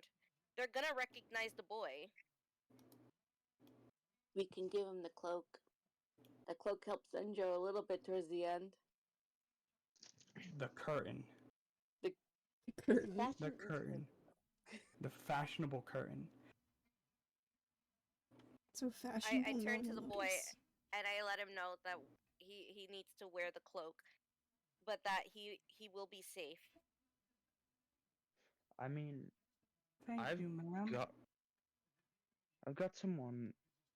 They're gonna recognize the boy. We can give him the cloak. The cloak helps Enjo a little bit towards the end. The curtain. Curtain. The Fashion is curtain. The fashionable curtain. So fashionable. I turn no to the boy notice. and I let him know that he needs to wear the cloak, but that he will be safe. I mean, Thank I've you, ma'am. I've got someone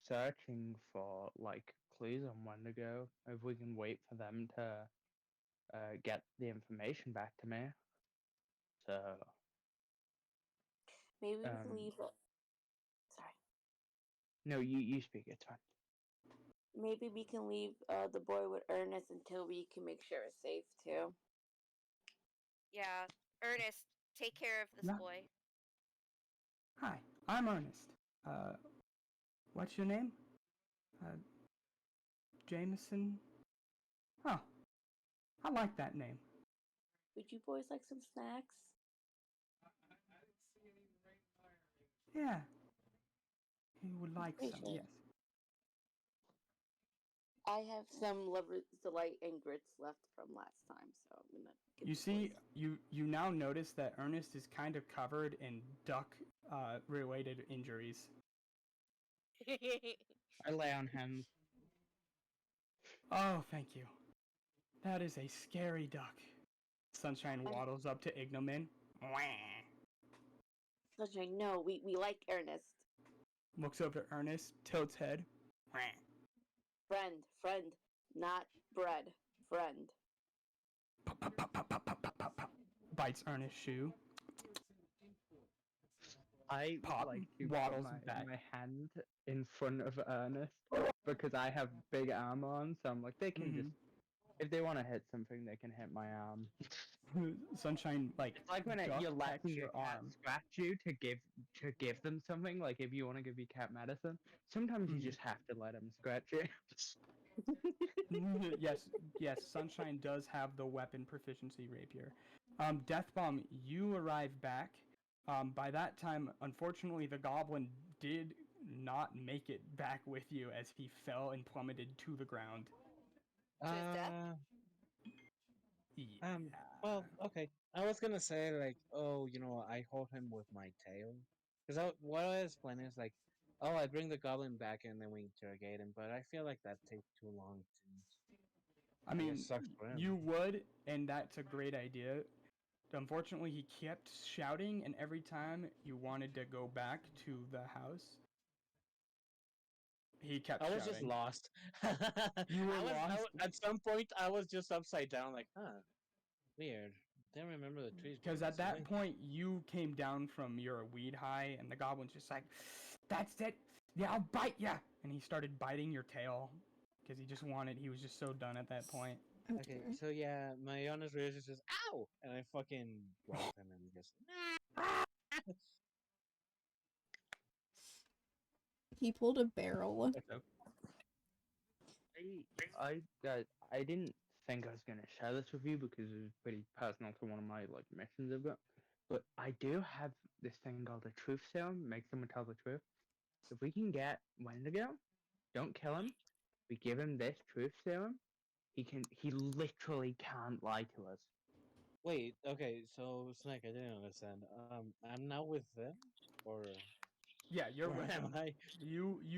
searching for like clues on Wendigo. If we can wait for them to get the information back to me. So Maybe we Um, can leave it. Sorry. no, you speak. It's fine. Maybe we can leave the boy with Ernest until we can make sure it's safe too. Yeah, Ernest, take care of this Yeah. boy. Hi, I'm Ernest. What's your name? Jameson? Huh. I like that name. Would you boys like some snacks? Yeah. He would like some, Appreciate yes. it. I have some Lover's Delight and grits left from last time, so I'm gonna get You the see, boys. you now notice that Ernest is kind of covered in duck related injuries. I lay on hands. Oh, thank you. That is a scary duck. Sunshine waddles up to Ignomin. Sunshine, no, we like Ernest. Looks over to Ernest, tilts head. Friend, not bread. Friend. Bites Ernest's shoe. I Pop, like to waddles put back. my hand in front of Ernest because I have big armor on, so I'm like, they can just, if they want to hit something, they can hit my arm. Sunshine, like, It's like when duck you're letting pecks your your cat arm. scratch you to give them something. Like if you want to give your cat medicine, sometimes you Mhm. just have to let them scratch you. yes, Sunshine does have the weapon proficiency rapier. Death Bomb, you arrive back. By that time, unfortunately, the goblin did not make it back with you as he fell and plummeted to the ground. To his death? Yeah. Well, okay. I was gonna say like, oh, I hold him with my tail, because what I was planning is like, oh, I bring the goblin back and then we interrogate him, but I feel like that takes too long to. I mean, guess sucks for him. you would, and that's a great idea. Unfortunately, he kept shouting, and every time you wanted to go back to the house, he kept I shouting. was just lost. You were lost? At some point, I was just upside down, like, huh, weird. Didn't remember the trees. Because being at this that way. point, you came down from your weed high, and the goblin's just like, "That's it. Yeah, I'll bite ya." And he started biting your tail because he was just so done at that point. Okay, so yeah, my honest reaction is just ow, and I fucking walk him and just. He pulled a barrel. I didn't think I was gonna share this with you because it was pretty personal to one of my like missions I've got. But I do have this thing called a truth serum, make someone tell the truth. If we can get Wendigo, don't kill him. We give him this truth serum. He literally can't lie to us. Wait, okay, so Snake, I didn't understand. I'm now with them, or Yeah, you're where with am him. I?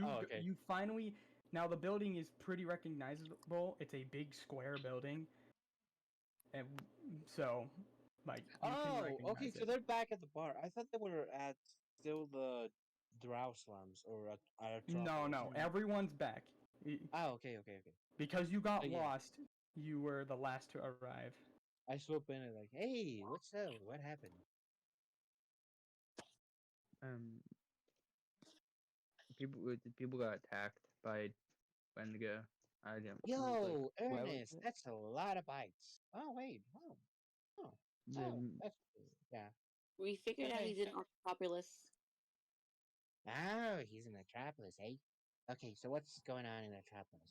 Oh, okay. You finally now the building is pretty recognizable. It's a big square building, and so like you can Oh, recognize okay, so it. they're back at the bar. I thought they were at still the Drow slums or at No, Atropolis. everyone's back. Ah, okay. Because you got Yeah. lost, you were the last to arrive. I swoop in and like, hey, what's up? What happened? People got attacked by Wendigo. I didn't. Yo, where was Ernest, it? that's a lot of bites. Oh wait, oh, that's cool. Yeah. We figured out Okay. he's in Octopolis. Oh, he's in Metropolis, eh? Okay, so what's going on in Metropolis?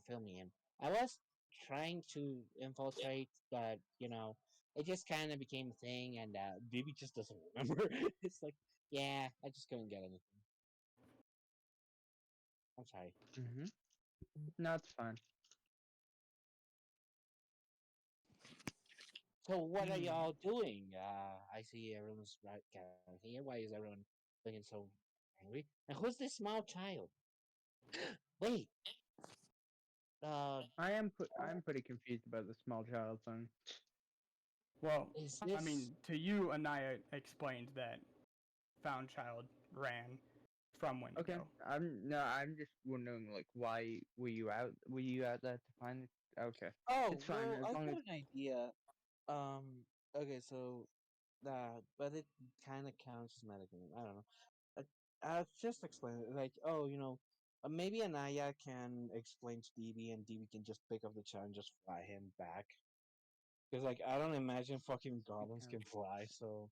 Fill me in. I was trying to infiltrate, but it just kind of became a thing, and Bibi just doesn't remember. It's like, yeah, I just couldn't get anything. I'm sorry. No, it's fine. So what are y'all doing? I see everyone's gathered here. Why is everyone looking so angry? And who's this small child? Wait. I'm pretty confused about the small child thing. Well, Is I mean, this? to you, Anaya explained that Found Child ran from Wendigo. Okay, I'm just wondering like why were you out? Were you out there to find it? Okay. Oh, It's fine, well, as I long got as- an idea. Okay, so, but it kind of counts as metagaming. I don't know. I'll just explain it. Like, oh, maybe Anaya can explain to DB, and DB can just pick up the child and just fly him back. Because, like, I don't imagine fucking goblins can fly, so.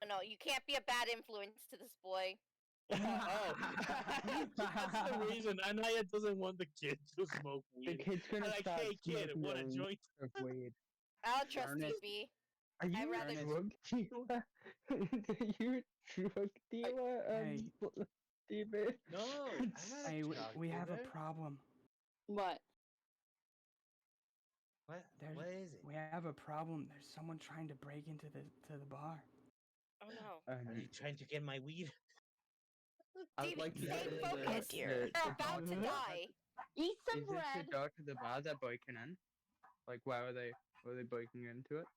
No, you can't be a bad influence to this boy. Oh, that's the reason Anaya doesn't want the kid to smoke the weed. kid's gonna I'm like, start hey kid, smoking want a a lot joint? of weed. I don't trust Ernest- DB. Are you rather- a drug dealer? Are you a drug dealer? Hey. David? No, I'm not a Hey, drug we have a dealer. problem. What? What is it? We have a problem. There's someone trying to break into the bar. Oh no. Are you trying to get my weed? I'd Stevie, like to stay know the- focused. the- Dear. You're about to Mhm. die. Eat some Is this bread. the door to the bar they're breaking in? Like, where are they breaking into it?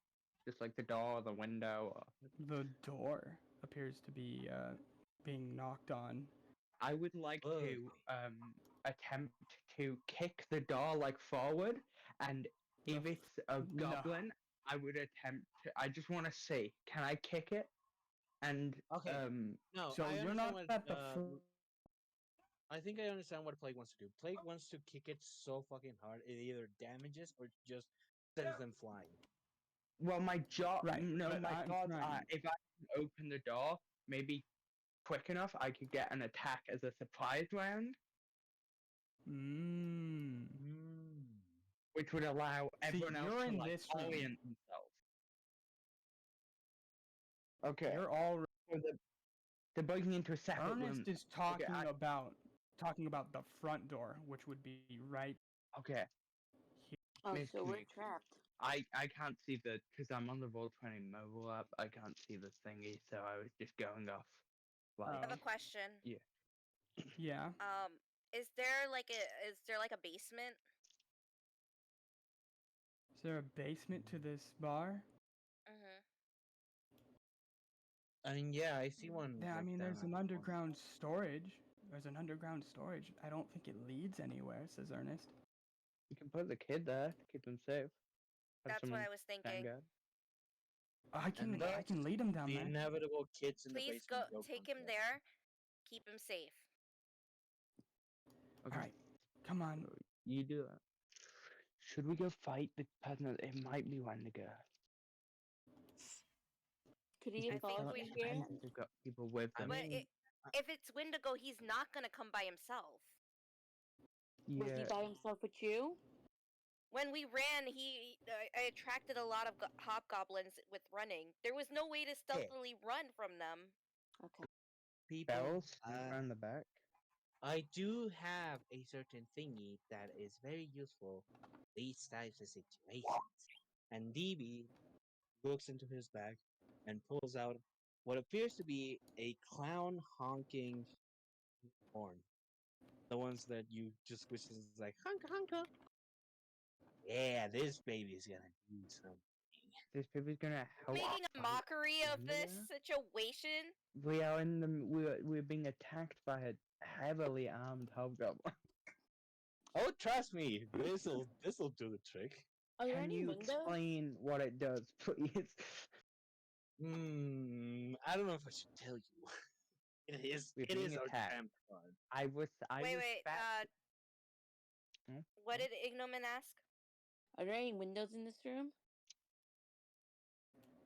Just like the door or the window? Or... The door appears to be being knocked on. I would like Whoa. to attempt to kick the door like forward, and if The it's a no. goblin, I would attempt to. I just want to see, can I kick it? And Okay. No, So I you're understand not what, at the I think I understand what Plague wants to do. Plague wants to kick it so fucking hard it either damages or just sends them flying. well, my jaw. Right, No, but my I'm thoughts trying- are if I can open the door, maybe quick enough, I could get an attack as a surprise round, Mmm. which would allow everyone else you're to in like this room. orient themselves. Okay. You're all So they're breaking into a separate room. Ernest is talking I- about the front door, which would be right Okay. here. Oh, Miss so we're Connect. trapped. I can't see the because I'm on the Roll20 mobile app. I can't see the thingy, so I was just going off. I have Oh. a question. Yeah. Is there like a basement? Is there a basement to this bar? Mm-hmm. I mean, yeah, I see one. Yeah, I like, mean, down there's at an the corner. underground storage. There's an underground storage. I don't think it leads anywhere, says Ernest. You can put the kid there to keep them safe. Have That's what someone I was stand thinking. guard. I can that's lead him down The there. inevitable kids in Please the basement. take him there. Keep him safe. Okay. All right, come on. You do it. Should we go fight the person? It might be Wendigo. Could I he think follow we me should- here? Depends if they've got people with I them. But mean, if it's Wendigo, he's not gonna come by himself. Was he Yeah. by himself with you? When we ran, I attracted a lot of hobgoblins with running. There was no way to stealthily run from them. Okay. people, Bells around the back. I do have a certain thingy that is very useful these types of situations. And DB looks into his bag and pulls out what appears to be a clown honking horn. The ones that you just wish is like honka honka. Yeah, this baby's gonna do something. This baby's gonna help. Making a fight mockery of this Wendigo? situation. We are in the. We're being attacked by a heavily armed hobgoblin. Oh, trust me, this'll do the trick. Are there Can any you windows? explain what it does, please? I don't know if I should tell you. It is. We're It is being our attacked. tramp card. I was. Wait. Hmm? What did Ignomin ask? Are there any windows in this room?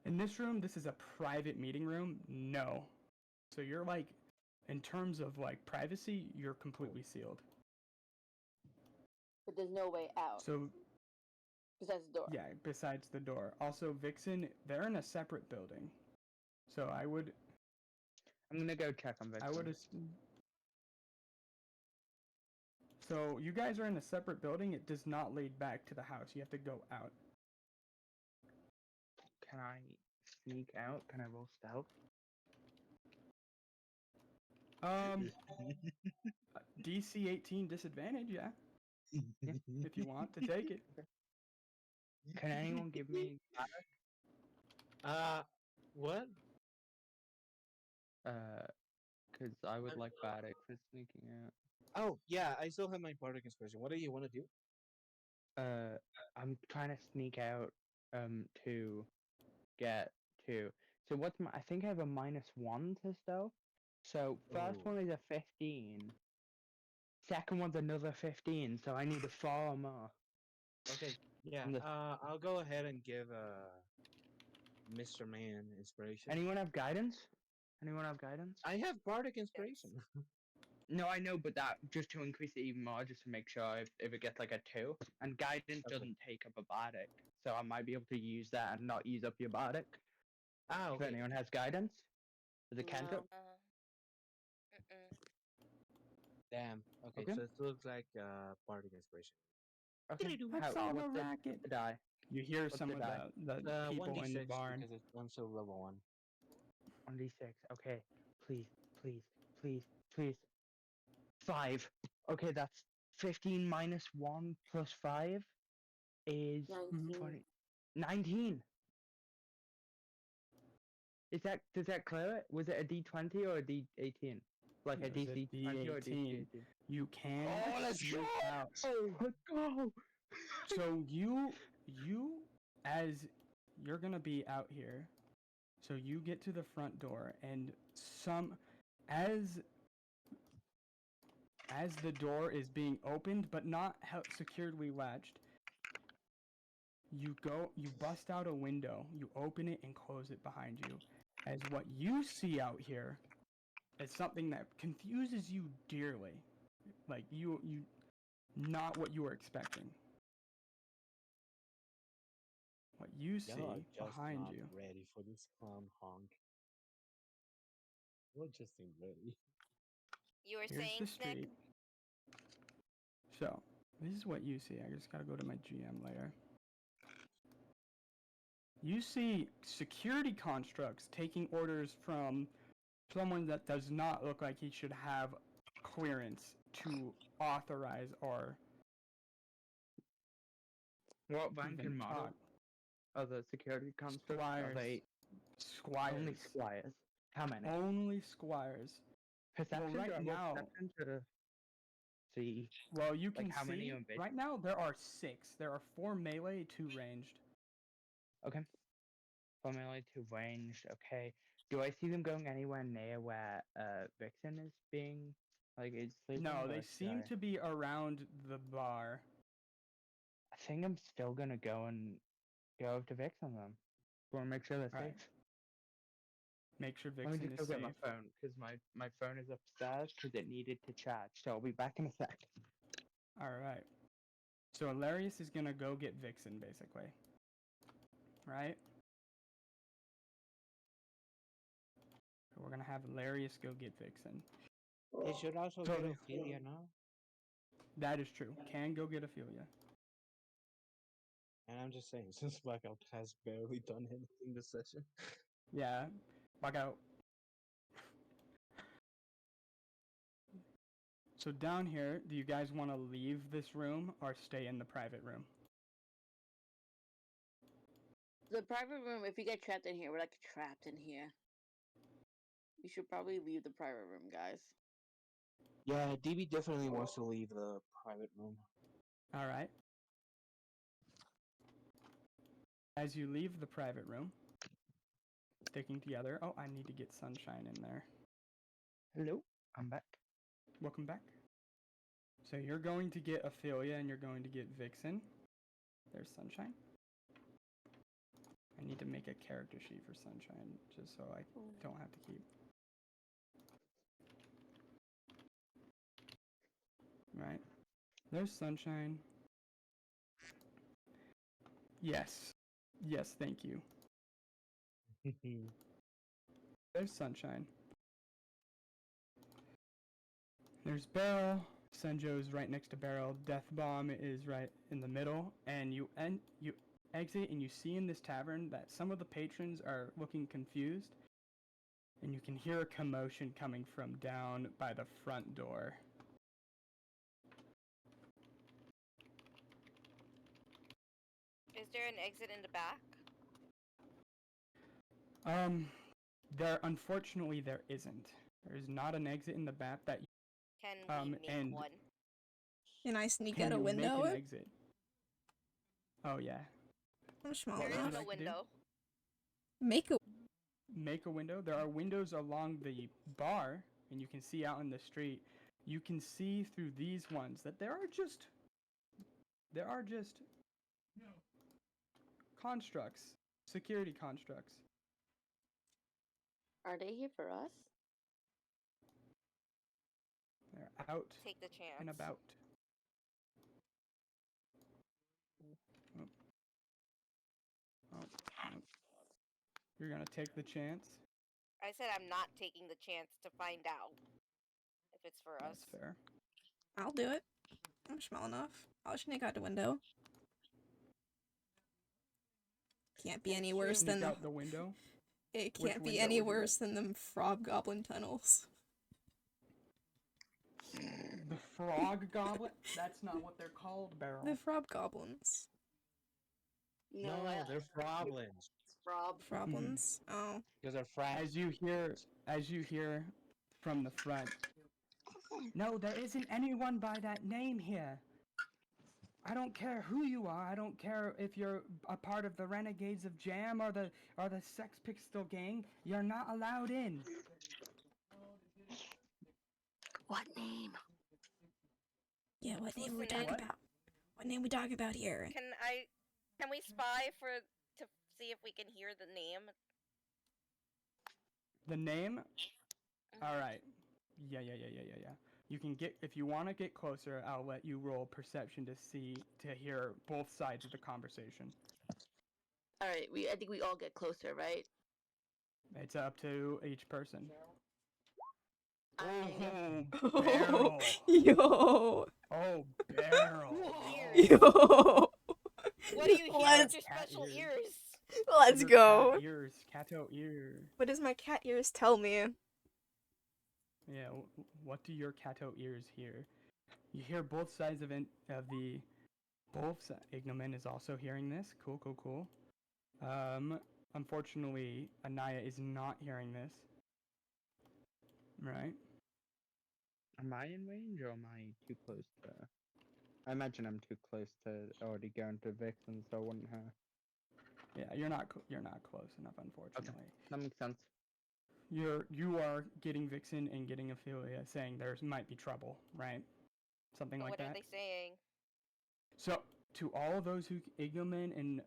In this room, this is a private meeting room. No. So you're like, in terms of like privacy, you're completely sealed. But there's no way out. So Besides the door. yeah, besides the door. Also, Vixen, they're in a separate building. So I would I'm gonna go check on Vixen. I would assume. So you guys are in a separate building. It does not lead back to the house. You have to go out. Can I sneak out? Can I roll stealth? DC 18 disadvantage, yeah. If you want to take it. Can anyone give me What? Cause I would like Bardic for sneaking out. Oh, yeah, I still have my bardic inspiration. What do you want to do? I'm trying to sneak out to get to. So what's my? I think I have a -1 to stealth. So first Oh. one is a 15. Second one's another 15. So I need a 4 or more. Okay, yeah. And the- I'll go ahead and give Mr. Man inspiration. Anyone have guidance? Anyone have guidance? I have bardic inspiration. No, I know, but that just to increase it even more, just to make sure if it gets like a 2. And guidance Okay. doesn't take up a bardic, so I might be able to use that and not use up your bardic. Ah, If okay. anyone has guidance, as a cantrip. Mm-mm. Damn. Okay, Okay. so it looks like bardic inspiration. Okay. Let's solve a What's the racket. die? You hear What's some the of die? the people in the 1d6 barn. because it's until level 1. 1d6. Okay. Please, please, please, please. 5. Okay, that's 15 minus 1 plus 5 is 19. 20. 19. Does that clear it? Was it a D20 or a D18? Like a It was a DC20 or a D18. DC18? You can Oh, let's sneak go! out. Oh, let's go! So you as you're gonna be out here. So you get to the front door, and as the door is being opened but not securely latched, you bust out a window, you open it and close it behind you. As what you see out here is something that confuses you dearly. Like you not what you were expecting. What you see Y'all are just behind not you. ready for this clown honk. You're just ain't ready. You were Here's saying, the Nick? street. So, this is what you see. I just gotta go to my GM layer. You see security constructs taking orders from someone that does not look like he should have clearance to authorize or What rank even and model talk. are the security constructs? Are Squires. they Squires. only squires? How many? Only squires. Perception? right Do I roll now- perception to see? Well, you Like, can how many see are in right now there are 6. There are 4 melee, 2 ranged. Okay. Formally to ranged. Okay. Do I see them going anywhere near where Vixen is being is sleeping? No, or they should seem I- to be around the bar. I think I'm still gonna go over to Vixen then. Want to make sure they're Right. safe. Make sure Let me Vixen just is go safe. get my phone because my phone is upstairs because it needed to charge. So I'll be back in a sec. All right. So Hilarious is gonna go get Vixen, basically. Right? So we're gonna have Hilarious go get Vixen. They should also So get they- Ophelia now. That is true. Can go get Ophelia. And I'm just saying, since Blackout has barely done anything this session. Yeah. Back out. So down here, do you guys want to leave this room or stay in the private room? The private room, if you get trapped in here, we're like trapped in here. You should probably leave the private room, guys. Yeah, DB definitely wants to leave the private room. All right. As you leave the private room, sticking together. Oh, I need to get Sunshine in there. Hello, I'm back. Welcome back. So you're going to get Ophelia and you're going to get Vixen. There's Sunshine. I need to make a character sheet for Sunshine just so I don't have to keep. Right. There's Sunshine. Yes. Yes, thank you. There's Sunshine. There's Beryl. Senjo's right next to Beryl. Death Bomb is right in the middle. And you exit and you see in this tavern that some of the patrons are looking confused. And you can hear a commotion coming from down by the front door. Is there an exit in the back? Unfortunately there isn't. There's not an exit in the back that Can we make and- one? Can I sneak can out a you window? make an exit. Oh yeah. I'm small There would is you enough. no like to do? window. Make a. Make a window. There are windows along the bar, and you can see out in the street. You can see through these ones that there are just constructs, security constructs. Are they here for us? They're out Take the chance. and about. You're gonna take the chance. I said I'm not taking the chance to find out if it's for us. That's fair. I'll do it. I'm small enough. I'll sneak out the window. Can't be any worse Sneak than out the window. it Which can't be window any would you worse than them frog goblin tunnels. The frog goblin? That's not what they're called, Beryl. The frog goblins. No, they're problems. Rob. Froblins. Oh. Because they're frag. As you hear from the front. No, there isn't anyone by that name here. I don't care who you are. I don't care if you're a part of the Renegades of Jam or the Sex Pistol Gang. You're not allowed in. What name? Yeah, what name we Listen, talking what? about? What name we talking about here? Can we spy to see if we can hear the name? The name? Mhm. All right. Yeah. You can get, if you want to get closer, I'll let you roll perception to hear both sides of the conversation. All right, I think we all get closer, right? It's up to each person. I- Oh, Beryl. Yo. Oh, Beryl. Ears. Yo. What do you hear Let's- with your special Cat ears? Let's Your go. Cat ears, cato ear. What does my cat ears tell me? Yeah, what do your cato ears hear? You hear both sides of the Ignoman is also hearing this. Cool. Unfortunately, Anaya is not hearing this. Right? Am I in range or am I too close to? I imagine I'm too close to already going to Vixen, so I wouldn't have. Yeah, you're not close enough, unfortunately. That makes sense. You are getting Vixen and getting Ophelia saying there might be trouble, right? Something But like what that. are they saying? So, to all of those who Ignoman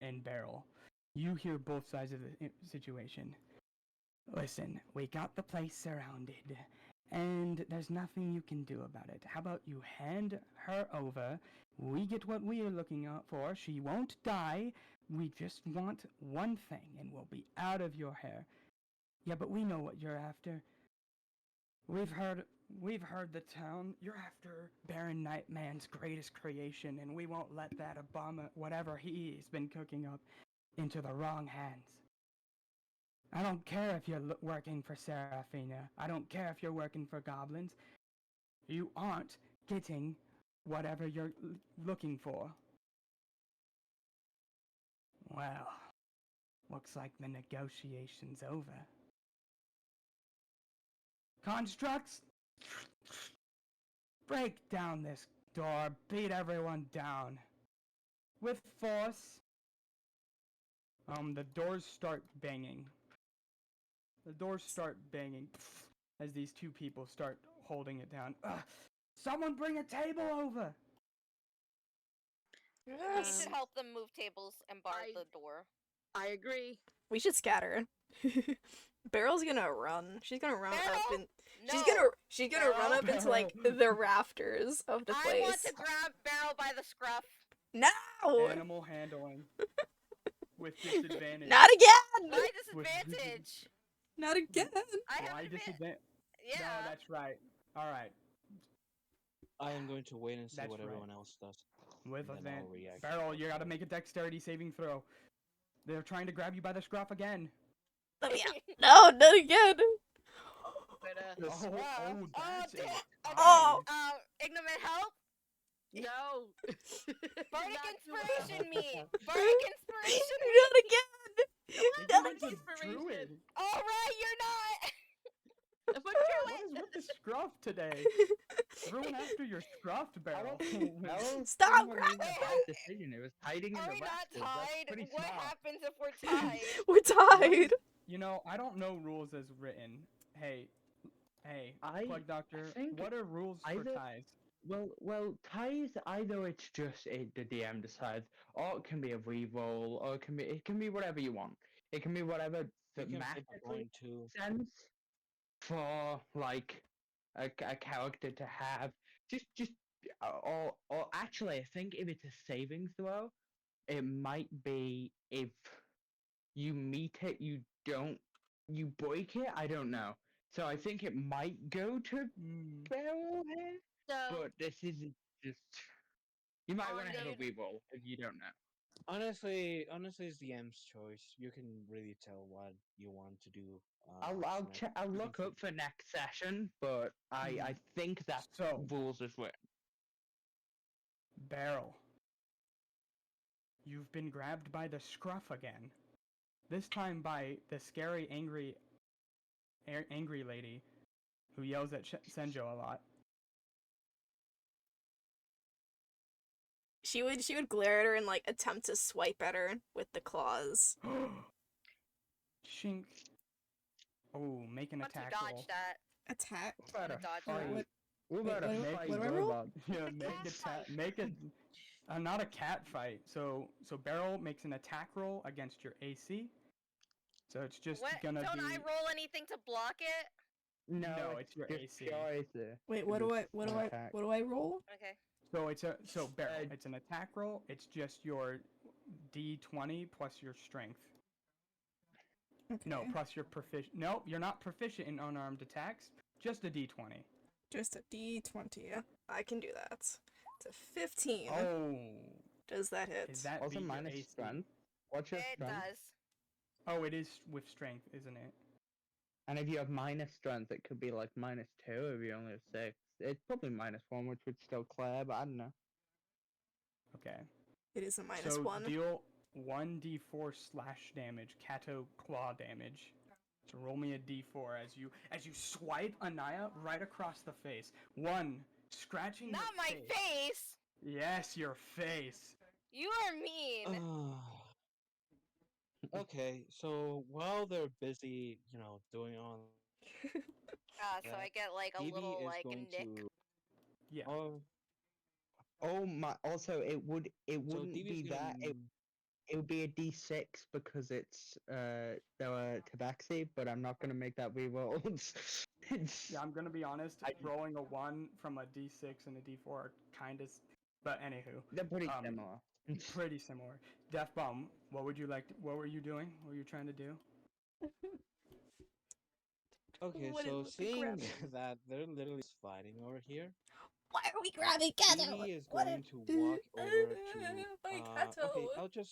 and Beryl, you hear both sides of the situation. Listen, we got the place surrounded, and there's nothing you can do about it. How about you hand her over? We get what we are looking out for. She won't die. We just want one thing, and we'll be out of your hair. Yeah, but we know what you're after. We've heard the town. You're after Baron Nightman's greatest creation, and we won't let that Obama, whatever he's been cooking up, into the wrong hands. I don't care if you're working for Seraphina. I don't care if you're working for goblins. You aren't getting whatever you're looking for. Well, looks like the negotiation's over. Constructs, break down this door, beat everyone down. With force. The doors start banging. The doors start banging as these two people start holding it down. Someone bring a table over! We Yes. should help them move tables and bar I- the door. I agree. We should scatter. Beryl's gonna run. She's gonna run up Beryl? and No! she's gonna run Beryl? up into like the rafters of the I want place. to grab Beryl by the scruff. No! Animal handling. With disadvantage. Not again! My With disadvantage. Not again! I have Why an advantage. disadvantage? Yeah. No, that's right. Alright. I am going to wait and see That's what right. everyone else does. With Then advantage. I'll react. Beryl, you gotta make a dexterity saving throw. They're trying to grab you by the scruff again. Let me out. No, not again! But, Oh, that's damn. it. Oh. Ignoman, help! no. Bardic Not inspiration me! Bardic inspiration me! Not again! Ignoran's a inspiration. druid. Alright, you're not! But What is with the scruff today? Everyone after your scruffed I Beryl. don't think Stop Beryl made a bad decision. It was hiding in Are the we not rafters. That's tied? pretty What smart. happens if we're tied? We're tied! You know, I don't know rules as written. Hey, Plug Doctor, think what are rules for either- ties? Well, ties. Either it's just the DM decides, or it can be a reroll, or it can be whatever you want. It can be whatever You can flip a thematically coin too. sense for like a character to have. Just or actually, I think if it's a saving throw, it might be if you meet it, you break it. I don't know. So I think it might go to Mm. Beryl here, So but this is just. You might On want to have a the- reroll if you don't know. Honestly, it's the M's choice. You can really tell what you want to do. I'll next. check. I'll You can look choose. up for next session, but I think that So, rules is written. Beryl, you've been grabbed by the scruff again. This time by the scary, angry lady who yells at Senjo a lot. She would glare at her and like attempt to swipe at her with the claws. Shink. Oh, make an once you attack dodge roll. that, Attack. What about gonna a dodge fight? that. What Wait, about a what- fight what do I roll? robot? Yeah, A make cat fight. make a not a cat fight. So Beryl makes an attack roll against your AC. So it's just What? gonna Don't be I roll anything to block it? No, it's your just AC. pure AC. Wait, what do I attack. roll? Okay. So Beryl, Uh, it's an attack roll. It's just your D20 plus your strength. No, Okay. plus your proficient. No, you're not proficient in unarmed attacks. Just a D20. Just a D20. I can do that. It's a 15. Oh, Does that hit? is that Also beat your minus AC? strength. What's your It strength? does. Oh, it is with strength, isn't it? And if you have minus strength, it could be like -2 if you only have 6. It's probably -1, which would still clear, but I don't know. Okay. It is a minus So 1. deal 1d4 slash damage, Kato claw damage. So roll me a d4 as you swipe Anaya right across the face. One, scratching Not your my face. Yes, your face. You are mean. Okay, so while they're busy, doing all So I get like a Phoebe little is like going nick. to. Yeah. Oh my! Also, it wouldn't Phoebe's be gonna that. move- It would be a D6 because it's there were tabaxi, but I'm not gonna make that reroll. Yeah, I'm gonna be honest. Rolling a 1 from a d6 and a d4 are kind of, but anywho, They're pretty um, similar. pretty similar. Death Bomb, what would you like? What were you doing? What were you trying to do? Okay, What so is with the seeing grabbing? that they're literally fighting over here, Why are we grabbing Kato? Phoebe is What going a- to walk over to. My Okay, Kato.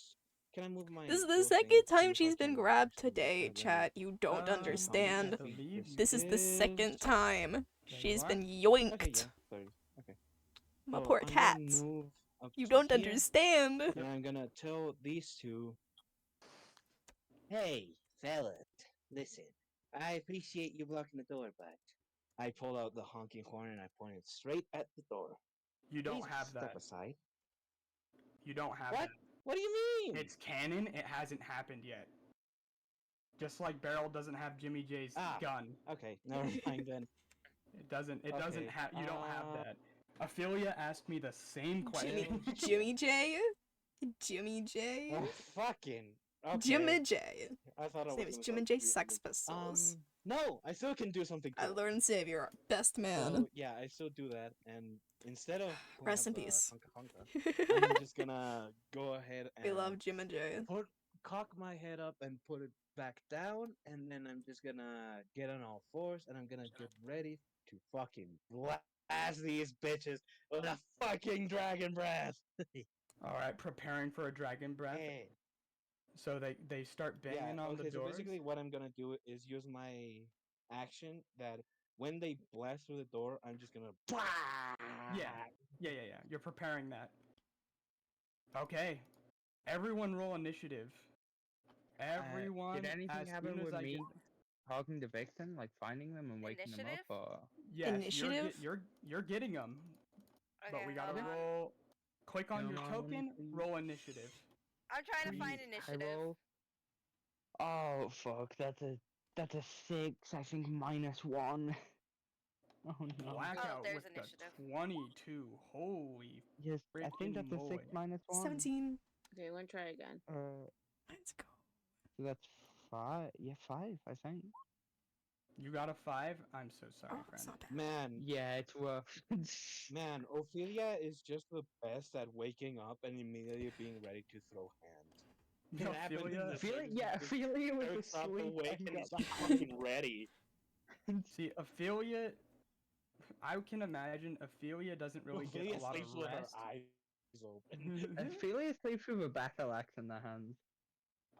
Can I move my? This is the little thing second to see time if she's I been can grabbed actually today, grab them? chat. You don't I understand. believe This is the second time There you she's are. been Okay, yoinked. yeah, sorry. Okay. My So poor I'm cat. gonna move up You to don't here, understand. And I'm gonna tell these two. Hey, fellas, listen. I appreciate you blocking the door, but I pull out the honking horn and I point it straight at the door. You don't Please have step that. aside. You don't have What? that. What do you mean? It's canon. It hasn't happened yet. Just like Beryl doesn't have Jimmy J's Ah. gun. Okay, never mind then. It doesn't. It doesn't Okay, have. You don't have that. Ophelia asked me the same question. Jimmy J? Jimmy J? Oh, fucking. Okay. Jimmy J. I thought I His was name is gonna Jimmy start J using Sex it. Pistols. No, I still can do something I cool. Lord and Savior, best man. So, yeah, I still do that, and instead of pulling Rest up in the peace. honka honka, I'm just gonna go ahead and We love Jimmy J. cock my head up and put it back down, and then I'm just gonna get on all fours, and I'm gonna get ready to fucking blast these bitches with a fucking dragon breath. All right, preparing for a dragon breath. Hey. So they start banging on the okay, so doors. basically what I'm gonna do is use my action that when they blast through the door, I'm just gonna. Yeah. You're preparing that. Okay. Everyone roll initiative. Everyone. Did anything as happen soon as with I me can... talking to Vixen, like finding them and waking them Initiative? up? Or... Yes, Initiative? you're getting them. But Okay, we gotta hold on. roll. Click on your Come on, token. please. Roll initiative. I'm trying to find Please, initiative. I roll. Oh fuck! That's a 6. I think -1. Oh no. Blackout there's with initiative. the 22. Holy. Yes, I think freaking that's a 6 moly. -1. 17. Okay, we're gonna try again. Let's go. So that's 5. Yeah, 5. I think. You got a 5? I'm so sorry, Oh, it's friend. not bad. Man, Yeah, it's rough. man, Ophelia is just the best at waking up and immediately being ready to throw hands. It happened in Ophelia. the Ophelia circumstances. was Eric's up asleep awake and and got he's the fucking ready. See, Ophelia. I can imagine Ophelia doesn't really get Ophelia a lot of sleeps with her rest. eyes open. Ophelia sleeps with a battle axe in their hands.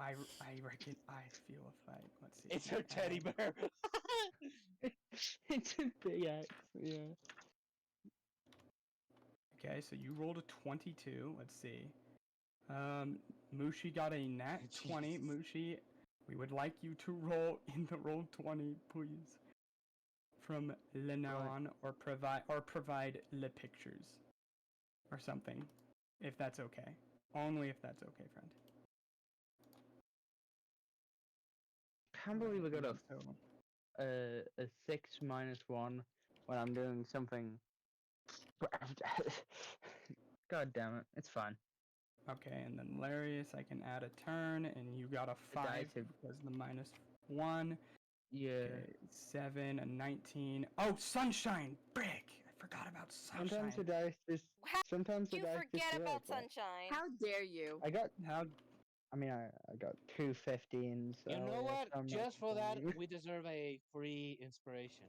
I reckon I feel a fight. Let's see. It's her teddy bear. It's a big axe, yeah. Okay, so you rolled a 22. Let's see. Mushi got a nat 20. Jesus. Mushi, we would like you to roll in the roll 20, please. From le noun or provide le pictures or something, if that's okay. Only if that's okay, friend. Can't believe we got Total. a 6 minus 1 when I'm doing something. God damn it, it's fine. Okay, and then Larius, I can add a turn, and you got a The 5 dice have- because the minus 1. Yeah. Okay, 7, a 19. Oh, Sunshine! Brick! I forgot about Sunshine. Sometimes the dice just. How Sometimes the you dice forget just about work, but Sunshine? How dare you? I got. How I mean, I got 2 15s. So You know yeah, what? so I'm not Just for that, complaining. we deserve a free inspiration.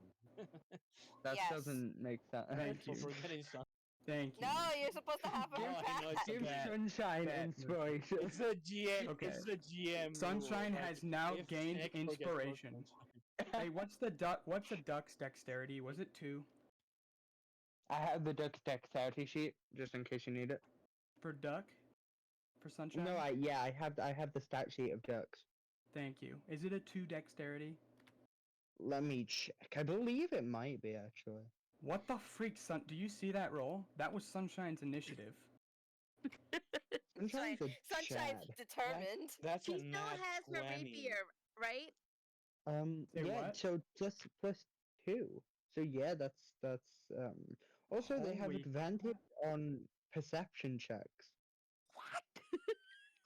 That Yes. doesn't make sense. Thank For you. forgetting sun. Thank you. No, you're supposed to have a No, I know it's group Give Bad. Sunshine Bad. inspiration. It's the GM. Okay. It's the GM. Sunshine rule, like, has now if gained Nick forgets inspiration. Sunshine. Hey, what's the duck? What's a duck's dexterity? Was it 2 I have the duck's dexterity sheet just in case you need it. for duck? For Sunshine? No, I have the stat sheet of ducks. Thank you. Is it a 2 dexterity? Let me check. I believe it might be actually. What the freak, Sun? Do you see that roll? That was Sunshine's initiative. Sunshine's a Sunshine's Chad. determined. That's She a still nat has her 20. rapier, right? Say Yeah. what? So plus 2. So yeah, that's Also, they have Holy advantage on perception checks.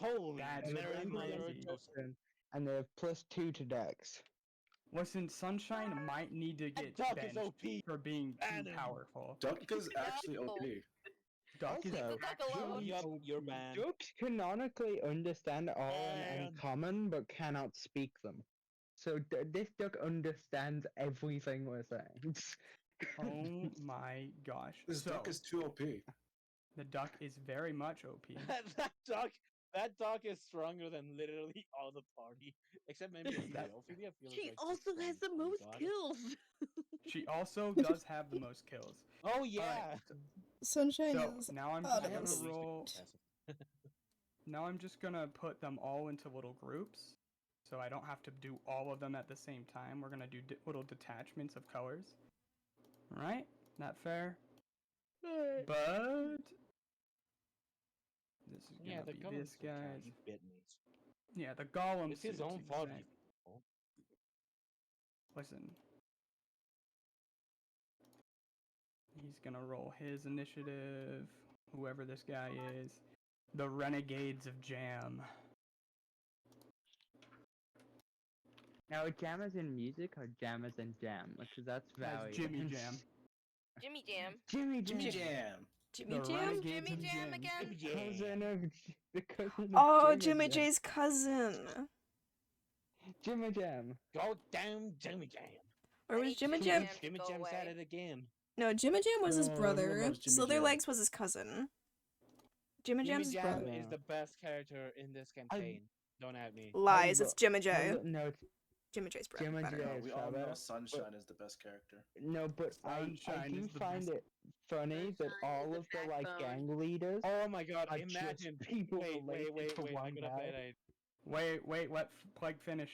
Holy That's Mary, crazy. mother of Joseph. And they have plus 2 to dex. Listen, Sunshine might need to get duck is benched OP. for being Ban too him. powerful. Duck is actually No. OP. Duck is Leave the duck alone. actually Yup, OP. you're banned. Ducks canonically understand Auran and And- Common, but cannot speak them. So this duck understands everything we're saying. Oh my gosh. This So, duck is too OP. the duck is very much OP. that dog is stronger than literally all the party, except maybe Ophelia. That- Ophelia feels She like also has the some most god. kills. She also does have the most kills. Oh yeah. Sunshine So is now I'm out just I am of the gonna least roll. impressive. Now I'm just gonna put them all into little groups, so I don't have to do all of them at the same time. We're gonna do little detachments of colors. All right, not fair. But this is gonna Yeah, the be golem's this so kind, guy's. he bit me. Yeah, the golem. It's his suits own fault. exact- Listen. He's gonna roll his initiative. Whoever this guy is. The Renegades of Jam. Now, are jammers in music or jammers in jam? Because that's That's valid. Jimmy Jam. Jimmy Jam. Jimmy Jam. Jimmy Jam. Jimmy The Jam? Renegades Jimmy of Jam Jam. again? Cousin of the cousin of Oh, Jimmy Jimmy Jam. J's cousin. Jimmy Jam. Go down, Jimmy Jam. Or I was need Jimmy Jimmy Jam? Jam to Jimmy go Jam's at away. it again. No, Jimmy Jam was his Oh, everyone brother. loves Jimmy Jam. Slitherlegs was his cousin. Jimmy Jimmy Jam's his Jam brother. is the best character in this campaign. Don't at me. Lies, it's Jimmy No, J. no, it's Jimmy J's brother. Jimmy better. J. No, is we far all know better, Sunshine is the best character. No, but I Sunshine do is the find best. it funny that Sunshine all is of the the like backbone. gang leaders Oh my god, are imagine. just people Wait, related to I'm one gonna play guy. that. Wait, let Plague finish.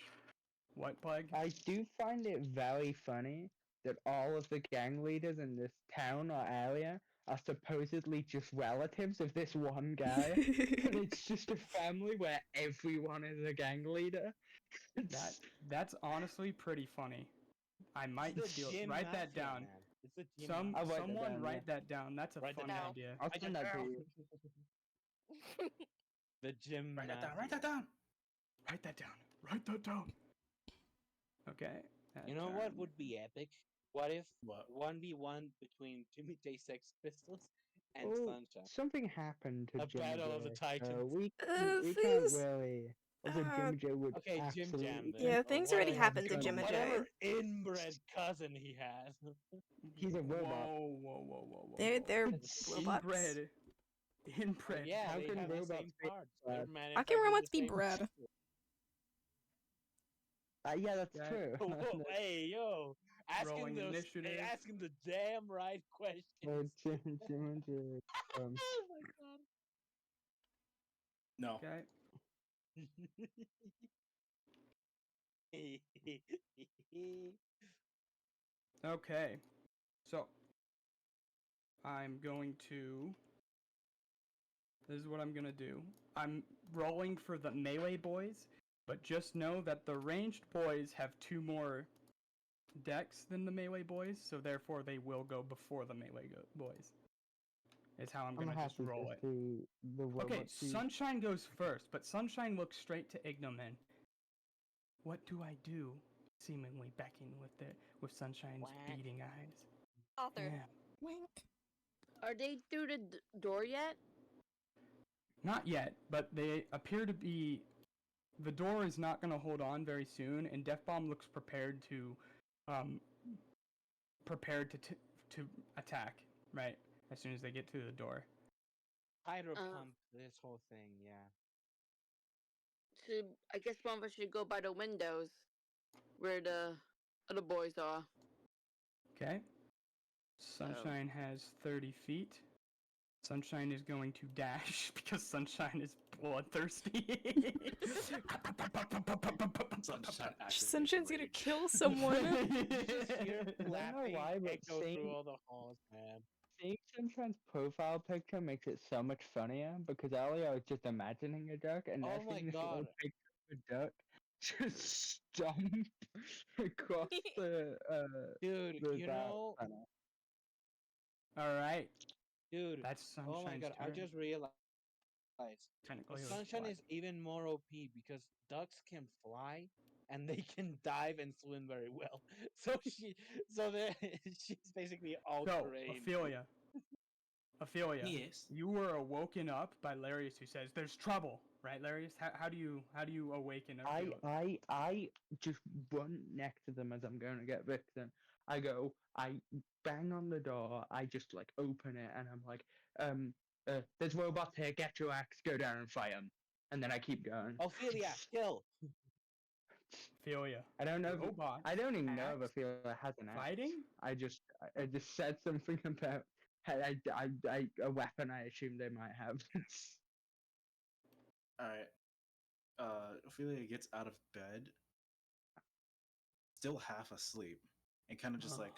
What, Plague? I do find it very funny that all of the gang leaders in this town or area are supposedly just relatives of this one guy. And it's just a family where everyone is a gang leader. That's honestly pretty funny. I might It's the steal. Jim Write that Mafia, down. man. It's the Jim Some Mafia. I'll write that someone down, write that down. That's a Write that funny down. idea. I'll Write send that to down. you. The Jim Write that down. Mafia. Write that down. Write that down. Write that down. Okay. You know what would be epic? What if What? 1v1 between Jimmy J Sex Pistols and Oh, Sunshine. something happened to A Jim battle of the J, Titans. we can't things. really. Also, Jim J would Okay, Jim Jam. absolutely. Then, Yeah, or things already whatever- happened to done Jim and Jay. Whatever inbred cousin he has. He's a robot. Whoa. They're It's robots. Inbred. Inbred. Yeah, How they can have the robots same be parts. bred? They're How can manufactured robots the be same bred? way. Yeah, that's Yeah. true. Whoa, hey, yo. Rolling initiative. Ask him the damn right question. Jim and Jay. Oh my god. No. Okay. Okay. So I'm going to. This is what I'm gonna do. I'm rolling for the melee boys, but just know that the ranged boys have 2 more decks than the melee boys, so therefore they will go before the melee boys. Is how I'm I'm gonna just happy roll to it. see the robot. Okay, Sunshine goes first, but Sunshine looks straight to Ignoman. What do I do? Seemingly becking with Sunshine's Whack. beating eyes. Author. Yeah. Wink. Are they through the door yet? Not yet, but they appear to be. The door is not going to hold on very soon, and Death Bomb looks prepared to attack right as soon as they get to the door. Hydro pump this whole thing, yeah. I guess one of us should go by the windows where the other boys are. Okay. Sunshine has 30 feet. Sunshine is going to dash because Sunshine is bloodthirsty. Sunshine Sunshine's gonna kill someone. Just hear I don't know laughing why, but echo seeing- through all the halls, man. Seeing Sunshine's profile picture makes it so much funnier because earlier I was just imagining a duck, and now Oh my seeing this little God. picture of a duck just stomp across the Dude, the you that know, panel. All right, dude. that's Sunshine's Oh my god, I turn. just realized. Technically, it was Sunshine black. is even more OP because ducks can fly and they can dive and swim very well. So she's basically all So, terrain. Ophelia, Yes. you were awoken up by Larius, who says, "There's trouble." Right, Larius? How do you awaken Ophelia? I just run next to them as I'm going to get Vixen. I bang on the door, I just like open it, and I'm like, there's robots here, get your axe, go down and fight them. And then I keep going. Ophelia, kill. Ophelia. I don't know. Robot. I don't even know axe, if Ophelia has an axe. Fighting? I just said something about a weapon I assume they might have. Alright. Ophelia gets out of bed, still half asleep, and kind of just like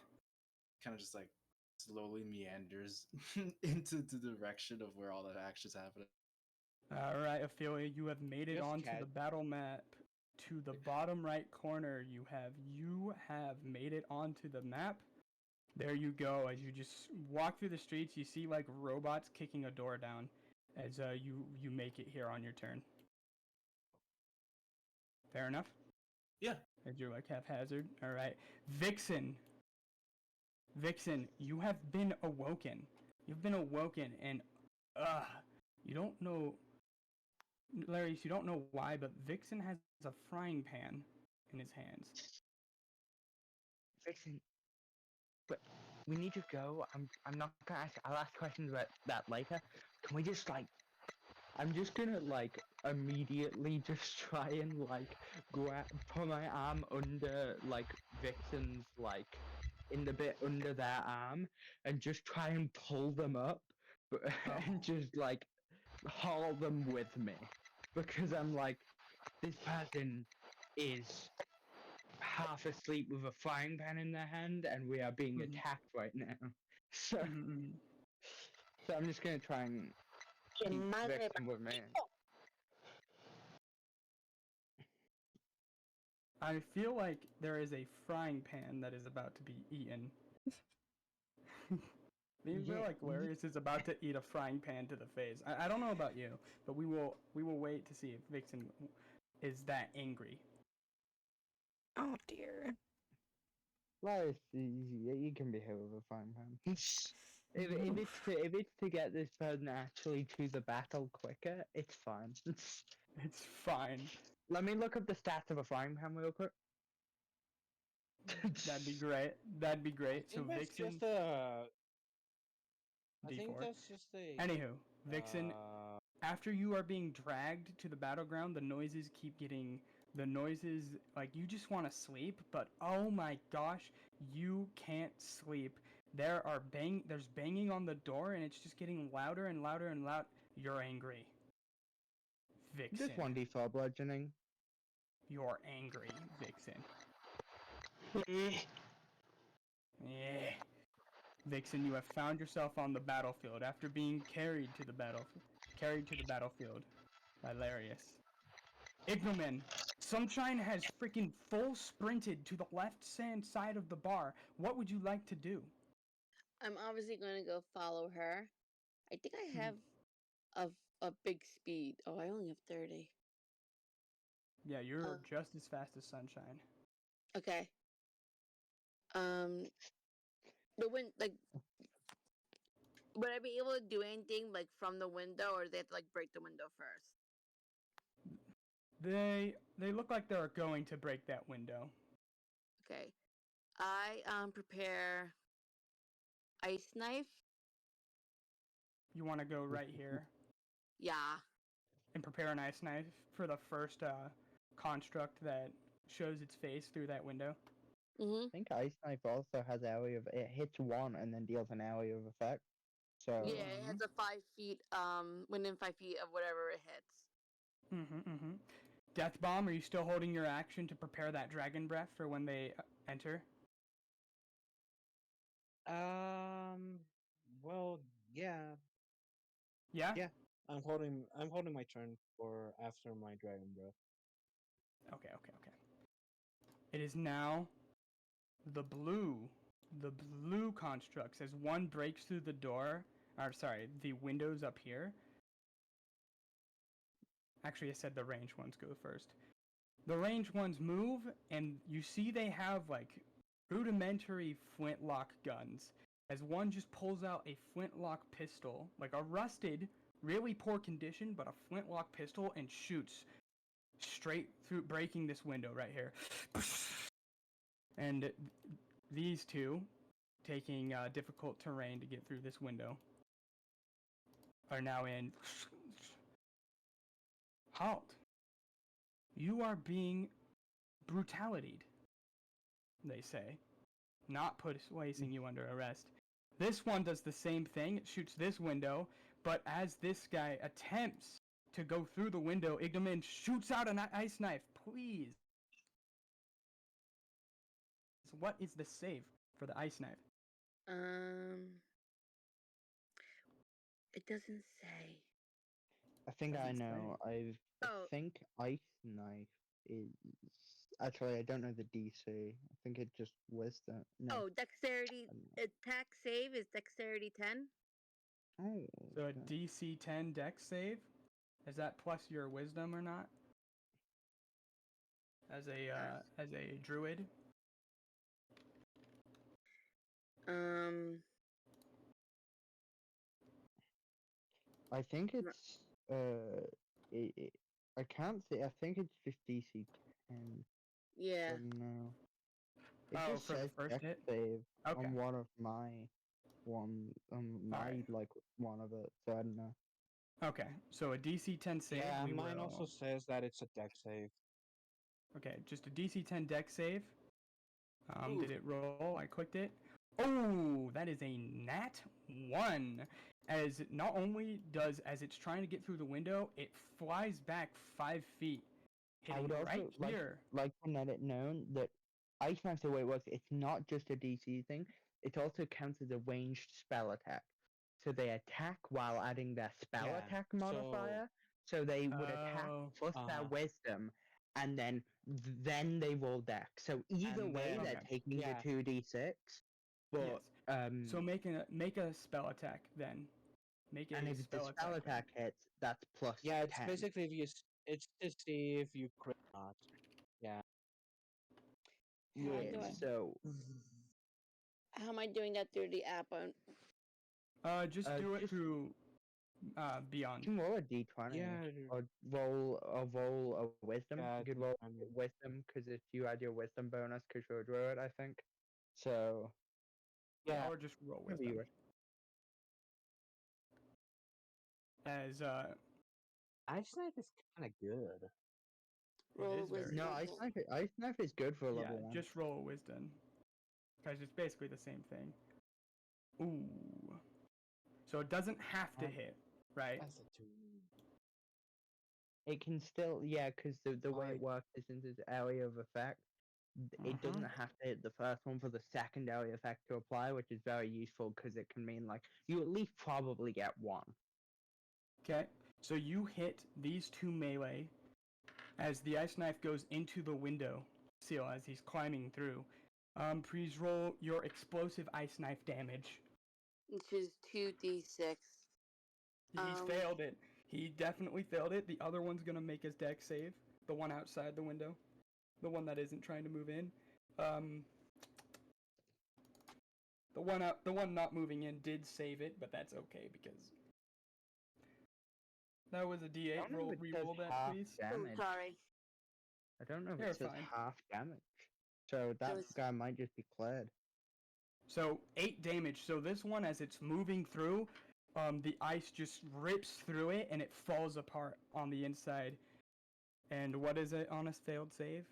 slowly meanders into the direction of where all the action's happening. All right, Ophelia, you have made it Just onto cat. the battle map. To the bottom right corner, you have made it onto the map. There you go. As you just walk through the streets, you see like robots kicking a door down. As you make it here on your turn. Fair enough. Yeah. As you're like haphazard. All right, Vixen. Vixen, you have been awoken. You've been awoken, and you don't know. Larius, you don't know why, but Vixen has a frying pan in his hands. Vixen, but we need to go. I'm not gonna ask. I'll ask questions about that later. Can we just like? I'm just gonna like immediately just try and like put my arm under like Vixen's like in the bit under their arm and just try and pull them up, but and just like haul them with me because I'm like this person is half asleep with a frying pan in their hand and we are being Mhm. attacked right now. So, Mhm. so I'm just gonna try and keep Vixen with me. I feel like there is a frying pan that is about to be eaten. I feel like Larius is about to eat a frying pan to the face. I don't know about you, but we will wait to see if Vixen is that angry. Oh dear. Larius, you can be hit with a frying pan. if it's to get this person actually to the battle quicker, it's fine. It's fine. Let me look up the stats of a frying pan real quick. That'd be great. That'd be I great. So think that's Vixen just a. I think D4. that's just a. Anywho, Vixen, Uh, after you are being dragged to the battleground, the noises keep getting like you just want to sleep, but oh my gosh, you can't sleep. There's banging on the door and it's just getting louder and louder and loud. You're angry. Vixen. Just 1d4 bludgeoning. You're angry, Vixen. Yeah. Vixen, you have found yourself on the battlefield after being carried to the battlefield by Larius. Ignomin, Sunshine has freaking full sprinted to the left hand side of the bar. What would you like to do? I'm obviously going to go follow her. I think I Mhm. have a big speed. Oh, I only have 30. Yeah, you're Oh. just as fast as Sunshine. Okay. The wind like. Would I be able to do anything like from the window, or they have to like break the window first? They look like they're going to break that window. Okay. I prepare ice knife. You want to go right here Yeah. and prepare an ice knife for the first construct that shows its face through that window. Mhm. I think Ice Knife also has area of it hits one and then deals an area of effect. So Yeah, it has a 5 feet within 5 feet of whatever it hits. Death Bomb, are you still holding your action to prepare that dragon breath for when they enter? Well, yeah. Yeah? Yeah. I'm holding my turn for after my dragon breath. Okay. It is now the blue constructs as one breaks through the door, or sorry, the windows up here. Actually, I said the range ones go first. The range ones move, and you see they have like rudimentary flintlock guns. As one just pulls out a flintlock pistol, like a rusted, really poor condition, but a flintlock pistol, and shoots straight through, breaking this window right here. And these two, taking difficult terrain to get through this window, are now in. Halt! You are being brutalityed, they say, not placing you under arrest. This one does the same thing, shoots this window, but as this guy attempts to go through the window, Ignomin shoots out an ice knife. Please. What is the save for the ice knife? It doesn't say. I think I Doesn't know. say. I Oh. think Ice Knife is actually I don't know the DC. I think it just wisdom. No. Oh, dexterity attack save is dexterity 10. Oh. So a okay. DC 10 dex save? Is that plus your wisdom or not? As a druid? I think it's I can't say. I think it's just DC 10. Yeah. No. It Oh, just for the says first dex hit? save Okay. on one of my Alright. like one of it. So I don't know. Okay, so a DC 10 save. Yeah, we mine will... also says that it's a dex save. Okay, just a DC 10 dex save. Did it roll? I clicked it. Oh, that is a nat 1. As not only does, as it's trying to get through the window, it flies back 5 feet. I would Hitting also right here. like to let it known that Ice Knife, the way it works, it's not just a DC thing. It also counts as a ranged spell attack. So they attack while adding their spell Yeah, attack modifier. So they would attack Oh, plus their wisdom, and then they roll dex. So either And way, then- they're Okay. taking yeah. the 2d6. But Yes. So make a spell attack then. Make a and if the spell spell attack hits, that's plus Yeah, it's 10. basically if you it's to see if you crit or not. Yeah. Yeah. do I- So How am I doing that through the app? Just do it through beyond. You can roll a d20 Yeah. or roll a wisdom. Yeah, You could roll D20. wisdom because if you add your wisdom bonus because you're a druid, I think. So Yeah. Or just roll with whatever you them. wish. As Ice Knife is kind of good. Roll is very wisdom. No, ice knife is good for a yeah, level 1. just roll wisdom. Because it's basically the same thing. Ooh. So it doesn't have to Um, hit, right? That's a 2. It can still, yeah, because the way it Why? works is since it's area of effect, it doesn't have to hit the first one for the second area effect to apply, which is very useful because it can mean like you at least probably get 1. Okay. So you hit these 2 melee as the ice knife goes into the window seal as he's climbing through. Please roll your explosive ice knife damage. Which is 2d6. He's failed it. He definitely failed it. The other one's gonna make his deck save. The one outside the window. The one that isn't trying to move in. The one not moving in did save it, but that's okay because that was a D8. I don't know Roll, if it says re-roll that, half please. Oh, damage. sorry. I don't know if You're it says fine. half damage. So that was- guy might just be cleared. So 8 damage. So this one, as it's moving through, the ice just rips through it and it falls apart on the inside. And what is it on a failed save?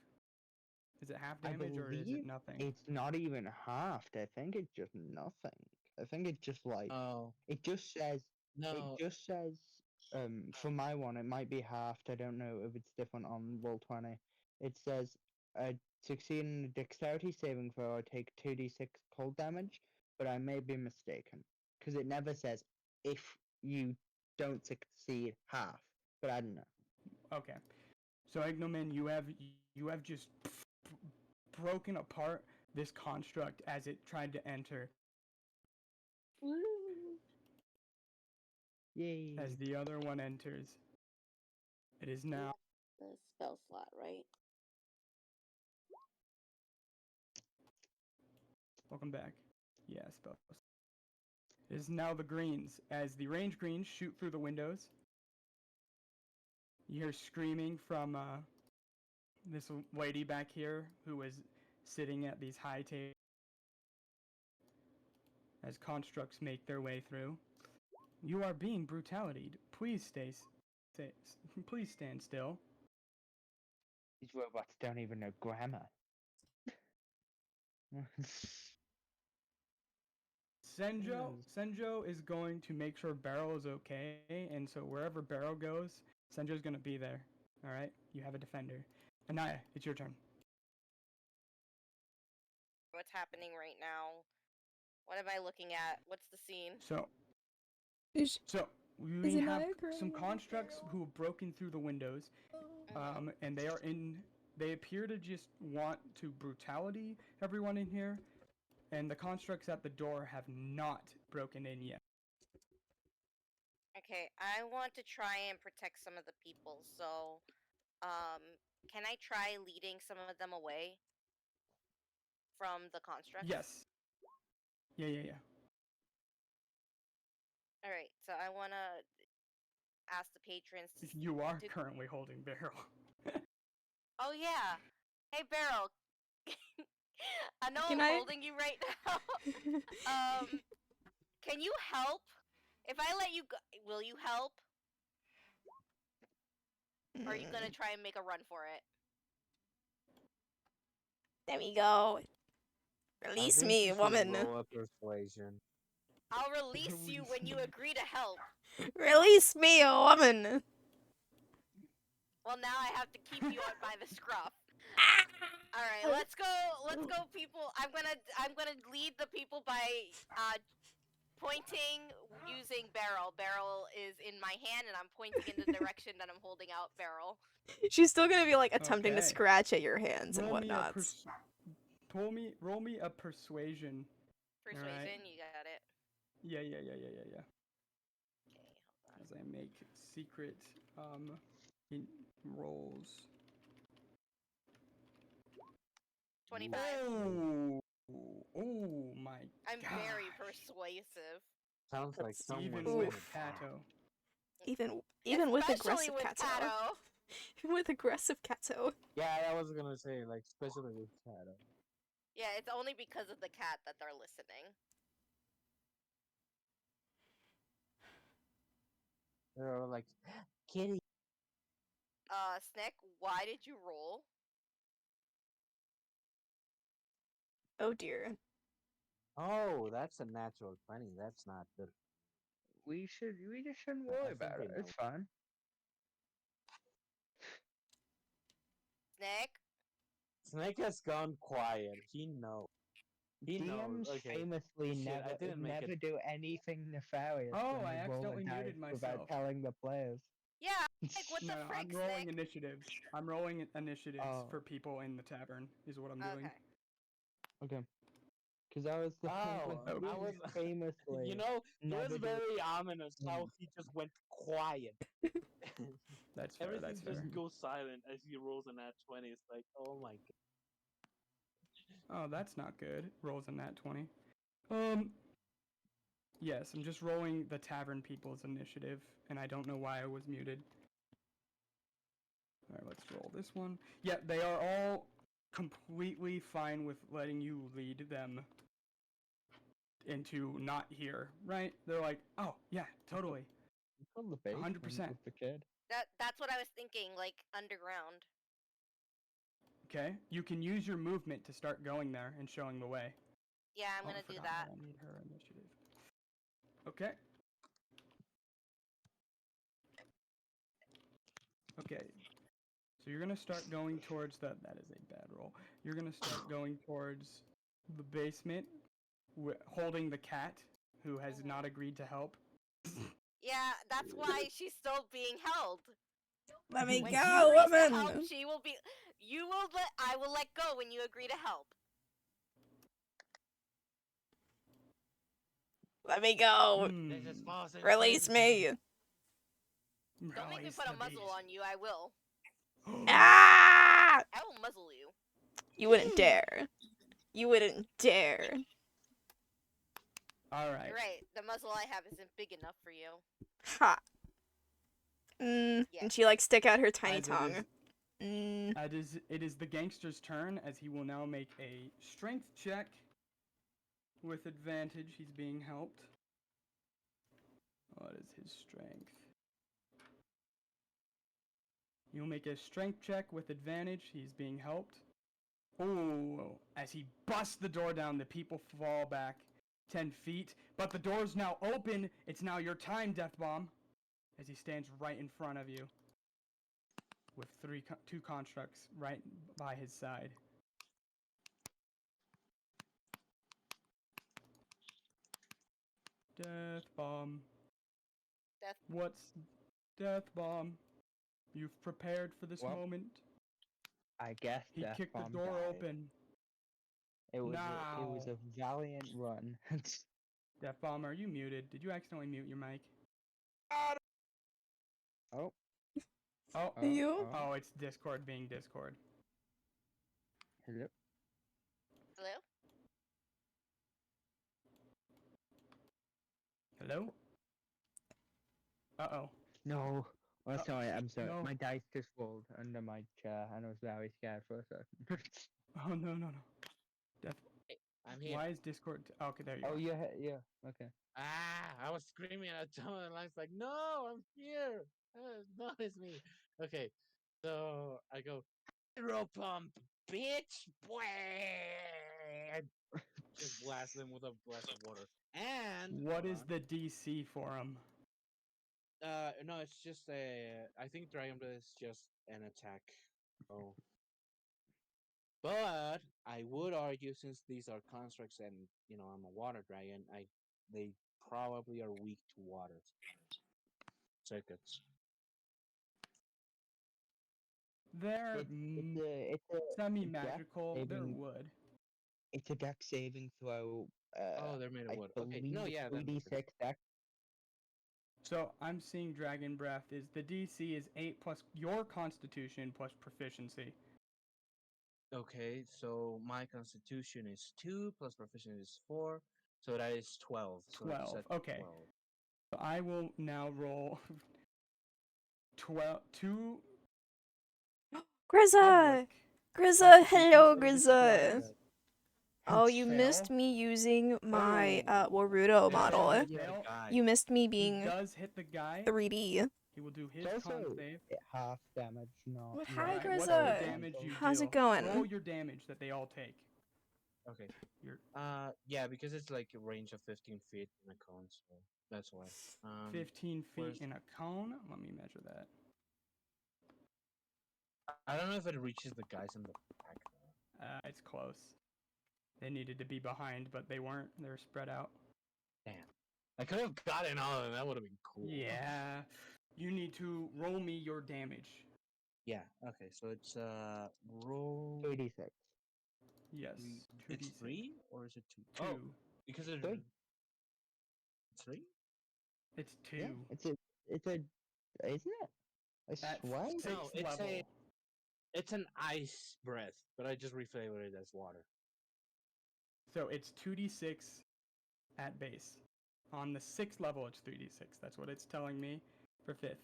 Is it half I damage or is believe it nothing? it's not even halved. I think it's just nothing. I think it's just like Oh it just says no. it just says for my one it might be halved. I don't know if it's different on Roll20. It says succeed in a dexterity saving throw or take 2d6 cold damage, but I may be mistaken because it never says if you don't succeed half. But I don't know. Okay. So Ignomin, you have just broken apart this construct as it tried to enter. Woo. Yay! As the other one enters, it is now. The spell slot, right? Welcome back. Yeah, spells. It is now the greens. As the range greens shoot through the windows, you hear screaming from this lady back here who is sitting at these high tables. As constructs make their way through, you are being brutalityed. Please please stand still. These robots don't even know grammar. Senjo is going to make sure Barrel is okay, and so wherever Barrel goes, Senjo's going to be there. All right, you have a defender. Anaya, it's your turn. What's happening right now? What am I looking at? What's the scene? So Is we it have Anaya some crying? constructs who have broken through the windows, and they are in. They appear to just want to brutality everyone in here, and the constructs at the door have not broken in yet. Okay, I want to try and protect some of the people, so can I try leading some of them away from the constructs? Yes. Yeah. Alright, so I want to ask the patrons to... You are to- currently holding Barrel. Oh, yeah. Hey, Barrel. I know Can I'm I- holding you right now. Can you help? If I let you go, will you help? Or are you gonna try and make a run for it? There we go. Release me, woman. Roll up persuasion. I'll release you when you agree to help. Release me, woman. Well, now I have to keep you on by the scruff. All right, let's go, people. I'm gonna lead the people by pointing using Barrel. Barrel is in my hand, and I'm pointing in the direction that I'm holding out Barrel. She's still gonna be like attempting to Okay. scratch at your hands and Roll me a whatnot. roll me a persuasion. Persuasion, you got it. Yeah. Okay, hold on. As I make secret rolls. 25. Oh my I'm very gosh. persuasive. Sounds like someone Even said with it. Kato. Even with Especially aggressive with Kato. Kato. Even with aggressive Kato. Yeah, I was gonna say like especially with Shadow. Yeah, it's only because of the cat that they're listening. They're like, kitty. Snick, why did you roll? Oh dear. Oh, that's a natural 20. That's not good. We just shouldn't I worry think about we it. know. It's fine. Snick? Snake has gone quiet. He knows. He knows. DMs Okay. famously Shit, I didn't make never it. do anything nefarious Oh, when I they roll a accidentally muted dice without myself. telling the players. Yeah, like what No, the no, frick, I'm rolling Snick? initiatives. I'm rolling initiatives Oh. for people in the tavern, is what I'm doing. Okay. Okay. Because I was Oh, I I was. famously. You know, it never was do very ominous how he just went quiet. That's fair, Everything that's fair. just goes silent as he rolls an at 20. It's like, oh my god. Oh, that's not good. Rolls a nat 20. Yes, I'm just rolling the tavern people's initiative, and I don't know why I was muted. Alright, let's roll this one. Yeah, they are all completely fine with letting you lead them into not here, right? They're like, oh, yeah, totally. From the basement 100%. with the kid. That's what I was thinking, like underground. Okay, you can use your movement to start going there and showing the way. Yeah, I'm Oh, I gonna do forgot that. I need her initiative. Okay. Okay. So you're gonna start going towards that. That is a bad roll. You're gonna start going towards the basement, holding the cat, who has Mhm. not agreed to help. Yeah, that's why she's still being held. Let me When go, she agrees to help, woman! she will be. You will let. I will let go when you agree to help. Let me go! This is false Release me! Don't make me put a muzzle on you. I will. Ah! I will muzzle you. You wouldn't dare. You wouldn't dare. All right. You're right. The muzzle I have isn't big enough for you. Ha. And Yes. she like stick out her tiny As tongue. It is the gangster's turn, as he will now make a strength check with advantage. He's being helped. What is his strength? He'll make a strength check with advantage. He's being helped. Oh, as he busts the door down, the people fall back 10 feet. But the door's now open. It's now your time, Death Bomb. As he stands right in front of you. With two constructs right by his side. Death Bomb. What's Death Bomb? You've prepared for this Well, moment. I guess He Death kicked the Bomb door died. open. It was Now. a valiant run. Death Bomb, are you muted? Did you accidentally mute your mic? Oh. Oh. You? Oh, it's Discord being Discord. Hello. Hello? Hello? Uh-oh. No. Oh, sorry. I'm sorry. no. My dice just rolled under my chair, and I was very scared for a second. Oh, no, no, no. Death. I'm here. Why is Discord... okay, there you Oh, are. yeah. Okay. I was screaming at Tom, and Line's like, no, I'm here. Notice me. Okay, so I go, hydro pump, bitch. Just blast them with a blast of water. And What is the DC for him? no, it's just I think Dragon Breath is just an attack. Oh. But I would argue, since these are constructs and I'm a water dragon, they probably are weak to water circuits. They're It's a semi-magical. They're saving- wood. It's a deck saving throw. Oh, they're made of I wood. Okay, believe no, yeah, that makes 3d6 sense. deck. So I'm seeing Dragon Breath is the DC is 8 plus your Constitution plus proficiency. Okay, so my Constitution is 2 plus proficiency is 4. So that is 12. So it's 12. at Okay. 12. So I will now roll 12. 2 Griza! public. Griza, Constitution hello, saving Griza! throws. Oh, you Fail. missed me using my Oh. Warudo Fail, model. fail, You're a fail. guy. You missed me He being does hit the guy. 3D. He will do his It's con also save. half damage, not. Well, not hi, Alright, what's the Griza. damage you How's deal? it going? Roll your damage that they all take. Okay. You're Yeah, because it's like a range of 15 feet in a cone, so that's why. 15 feet where's- in a cone. Let me measure that. I don't know if it reaches the guys in the back. Though. It's close. They needed to be behind, but they weren't. They were spread out. Damn. I could have gotten all of them. That would have been cool. Yeah. You need to roll me your damage. Yeah. Okay. So it's roll. 86. Yes. It's 2d6. 3 or is it 2? 2. Oh, because it's Three. 3. It's 2. Yeah, it's a, isn't it? I At swear. sixth No, it's level. It's an ice breath, but I just reflavored it as water. So it's 2d6 at base. On the 6th level, it's 3d6. That's what it's telling me for 5th.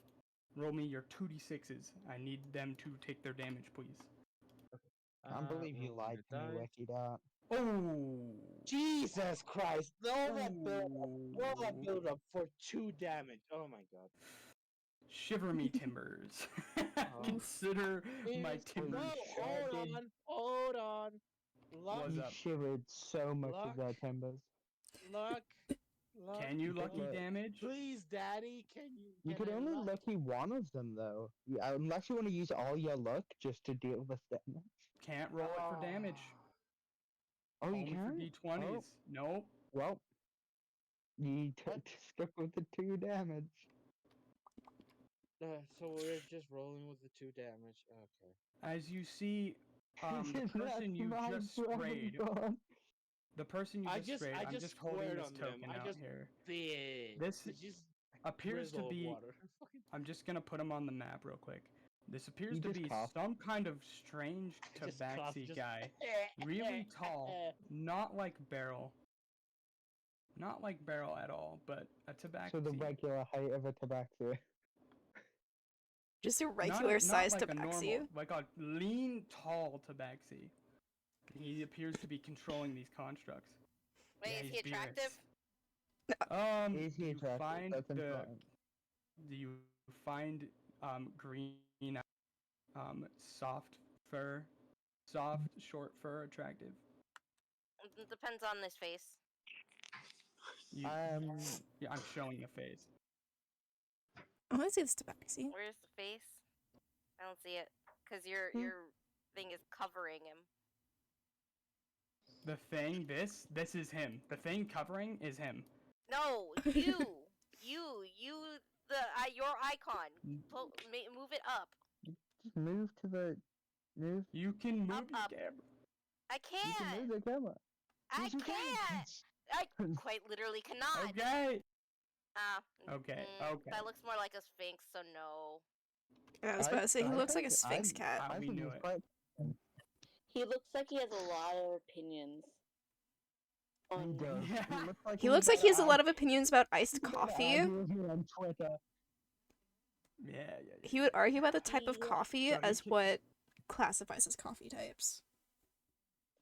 Roll me your 2d6s. I need them to take their damage, please. I can't believe you lied to me, Wiki Dart. Oh! Jesus Christ! All that Ooh. build up for 2 damage. Oh my god. Shiver me timbers. Consider my Please, timbers. No, hold shattered. on. Hold on. Luck. What's You up? shivered so much of their Luck. timbers. Luck. Luck. Can you lucky Look. damage? Please, Daddy, can you? You can could I only luck? lucky one of them, though. Unless you want to use all your luck just to deal with damage. Can't roll it for damage. Oh, you Only can? for d20s. Oh. Nope. Well, you stuck with the 2 damage. So we're just rolling with the 2 damage. Okay. As you see, the That's person you my just sprayed, brother. the person you I just just- sprayed, I I'm just just holding squared this on them. token I out just- here. Bitch. This It's just appears to drizzle of be. water. I'm just gonna put him on the map real quick. This appears You to just be coughed. some kind of strange Just cough, tabaxi just- guy. Really tall, not like Barrel. Not like Barrel at all, but a tabaxi. So the regular height of a tabaxi. Just a Not regular not size like a tabaxi. normal, like a lean, tall tabaxi. He appears to be controlling these constructs. Wait, Yeah, is he's he attractive? Is he You attractive? find That's the important. you find green soft fur, soft short fur attractive. It depends on his face. You, yeah, I'm showing the face. I want to see this tabaxi. Where's the face? I don't see it because your Hmm. your thing is covering him. The thing, this is him. The thing covering is him. No, you, the your icon. Move it up. Just move to the. Move. You can move Up, your up. camera. I You can can't. move the camera. I Yes, you can't. I quite literally cannot. Okay. Okay. Okay. That looks more like a sphinx, so no. I was about to say, he looks like a Sphinx I- cat. How I we think knew he's it. quite. He looks like he has a lot of opinions. He On does. Yeah. He looks like he has a lot of opinions about iced coffee. On Twitter. Yeah. He would argue about the type of Yeah. coffee So he as can- what classifies as coffee types.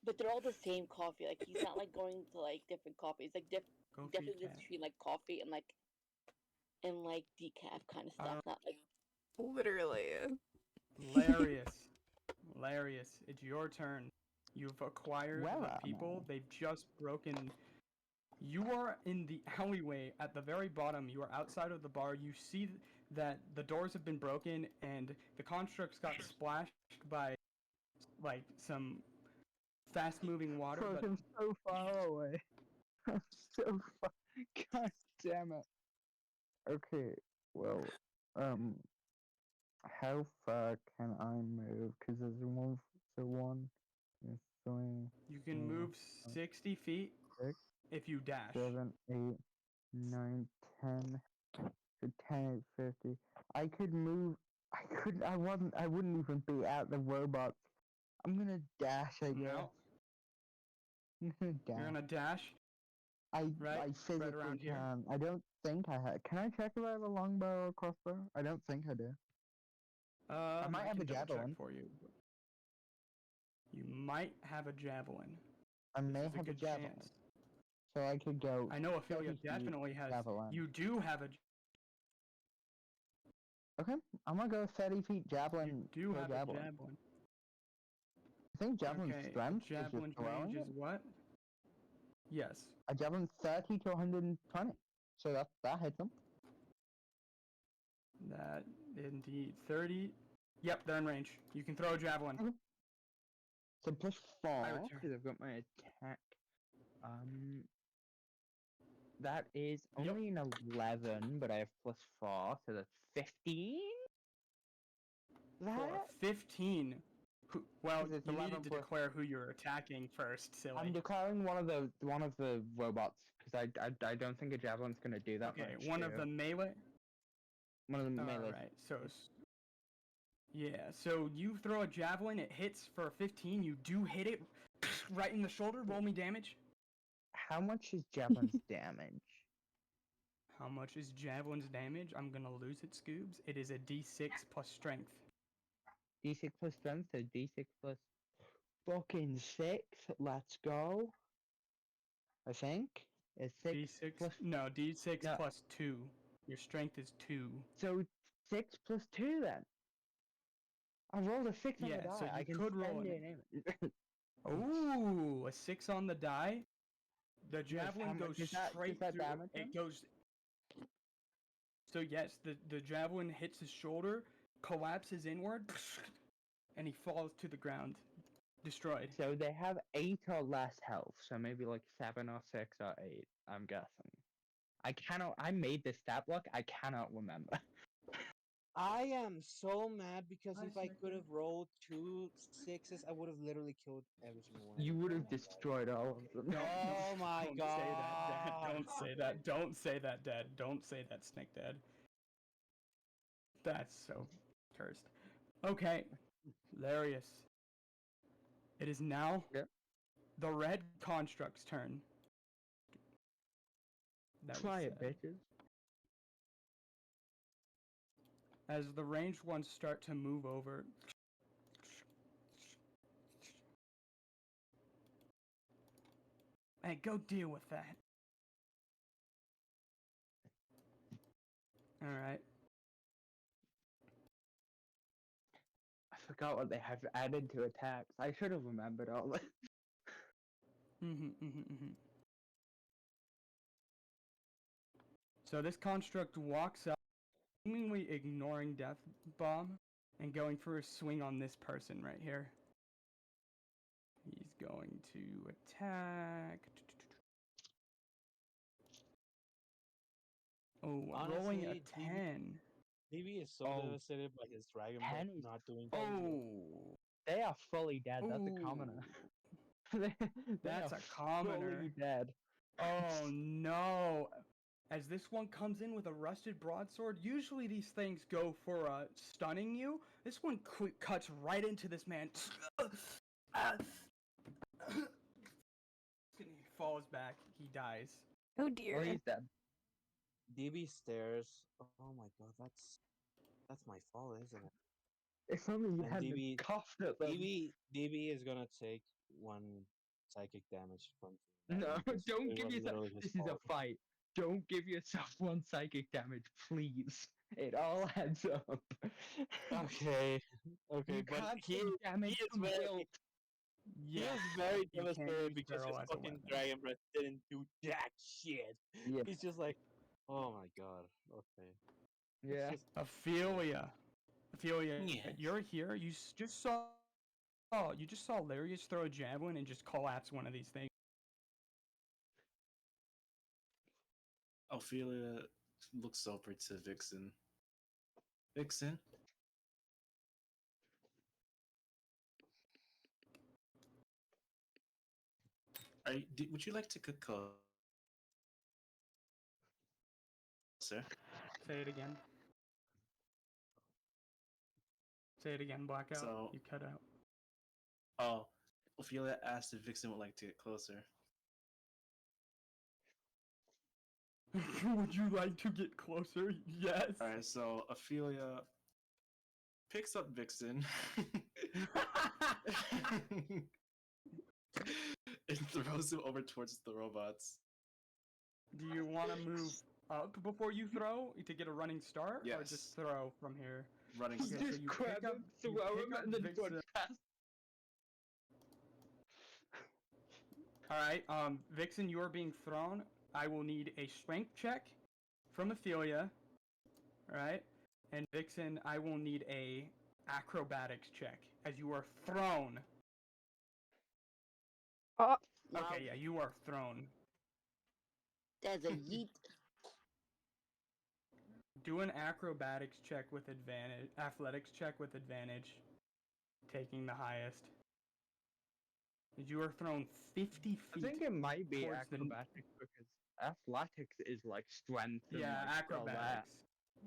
But they're all the same coffee. Like he's not like going to like different coffees. Like Go feed definitely cat. between like coffee and like decaf kind of stuff. Not like Literally. Hilarious. It's your turn. You've acquired Well, the people. They've just broken. You are in the alleyway at the very bottom. You are outside of the bar. You see that the doors have been broken and the constructs got splashed by like some fast-moving water. Fuck, But I'm so far away. I'm so far. God damn it. Okay, well, how far can I move? Because there's one, there's 3, you can move 60 feet 6, if you dash. 7, 8, 9, 10. So 10 is 50. I could move. I wouldn't even be out the robots. I'm gonna dash, I guess. No. I'm gonna dash. You're gonna dash. Right? I physically around here. can. I don't think I have. Can I check if I have a longbow or crossbow? I don't think I do. might have can a double check javelin. for you. You might have a javelin. I This may is a have a good javelin. chance. So I could go. I know Ophelia 30 feet, definitely has. javelin. You do have a. Okay, I'm gonna go 30 feet You javelin. do for have javelin. a javelin. I think javelin Okay, strength a is just javelin's throwing range it. is what? Yes. A javelin 30 to 120. So that hits them. That indeed 30. Yep, they're in range. You can throw a javelin. Okay. So plus 4 return. Because I've got my attack. That is Yep. only an 11, but I have plus 4, so that's 15. For That? 15. Well, Because it's you 11 needed to plus- declare who you're attacking first, silly. I'm declaring one of the robots because I don't think a javelin's gonna do that Okay, much. one of the melee. one of the melee. Alright, yeah, so you throw a javelin, it hits for 15, you do hit it right in the shoulder, roll me damage. How much is javelin's damage? How much is javelin's damage? I'm gonna lose it, Scoobs. It is a d6 plus strength. D6 plus strength, so D6 plus fucking 6. Let's go. I think it's 6 D6? plus. No, d6 No. plus 2. Your strength is 2. So 6 plus 2 then. I rolled a 6 on Yeah, the die. so you I can could roll spend an it. Ooh, a 6 on the die. The Yes, how javelin much goes does that straight through. damage him? It goes. So yes, the javelin hits his shoulder, collapses inward, and he falls to the ground, destroyed. So they have 8 or less health, so maybe like 7 or 6 or 8, I'm guessing. I made this stat block, I cannot remember. I am so mad because Hi, if I could Snicker. have rolled 2 6s, I would have literally killed every single one. You would have destroyed all of them. Oh my Don't god! say that, Dad. Don't say that. Don't say that, Dad. Don't say that, Snake Dad. That's so cursed. Okay, Larius. It is now Yeah. the red construct's turn. That was Try it, sad. bitches. As the ranged ones start to move over. Hey, go deal with that. Alright. I forgot what they have added to attacks. I should have remembered all this. So this construct walks up, seemingly ignoring Death Bomb, and going for a swing on this person right here. He's going to attack. Oh, rolling a Honestly, 10. DB is so Oh. devastated by his dragon breath 10 is- not doing Oh, They are fully dead, that's a commoner. They that's are a commoner. fully dead. Oh no! As this one comes in with a rusted broadsword, usually these things go for stunning you. This one cuts right into this man. He falls back. He dies. Oh Well, dear. he's dead. DB stares. Oh my god, that's my fault, isn't it? If only you And hadn't DB coughed at them. DB is gonna take 1 psychic damage from. No, because don't it give was yourself. literally his This is a fault. fight. Don't give yourself 1 psychic damage, please. It all adds up. Okay, okay, You but can't he take damage is from very- guilt. he Yeah. is very You can't devastated use because Beryl his as a fucking weapon. dragon breath didn't do jack shit. Yeah. He's just like, oh my god. Okay. It's Yeah. just- Ophelia. Ophelia, Yes. you're here. You just saw. Oh, you just saw Larius throw a javelin and just collapse one of these things. Ophelia looks over to Vixen. Vixen? Would you like to cook sir? Say it again. Say it again, Blackout. So- You cut out. Oh, Ophelia asked if Vixen would like to get closer. Would you like to get closer? Yes. All right, so Ophelia picks up Vixen and throws him over towards the robots. Do you want to move up before you throw to get a running start, or Yes. just throw from here? Running Okay, start. so Just you grab pick up- him, you throw pick him, up and then Vixen. run fast. All right, Vixen, you are being thrown. I will need a strength check from Ophelia. All right, and Vixen, I will need a acrobatics check as you are thrown. Oh, Wow, Okay, yeah, you are thrown. that's a yeet. Do an acrobatics check with advantage. Athletics check with advantage. Taking the highest. You are thrown 50 feet. I think it might be towards the n- acrobatics because athletics is like strength. And, Yeah, like, all that. acrobatics.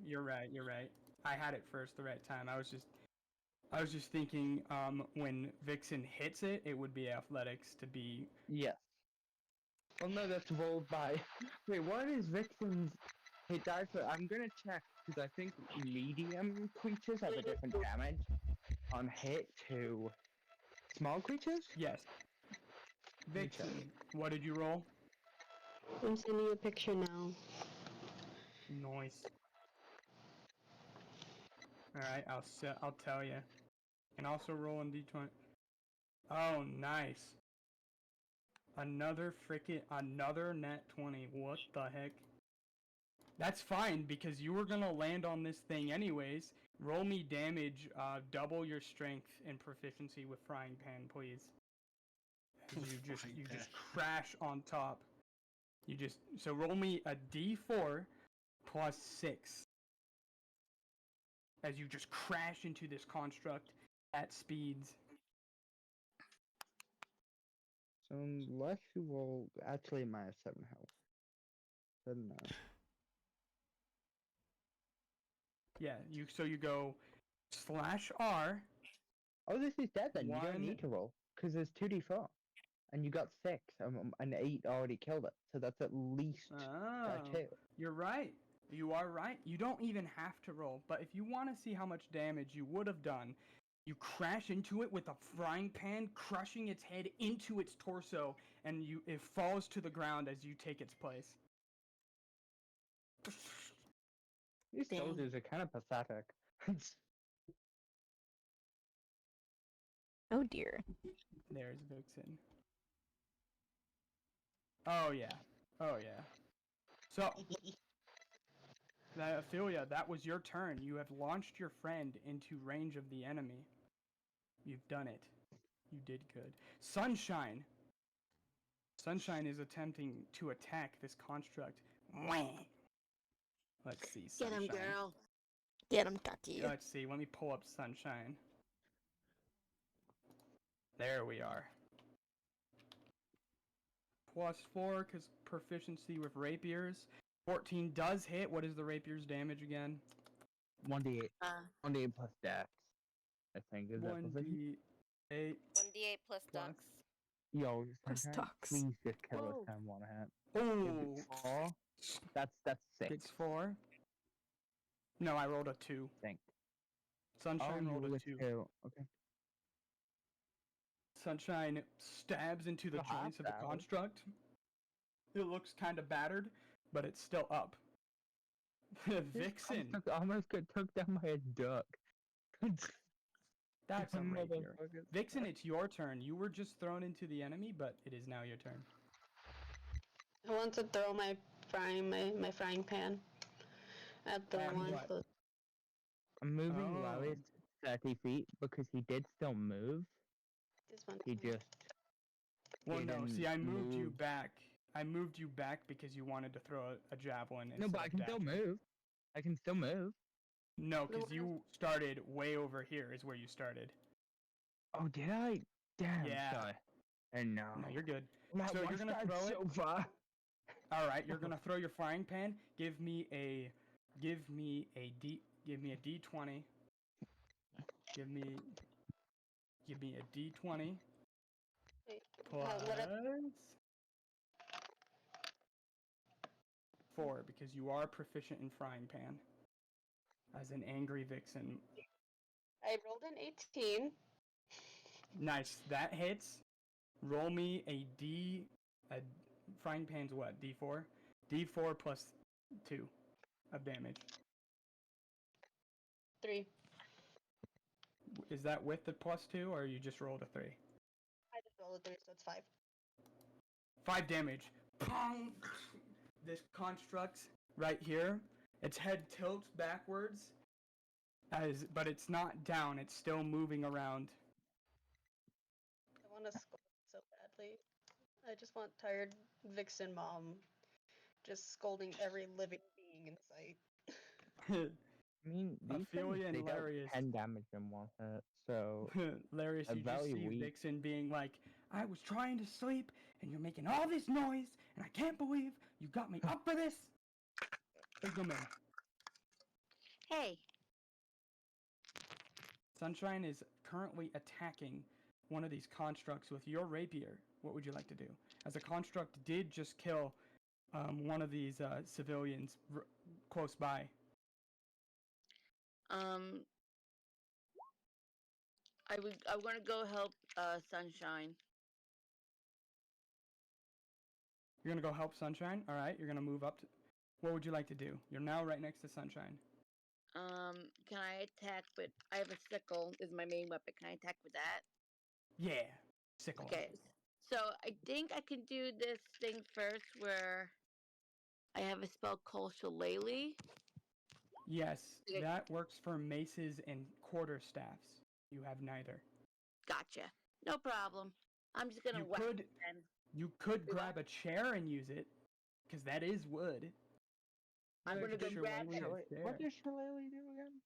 You're right. You're right. I had it first the right time. I was just thinking, when Vixen hits it, it would be athletics to be. Yes. Well, no, that's rolled by. Wait, what is Vixen's hit die for? I'm gonna check because I think medium creatures have a different damage on hit to small creatures. Yes. me check. Vixen, what did you roll? I'm sending you a picture now. Nice. All right, I'll tell you, and also roll on d20. Oh, nice. Another net 20. What the heck? That's fine because you were gonna land on this thing anyways. Roll me damage. Double your strength and proficiency with frying pan, please. As you Frying just pan. crash on top. So roll me a d4 plus 6. As you just crash into this construct at speeds. So unless you roll, actually minus 7 health. Then no. Yeah, you go /R. Oh, this is dead then. You don't One- need to roll because there's 2d4, and you got 6, and 8 already killed it. So that's at least Oh, 2. you're right. You are right. You don't even have to roll. But if you want to see how much damage you would have done, you crash into it with a frying pan, crushing its head into its torso, and it falls to the ground as you take its place. These Dang. soldiers are kind of pathetic. oh dear. There's Vixen. Oh yeah. Oh yeah. So, Ophelia, that was your turn. You have launched your friend into range of the enemy. You've done it. You did good. Sunshine. Sunshine is attempting to attack this construct. Wah. Let's see. Get Sunshine. him, girl. Get him, Ducky. Let's see. Let me pull up Sunshine. There we are. +4 because proficiency with rapiers. 14 does hit. What is the rapier's damage again? 1d8. Uh, 1d8 plus dex. I think is that proficient? 1d8 1d8 plus Plus. ducks. Yo, Plus Sunshine, ducks. please just kill us Whoa. time one hit. Oh, Is it 4? That's 6. it's 4. No, I rolled a 2. Think. Sunshine rolled you a 2. 2. Okay. Sunshine stabs into the A half joints of the stab. construct. It looks kind of battered, but it's still up. This Vixen. construct almost got took down by a duck. That's a rapier. Motherfucker. Vixen, it's your turn. You were just thrown into the enemy, but it is now your turn. I want to throw my frying pan at the At one. what? So I'm moving Oh. Larius 30 feet because he did still move. this one. He just. Well, no. didn't See, I moved you move. back. I moved you back because you wanted to throw a javelin. No, but I instead can of still dashing. move. I can still move. No, No, because I- you started way over here. Is where you started. Oh, did I? Damn. Yeah. Sorry. And no. No, you're good. My So you're one gonna started throw it? so far. All right, you're gonna throw your frying pan. Give me a d20. Give me a d20. Wait, Plus. what 4 because you are proficient in frying pan. As an angry vixen. I rolled an 18. Nice, that hits. Roll me a frying pan's what? D4? D4 plus 2 of damage. 3. Is that with the plus 2 or you just rolled a 3? I just rolled a 3, so it's 5. 5 damage. Pong! This construct right here, its head tilts backwards, but it's not down, it's still moving around. I want to scold so badly. I just want tired Vixen mom just scolding every living being in sight. I mean, these Ophelia things, and they dealt Larius. 10 damage in one hit, so Larius, a you just very see weak. Vixen being like, I was trying to sleep, and you're making all this noise, and I can't believe you got me up for this. Come in. Hey, Sunshine is currently attacking one of these constructs with your rapier. What would you like to do? As a construct did just kill one of these civilians close by. I'm gonna go help Sunshine. You're gonna go help Sunshine? Alright, you're gonna move up to... What would you like to do? You're now right next to Sunshine. Can I attack with... I have a sickle, is my main weapon. Can I attack with that? Yeah. Sickle. Okay. So, I think I can do this thing first where I have a spell called Shillelagh. Yes, Okay. that works for maces and quarterstaffs. You have neither. Gotcha. No problem. I'm just gonna whack it then. You could Do grab a chair and use it, because that is wood. I'm gonna go grab Shillelagh it. is there. What does Shillelagh do again?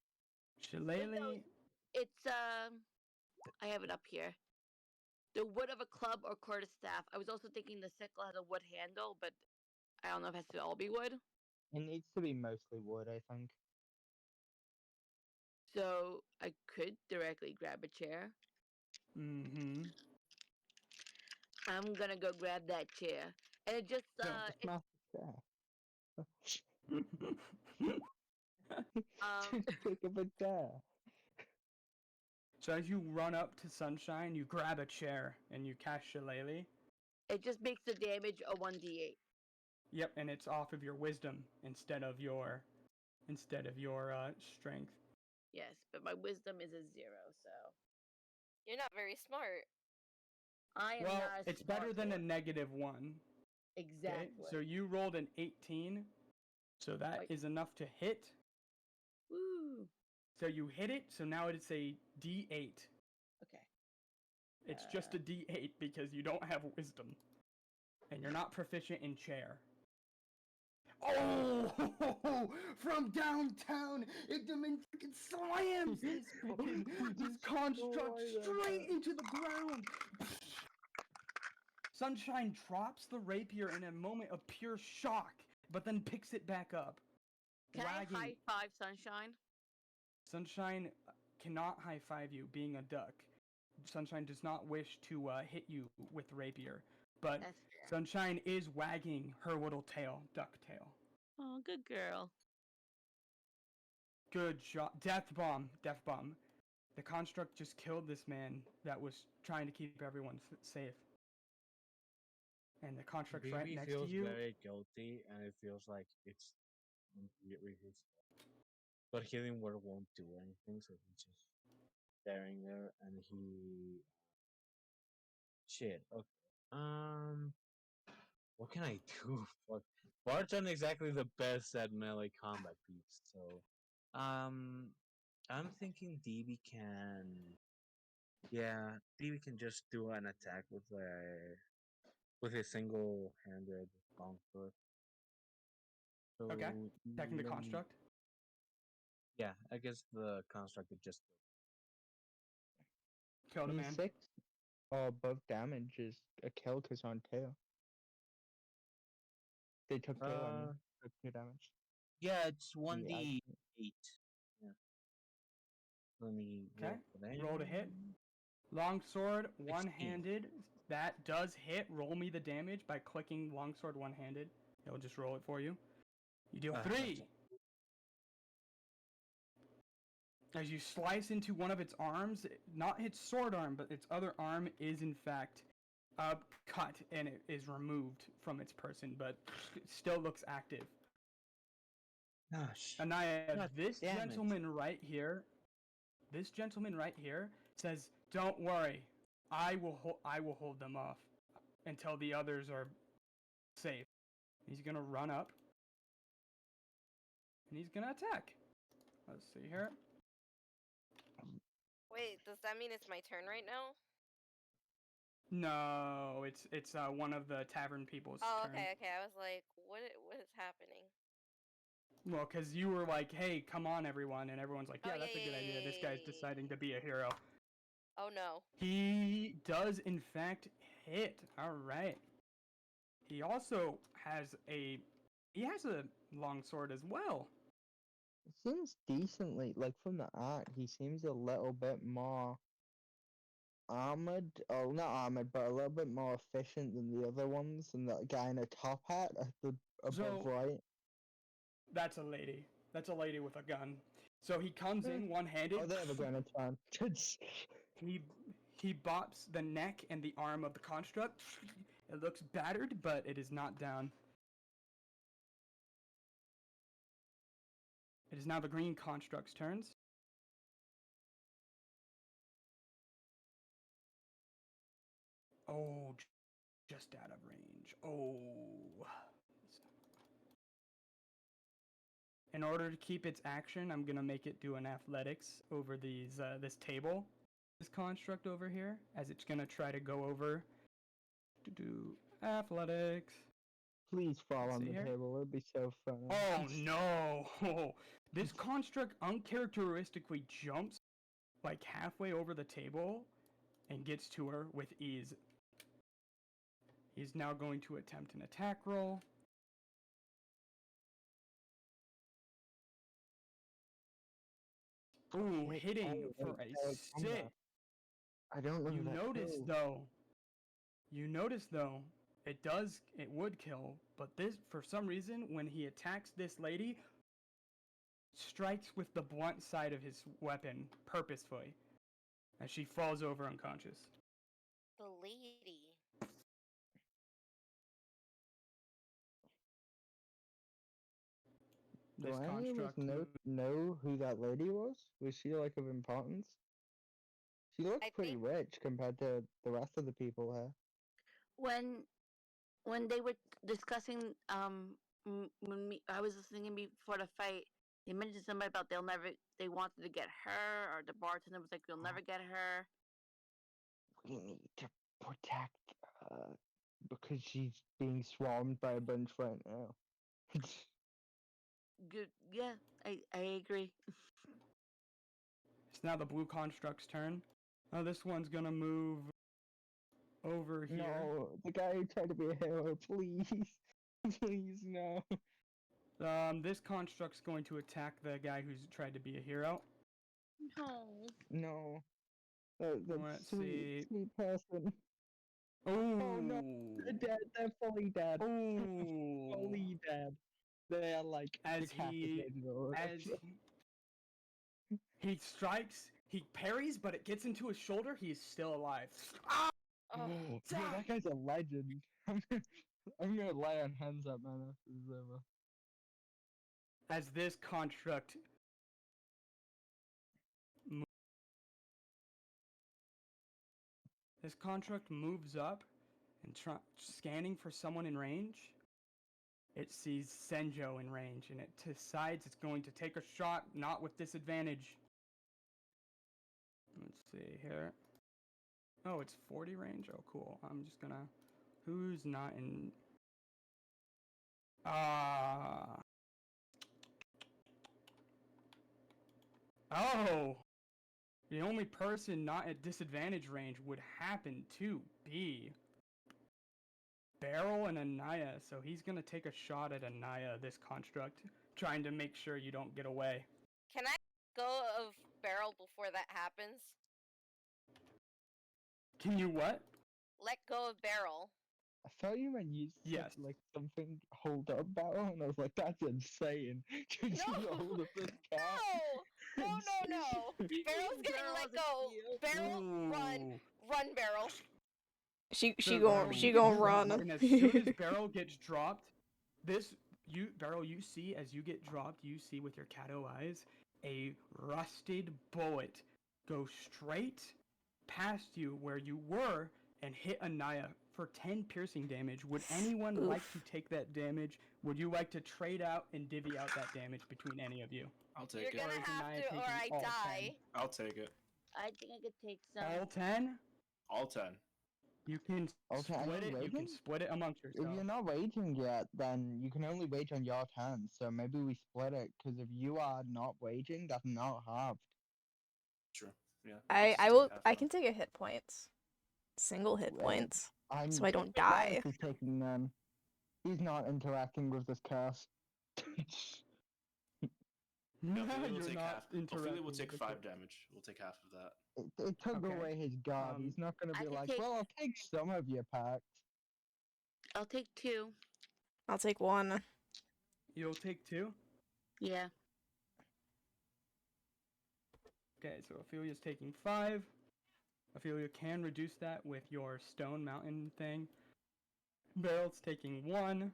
Shillelagh... It's I have it up here. The wood of a club or quarterstaff. I was also thinking the sickle has a wood handle, but I don't know if it has to all be wood. It needs to be mostly wood, I think. So I could directly grab a chair. Mm-hmm. I'm gonna go grab that chair. And it just It's not Pick up a chair. So as you run up to Sunshine, you grab a chair and you cast Shillelagh. it just makes the damage a 1d8. Yep, and it's off of your wisdom instead of your strength. Yes, but my wisdom is a 0, so you're not very smart. I am Well, not a it's better than a smart -1. Exactly. So you rolled an 18, so that Right. is enough to hit. Woo. So you hit it, so now it's a D8. Okay. It's just a D8 because you don't have wisdom. And you're not proficient in chair. Oh! From downtown, Igdaman freaking slams this construct straight into the ground. Sunshine drops the rapier in a moment of pure shock, but then picks it back up. Can wagging. I high five Sunshine? Sunshine cannot high-five you, being a duck. Sunshine does not wish to hit you with rapier, but That's fair. Sunshine is wagging her little tail, duck tail. Oh, good girl. Good shot. Death bomb. Death bomb. The construct just killed this man that was trying to keep everyone safe. And the construct's right Bibi next feels to you. very guilty, and it feels like it's completely his fault. But Healing Word won't do anything, so he's just staring there, and he... Shit, okay. What can I do? Fuck. Bards aren't exactly the best at melee combat beats, so... I'm thinking DB can... Yeah, DB can just do an attack with a single-handed longsword. So Okay. Attacking the let me- construct. Yeah, I guess the construct would just... Killed a man. 6 or above damage is a kill because on tail. They took tail and took 2 damage. Yeah, it's Yeah, 1d8. Yeah. Let me Okay. roll for that. Roll to hit. Longsword, 16. one-handed. That does hit. Roll me the damage by clicking longsword one-handed. It'll just roll it for you. You deal Ah, 3. As you slice into one of its arms, not its sword arm, but its other arm is in fact cut and it is removed from its person, but it still looks active. Gosh. Anaya, God this damn it. gentleman right here says, "Don't worry, I will hold them off until the others are safe." He's gonna run up and he's gonna attack. Let's see here. Wait, does that mean it's my turn right now? No, it's one of the tavern people's Oh, turn. okay. I was like, what is happening? Well, because you were like, "Hey, come on, everyone," and everyone's like, Oh, "Yeah, that's a good idea. This guy's yeah. deciding to be a hero." Oh no. He does, in fact, hit. All right. He also has a long sword as well. It seems decently, like from the art, he seems a little bit more armored. Oh, not armored, but a little bit more efficient than the other ones. And that guy in a top hat at the above So- right. That's a lady. That's a lady with a gun. So he comes in one-handed. Oh, they have a granite time. He bops the neck and the arm of the construct. It looks battered, but it is not down. It is now the green construct's turns. Oh, just out of range. Oh. In order to keep its action, I'm gonna make it do an athletics over these this table, this construct over here, as it's gonna try to go over to do athletics. Please fall Let's on see the here. table. It'd be so fun. Oh no! This construct uncharacteristically jumps like halfway over the table and gets to her with ease. He's now going to attempt an attack roll. Ooh, hitting for a 6. I don't know. You that notice kills. though, it would kill, but this, for some reason, when he attacks this lady, strikes with the blunt side of his weapon purposefully, as she falls over unconscious. The lady. Do This any of us construct know who that lady was? Was she like of importance? She looked I pretty think- rich compared to the rest of the people here. When they were discussing I was listening before the fight, they mentioned somebody about they wanted to get her, or the bartender was like, "You'll never get her." We need to protect her because she's being swarmed by a bunch right now. Good, yeah, I agree. It's now the blue construct's turn. Oh, this one's gonna move over here. No, the guy who tried to be a hero, please. Please, no. This construct's going to attack the guy who's tried to be a hero. No. No. That Let's sweet, see. sweet person. Oh, Oh no, they're dead. They're fully dead. Oh. Fully dead. They are like As decapitated already. he strikes, he parries, but it gets into his shoulder. He's still alive. Ah! Oh, Yeah, that guy's a legend. I'm gonna lay on hands up, man, after this is over. As this construct moves up and scanning for someone in range. It sees Senjo in range, and it decides it's going to take a shot, not with disadvantage. Let's see here. Oh, it's 40 range? Oh, cool. I'm just gonna... Who's not in... Oh! The only person not at disadvantage range would happen to be Beryl and Anaya, so he's gonna take a shot at Anaya, this construct, trying to make sure you don't get away. Can I go of Beryl before that happens? Can you what? Let go of Beryl. I thought you meant you said Yes. like something hold up barrel, and I was like, that's insane. Can you No. hold up this cat? No. Barrel's getting let go. Barrel, run, run, Barrel. She Barrel, she you gonna get run. dropped, and as soon as Barrel gets dropped, Barrel, you see as you get dropped, you see with your Cato eyes a rusted bullet go straight past you where you were and hit Anaya for 10 piercing damage. Would anyone like to Oof. take that damage? Would you like to trade out and divvy out that damage between any of you? I'll take You're it. gonna Or is have Anaya to, or I taking all 10? die. I'll take it. I think I could take some. All 10? All 10. You can Okay, are split you it. You can raging? split it amongst If yourselves. you're not raging yet, then you can only rage on your turn. So maybe we split it. Because if you are not raging, that's not halved. True. Yeah. I can take a hit points. Single hit Well, points. I'm So I don't die. Lawrence is taking them. He's not interacting with this cast. No, Ophelia will you're take not half. Ophelia interacting will take with 5 it. damage. We'll take half of that. It took Okay. away his guard. He's not going to I be can like, take- well, I'll take some of your packs. I'll take 2. I'll take one. You'll take 2? Yeah. Okay, so Ophelia's taking 5. Ophelia can reduce that with your stone mountain thing. Barrel's taking 1.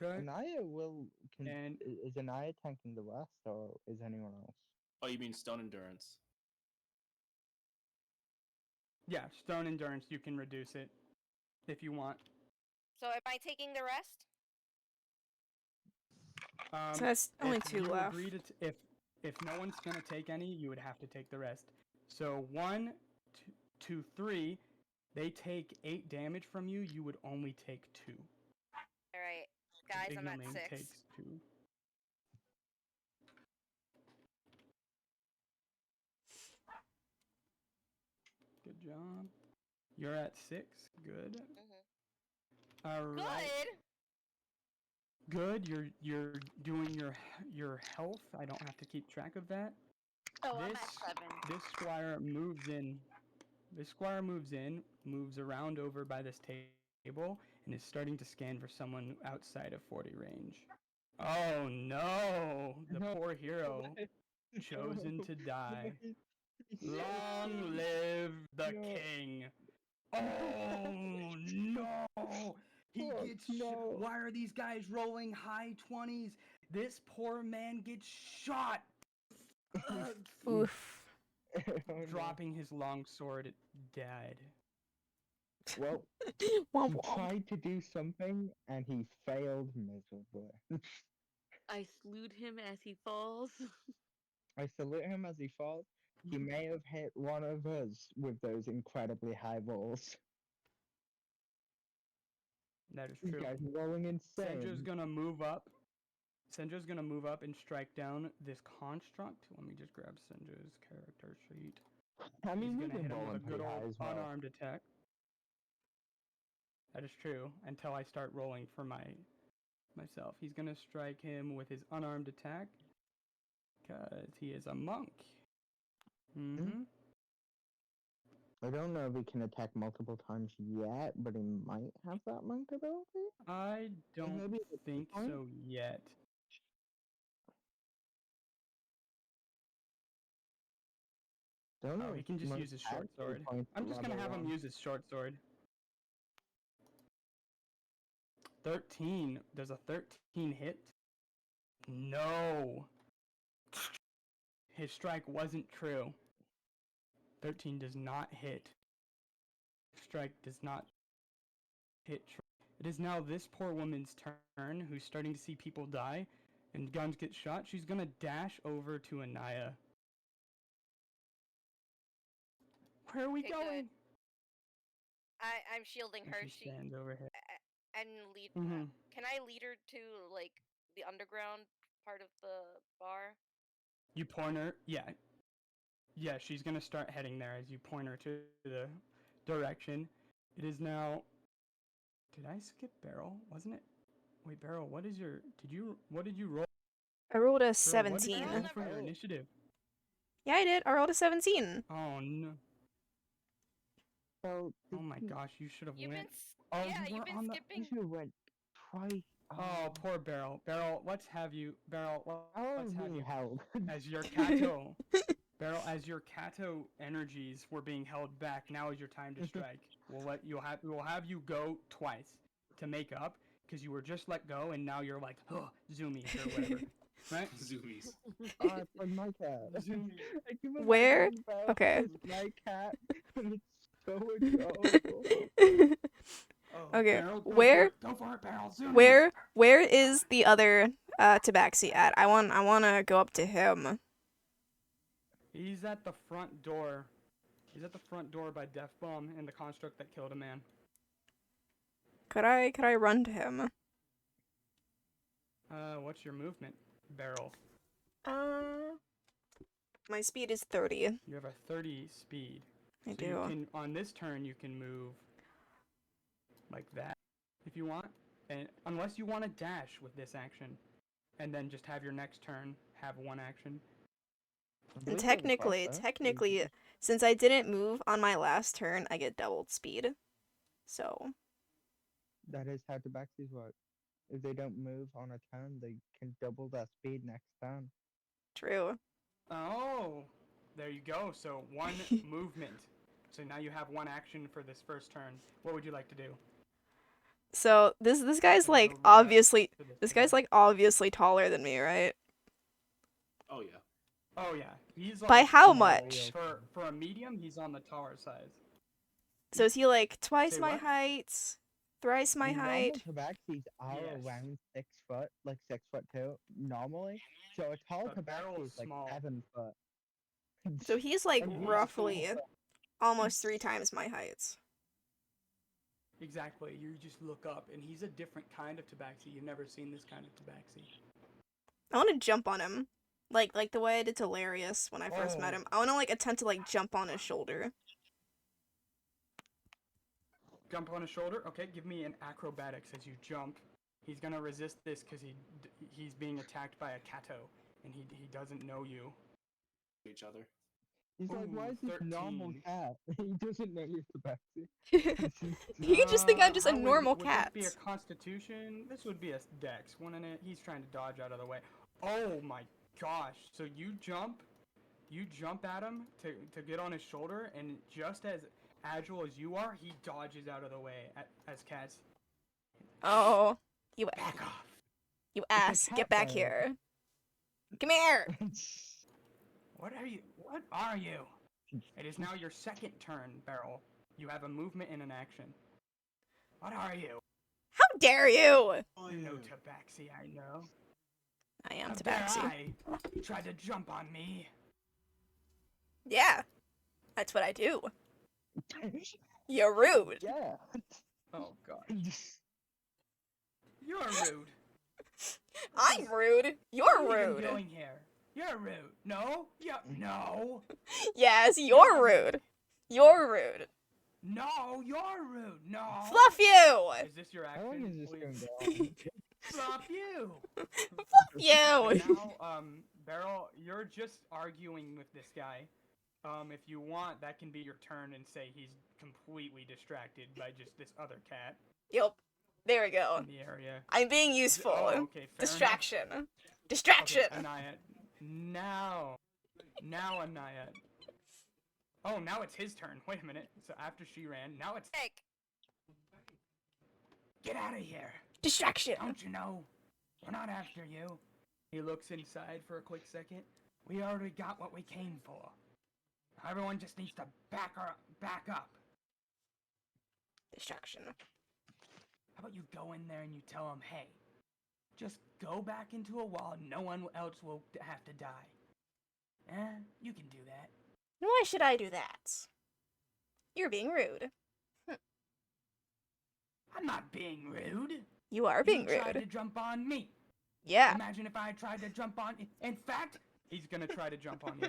Okay. Anaya will. And Is Anaya tanking the rest, or is anyone else? Oh, you mean stone endurance? yeah, stone endurance, you can reduce it if you want. So am I taking the rest? So that's only If 2 you left. agree to if no one's gonna take any, you would have to take the rest. So 1, 2, 3, they take 8 damage from you. You would only take 2. All right, guys, I'm at Ignomine 6. takes 2. Good job. You're at 6. Good. Mhm. All right. Good. Good. You're doing your health. I don't have to keep track of that. Oh, I'm This at 7. this squire moves in. This squire moves in, moves around over by this table, and is starting to scan for someone outside of 40 range. Oh no! The No. poor hero chosen to die. Long live the No. king! Oh no! He Fuck, gets no. Why are these guys rolling high 20s? This poor man gets shot. Oof. Oh, no. Dropping his long sword, dead. Well, Womp he womp. tried to do something and he failed miserably. I salute him as he falls. I salute him as he falls. He may have hit one of us with those incredibly high rolls. That is These true. guys are rolling insane. Senjo's gonna move up. Senjo's gonna move up and strike down this construct. Let me just grab Senjo's character sheet. I mean, He's we've gonna been hit him with a rolling good pretty high old as well. unarmed attack. That is true. Until I start rolling for myself. He's gonna strike him with his unarmed attack. Cause he is a monk. Mm-hmm. I don't know if he can attack multiple times yet, but he might have that monk ability. I don't maybe at this think point? so yet. Don't know. Oh, he if can just monks use his short actually sword. point I'm to just gonna level have him one. use his short sword. 13. Does a 13 hit? No. His strike wasn't true. 13 does not hit. Strike does not hit. It is now this poor woman's turn, who's starting to see people die and guns get shot. She's gonna dash over to Anaya. Where are we Okay, going? good. I'm shielding And her. she stands over here. And lead. Mhm. Can I lead her to like the underground part of the bar? You point her. Yeah. Yeah, she's gonna start heading there as you point her to the direction. It is now. Did I skip Barrel? Wasn't it? Wait, Barrel. What did you roll? I rolled a Barrel, what did you 17. roll for your initiative? Yeah, I did. I rolled a 17. Oh no. So Oh my gosh, you should have You've been went. s- Oh, yeah, you you've were been on the. skipping. you went twice. Oh, poor Beryl. Beryl, let's have you. Beryl, How let's am I have being you held? as your Kato. Beryl, as your Kato energies were being held back, now is your time to strike. We'll have you go twice to make up, because you were just let go and now you're like, oh, zoomies or whatever. Right? Zoomies. I played my cat. Zoomies. I keep imagining Where? Belle Okay. as my cat, and it's so adorable. Oh, Okay, Beryl, where- Go for it, Beryl. Zoomies. Where is the other Tabaxi at? I wanna go up to him. He's at the front door. He's at the front door by Death Bomb and the construct that killed a man. Could I run to him? What's your movement, Beryl? My speed is 30. You have a 30 speed. I So do. you can, on this turn, you can move like that if you want, and unless you want to dash with this action, and then just have your next turn have one action. And technically, since I didn't move on my last turn, I get doubled speed. So, That is how Tabaxis work. If they don't move on a turn, they can double their speed next turn. true. Oh, there you go. So one movement. So now you have one action for this first turn. What would you like to do? So, this guy's So like you'll react obviously to this guy. guy's like obviously taller than me, right? Oh yeah. Oh yeah, he's By like, how Yeah, much? for a medium, he's on the taller side. So is he like twice Say my what? height? Thrice my height? Normal Tabaxis are Yes. around 6 foot, like 6'2", normally. So a tall But Beryl Tabaxi is is like small. 7 foot. So he's like And he's roughly small. almost 3 times my height. Exactly. You just look up, and he's a different kind of tabaxi. You've never seen this kind of tabaxi. I want to jump on him. Like the way I did to Larius when I first met Oh. him. I want to like attempt to like jump on his shoulder. Jump on his shoulder. Okay, give me an acrobatics as you jump. He's gonna resist this because he's being attacked by a Kato, and he doesn't know you. Each other. He's like, why Ooh, is this normal 13. cat? He doesn't know you're Tabaxi. You just think I'm just a How would- normal would cat. This be a Constitution? This would be a Dex, wouldn't it? He's trying to dodge out of the way. Oh my gosh! So you jump at him to get on his shoulder, and just as agile as you are, he dodges out of the way as cats. Oh, you Back off! you ass, get back cat here. Come here. What are you? What are you? It is now your second turn, Beryl. You have a movement and an action. What are you? How dare you? Oh, No tabaxi, I know. I am How dare Tabaxi. I try to jump on me? Yeah, that's what I do. You're rude. Oh god. You're rude. I'm rude. You're What are you rude. doing here? You're rude. No? Yeah. No. Yes, you're rude. You're rude. No, you're rude. No. Fluff you. Is this your How long action? is this please? going to go on? Fluff you. You. And now, Beryl, you're just arguing with this guy. If you want, that can be your turn and say he's completely distracted by just this other cat Yep. There we go. in the area. I'm being useful. Oh, okay, fair Distraction. enough. Distraction. Okay, Anaya. Now, Anaya. Oh, now it's his turn. Wait a minute. So after she ran, now it's Heck. get out of here. Distraction. Don't you know? We're not after you. He looks inside for a quick second. We already got what we came for. Everyone just needs to back up. Distraction. How about you go in there and you tell him, hey, just go back into a wall. No one else will have to die. You can do that. Why should I do that? You're being rude. I'm not being rude. You are being You tried to rude. jump on me. Yeah. Imagine if I tried to jump on. In fact, he's gonna try to jump on you.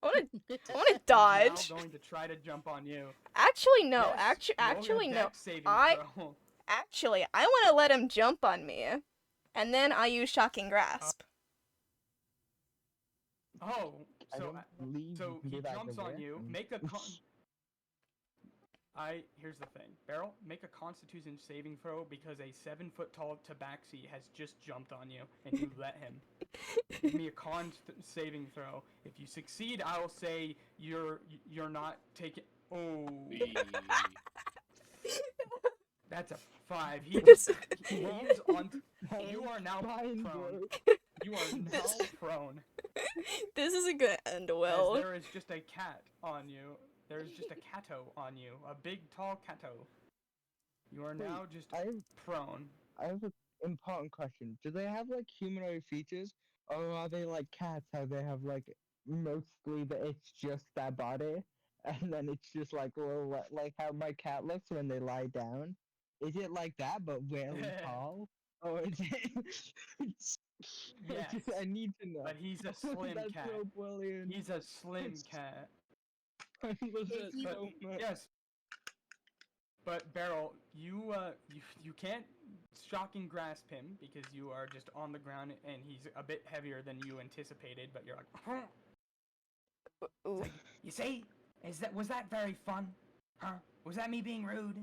I wanna He's dodge. now going to try to jump on you. Actually, no. Yes, roll your Actually, no. dex saving I throw. Actually, I want to let him jump on me, and then I use shocking grasp. Oh, I so don't believe you so can he do that jumps on you. directly. Make a con. Here's the thing. Beryl, make a Constitution saving throw because a 7-foot-tall tabaxi has just jumped on you, and you let him. Give me a saving throw. If you succeed, I'll say you're not taking. Oh, that's a 5. He lands on. You are now Fine, prone. bro. You are now prone. This isn't gonna end As well. there is just a cat on you. There's just a catto on you. A big, tall catto. You are now just prone. I have an important question. Do they have like humanoid features, or are they like cats? How they have like mostly that it's just their body, and then it's just like like how my cat looks when they lie down. Is it like that, but really tall, or is it? Yes. I need to know. But he's a slim That's cat. so brilliant. He's a slim cat. I love that But, so much. yes. But Beryl, you can't shocking grasp him because you are just on the ground and he's a bit heavier than you anticipated. But you're like, Ooh. you see, was that very fun? Huh? Was that me being rude?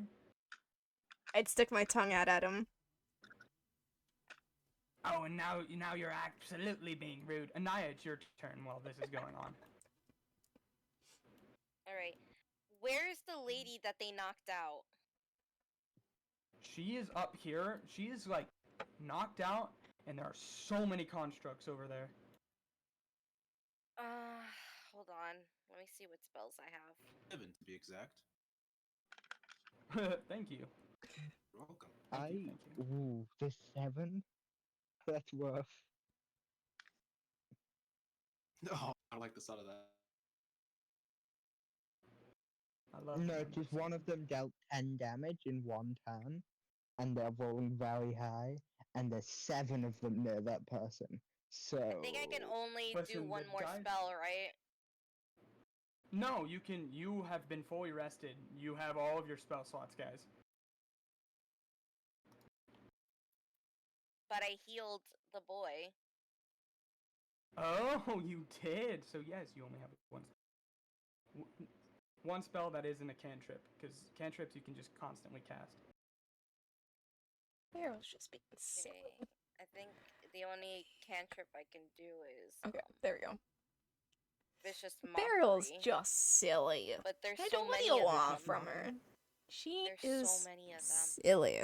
I'd stick my tongue out at him. Oh, and now you're absolutely being rude. Anaya, it's your turn while this is going on. Alright. Where's the lady that they knocked out? She is up here. She is like knocked out, and there are so many constructs over there. Hold on. Let me see what spells I have. 7 to be exact. Thank you. You're welcome. Thank you. Ooh, the 7. That's rough. Oh, I like the sound of that. I love No, numbers. just one of them dealt 10 damage in one turn, and they're rolling very high, and there's 7 of them near that person. So I think I can only do Listen, one the more dice- spell, right? No, you can. You have been fully rested. You have all of your spell slots, guys. But I healed the boy. Oh, you did. So yes, you only have one spell that isn't a cantrip, because cantrips you can just constantly cast. Barrel's just being silly. Okay. I think the only cantrip I can do is Okay, there we go. Vicious Mockery. Barrel's just silly. But there's I so don't what do many you of want them. from her? She There's is so many of them. silly.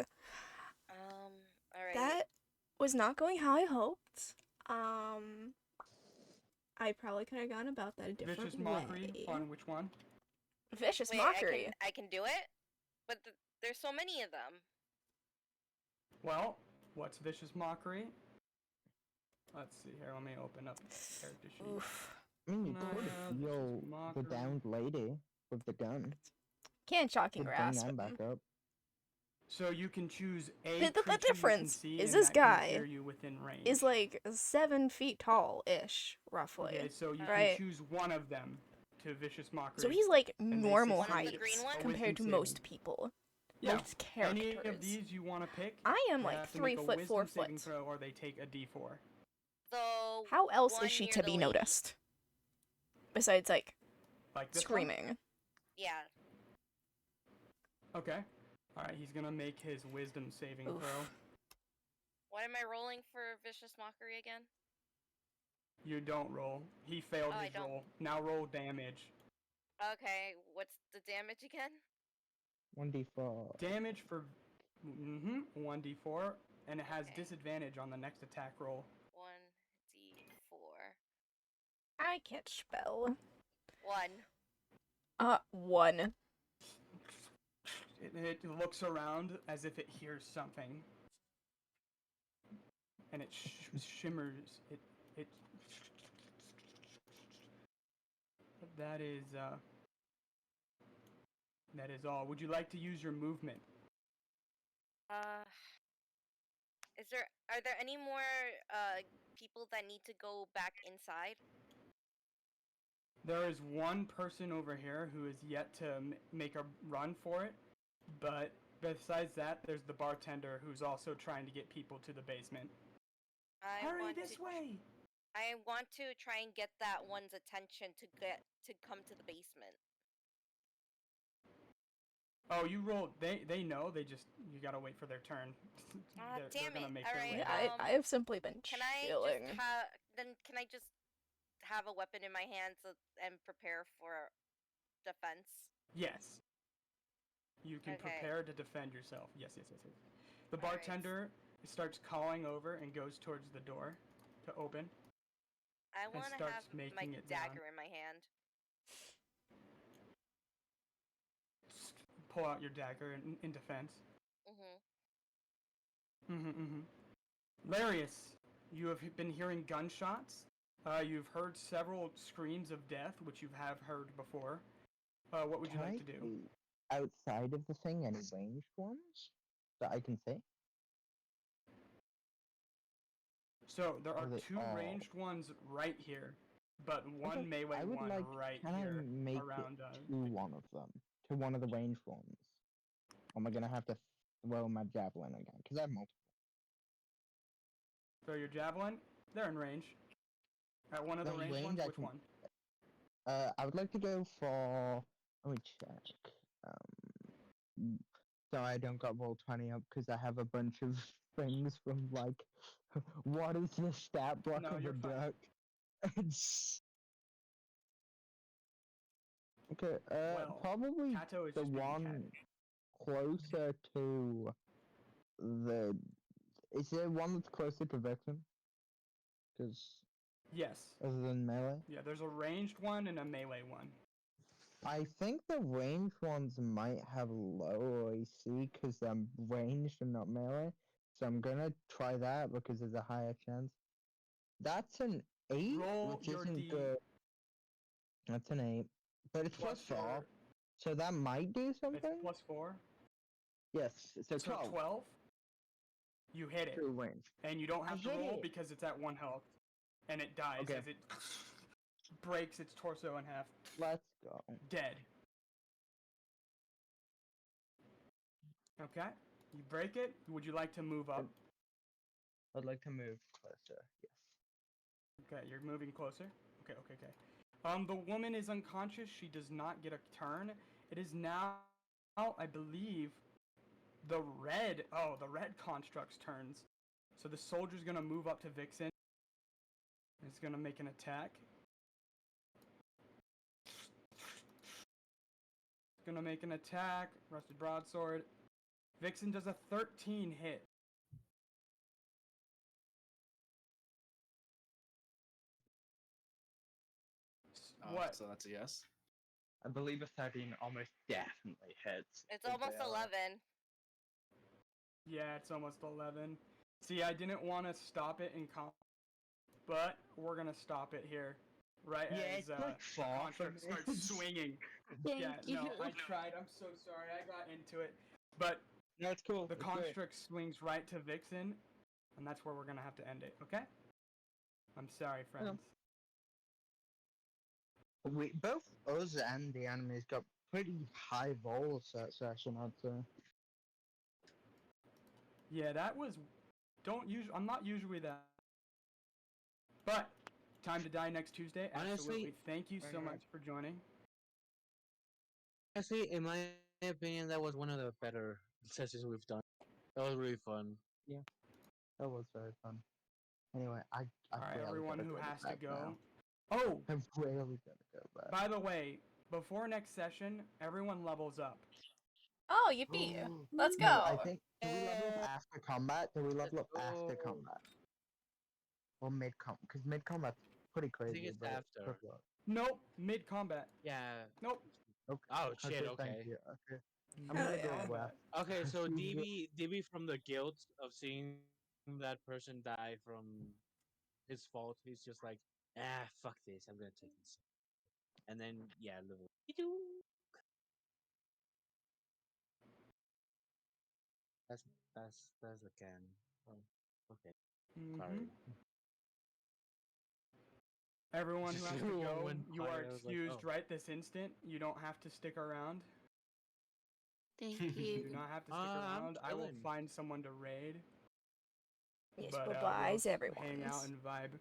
Alright. That was not going how I hoped. I probably could have gone about that a different Vicious Mockery way. on which one? Vicious Wait, Mockery. I can do it? But there's so many of them. Well, what's Vicious Mockery? Let's see here. Let me open up the character sheet. Oof. I mean, you Nah, could Vicious heal the Mockery. downed lady with the gun. Can't shocking Could bring grasp. them back up. So you can choose a The creature you can difference see is and this that can guy appear you within range. Is like 7 feet tall-ish, roughly. Okay, so you right? can choose one of them to Vicious Mockery. So he's like and they normal succeed. One of the height green ones? A compared to wisdom most saving. people. Yeah. Most characters. Any of these you want to pick? I am they like have to 3 make a foot, 4 wisdom saving foot. throw, or they take a D4. So How else one is she near to the be lady. noticed? Besides like Like this one? screaming. Yeah. Okay. All right, he's gonna make his wisdom saving Oof. throw. What am I rolling for Vicious Mockery again? You don't roll. He failed Oh, I his don't. roll. Now roll damage. Okay, what's the damage again? 1d4. Damage for 1d4, and it has Okay. disadvantage on the next attack roll. 1d4. I can't spell. 1. 1. It looks around as if it hears something, and it shimmers. It. That is all. Would you like to use your movement? Are there any more people that need to go back inside? There is one person over here who is yet to make a run for it, but besides that, there's the bartender who's also trying to get people to the basement. Hurry this way! I want to try and get that one's attention to come to the basement. Oh, you rolled. They know. They just you gotta wait for their turn. they're Damn gonna it. make Alright, their way. Yeah, out. I have simply been Can I chilling. just have can I just have a weapon in my hands and prepare for defense? Yes. You can Okay. prepare to defend yourself. Yes, yes, yes, yes. The Alright. bartender starts calling over and goes towards the door to open. I and want to starts have my making it down. dagger in my hand. Pull out your dagger in defense. Larius, you have been hearing gunshots. You've heard several screams of death, which you have heard before. What would you Can like I to do? see outside of the thing any ranged ones that I can see? So there are they two all- ranged ones right here, but one Okay, melee I would one like. right Can I here make around. it to one of them? To one of the ranged ones? Or am I gonna have to throw my javelin again? Because I have multiple. Throw your javelin. They're in range. At one of the They're in ranged ones. range, I Which can- one? I would like to go for. Let me check. Sorry, I don't got roll 20 up because I have a bunch of things from like, what is the stat block No, of a you're fine. duck? It's... Okay, Well, probably Kato is the just being one Kato. closer to the. Is there one that's closer to victim? Because Yes. other than melee, Yeah, there's a ranged one and a melee one. I think the ranged ones might have lower AC because I'm ranged and not melee. So I'm gonna try that because there's a higher chance. That's an 8, Roll which your isn't D. good. That's an 8, but it's plus Plus 4, your- so that might do It's something. +4. Yes, so So 12. 12. You hit it, True range. and you don't I have to hit roll it. because it's at 1 health, and it dies Okay. as it breaks its torso in half, Let's go. dead. Okay, you break it. Would you like to move up? I'd like to move closer. Yes. Okay, you're moving closer. Okay, okay, okay. The woman is unconscious. She does not get a turn. It is now, I believe, the red construct's turns. So the soldier's gonna move up to Vixen. It's gonna make an attack. It's gonna make an attack. Rusted broadsword. Vixen does a 13 hit. What? So that's a yes. I believe a 13 almost definitely hits. It's if almost they are- 11. Yeah, it's almost 11. See, I didn't want to stop it in but we're gonna stop it here. Right Yeah, as it's like the far from construct starts it. swinging. Thank Yeah, you. no, I tried. I'm so sorry. I got into it. But No, it's cool. the it's great. construct swings right to Vixen, and that's where we're gonna have to end it, okay? I'm sorry, friends. We both us and the enemies got pretty high rolls that session, I'd say. Yeah, that was. I'm not usually that. But time to die next Tuesday. Honestly, Absolutely. Thank you so right. much for joining. Honestly, in my opinion, that was one of the better sessions we've done. That was really fun. That was very fun. Anyway, I All right, really everyone gotta who go has to back go. now. Oh, I'm really gonna go back. by the way, before next session, everyone levels up. Oh, yippee! Let's go. No, I think do we level up after combat? Do we level up Let's after go. combat? Or mid combat? Because mid combat's pretty crazy. it's but after. good luck. Nope, mid combat. Yeah. Nope. Okay. Oh shit. Thank Okay. you. Okay. I'm gonna go Mid-combat. left. Okay. So You- DB from the guilt of seeing that person die from his fault. He's just like, fuck this. I'm gonna take this. And then yeah, level. That's the can. Oh, okay. Sorry. Mhm. Everyone who has to Everyone go, went you are quiet. I was like, excused oh. right this instant. You don't have to stick around. Thank You you. do not have to stick I'm around. I will chilling. find someone to raid. Yes, but, bye-byes, we'll everyone. hang out and vibe.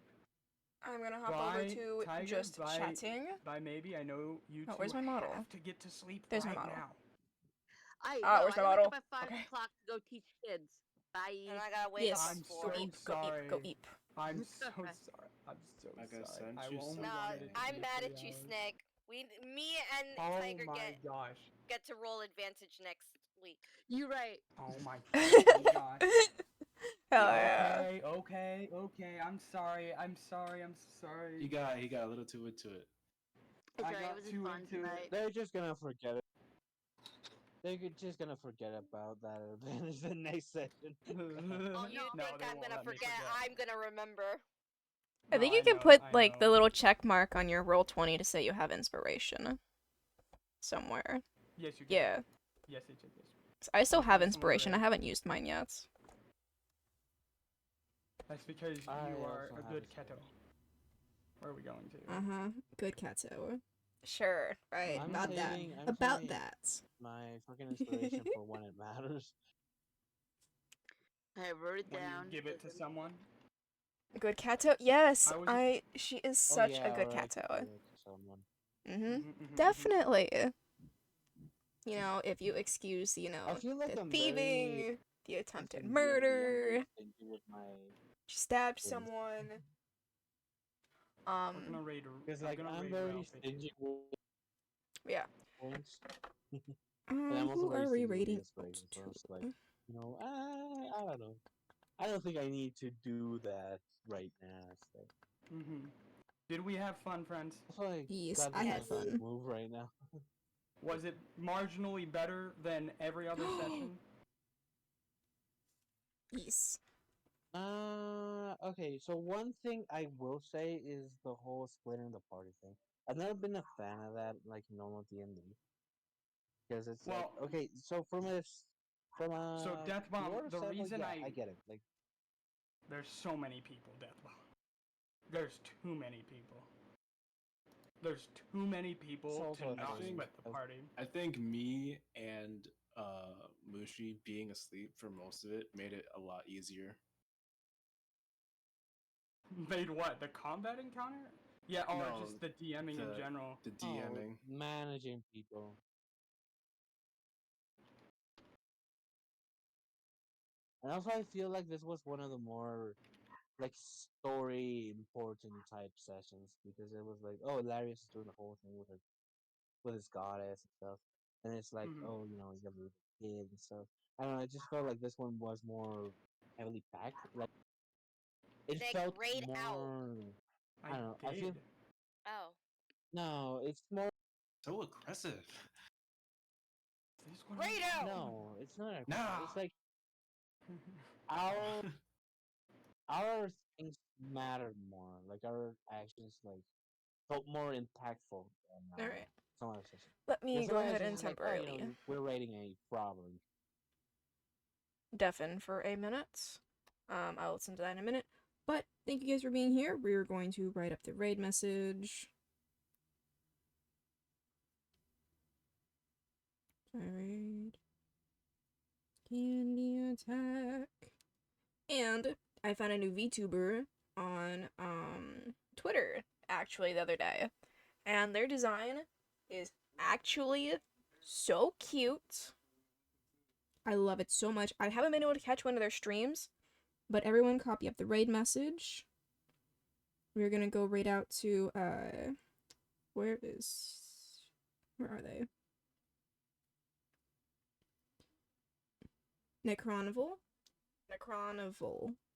I'm gonna hop over Bye, to Tiger, just bye. chatting. Bye, maybe. I know you Oh, two where's my model? have to get to sleep There's my right model. now. Where's my I wake bottle? up at 5 Okay. o'clock to go teach kids. Bye. And I gotta wake Yes. up at I'm 4. Go so eat. Go eat. Go sorry. eat. I'm so sorry. I'm so Like I sorry. sent I you only No, wanted it to I'm be mad 3 at you, hours. Snake. Me and Oh Tiger my gosh. get to roll advantage next week. You're right. Oh my fucking gosh. Hell yeah. Okay. I'm sorry. I'm sorry. He got a little too into it. It's I alright. got It was too fun into it. tonight. They're just gonna forget it. Just gonna forget about that advantage the next session. Oh, you No, think they I'm won't gonna let me forget? I'm gonna remember. I think No, you can know, put I like the know. little check mark on your roll 20 to say you have inspiration somewhere. Yes, you can. Yeah. Yes. I still I'm have trying inspiration. I somewhere. haven't used mine yet. That's because I you are also a have good inspiration. keto. Where are we going to? Uh-huh. Good Kato. Sure. Right. I'm About that. saving About that. my fucking inspiration for when it matters. I wrote it When down. you give it to Listen. someone. Good Kato. Yes. I was- She is Oh, such yeah, a good or I could Kato. give it to someone. Mm-hmm. Definitely. You know, if you excuse, you know, I feel like the I'm thieving, very the attempted in D&D, I'm murder, very stingy with my she stabbed things. someone. I'm gonna raid. Because I'm like gonna I'm raid very Ralphie. stingy with Yeah. points. And I'm also Who very are we stingy with the rating? inspiration, so it's like, you know, I don't know. I don't think I need to do that right now. It's like, Did we have fun, friends? I feel like Yes, that'd I be had my fun. move right now. Was it marginally better than every other session? Yes. Okay, so one thing I will say is the whole splitting the party thing. I've never been a fan of that, like normal D&D, because it's like, Well- okay, so from a So Death Bomb, lore the standpoint, reason yeah, I get it. Like, there's so many people, Death Bomb. There's too many people. There's too many people also to a not thing. split the party. I think me and Mushi being asleep for most of it made it a lot easier. Made what? The combat encounter? Yeah, or No, just the DMing in the- general. The DMing. managing people. And also, I feel like this was one of the more like story important type sessions because it was like, oh, Larius is doing the whole thing with his goddess and stuff, and it's like, oh, you know, he's gonna be a kid and stuff. I don't know. I just felt like this one was more heavily packed. Like it Nick, felt raid more. out. I don't know. I feel did. Oh. no. It's more. So aggressive. This one Raid is- out! No, it's not. Nah. It's like our things mattered more. Like our actions, like felt more impactful than Alright. some other sessions. Let me Because go some other ahead and sessions, like, oh, you know, temporarily we're rating a problem. deafen for a minute. I'll listen to that in a minute. But thank you guys for being here. We're going to write up the raid message. Raid. Candy attack. And I found a new VTuber on Twitter actually the other day. And their design is actually so cute. I love it so much. I haven't been able to catch one of their streams, but everyone copy up the raid message. We're gonna go raid out to where are they? Necronival?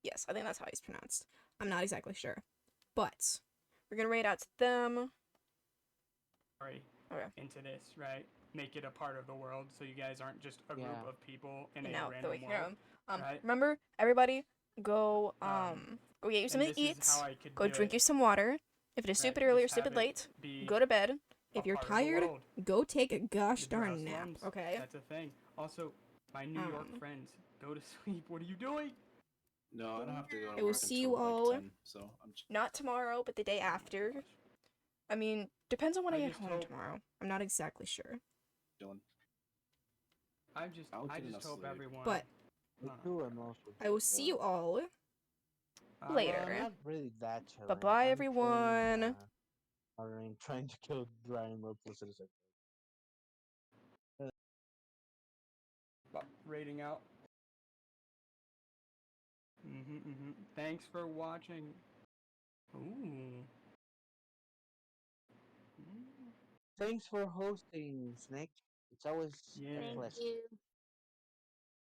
Yes, I think that's how he's pronounced. I'm not exactly sure. But we're gonna raid out to them. Sorry. Okay. Into this, right? Make it a part of the world, so you guys aren't just a group of people in a Now, random world. Right? remember, everybody, go go get you something and to this eat. is how I could Go do drink it. you some water. If it is Right, stupid early or just have stupid it late, be go to bed. a If you're part of the tired, world. go take a gosh The draw darn nap. slums. Okay. That's a thing. Also, my New York friends, go to sleep. What are you doing? No, I don't have to go to I will work see until you all. like 10, so I'm Not tomorrow, but the day after. I mean, depends on when I get just home hope- tomorrow. I'm not exactly sure. chilling. I just I'll get hope enough sleep. everyone. But Me too, I'm also I will see you all well, later. not really that chilling. Bye-bye, I'm everyone. chilling, trying to kill Ryan Murphy. rating out. Thanks for watching. Ooh. Thanks for hosting, Snake. It's always Yeah. a Thank pleasure. you.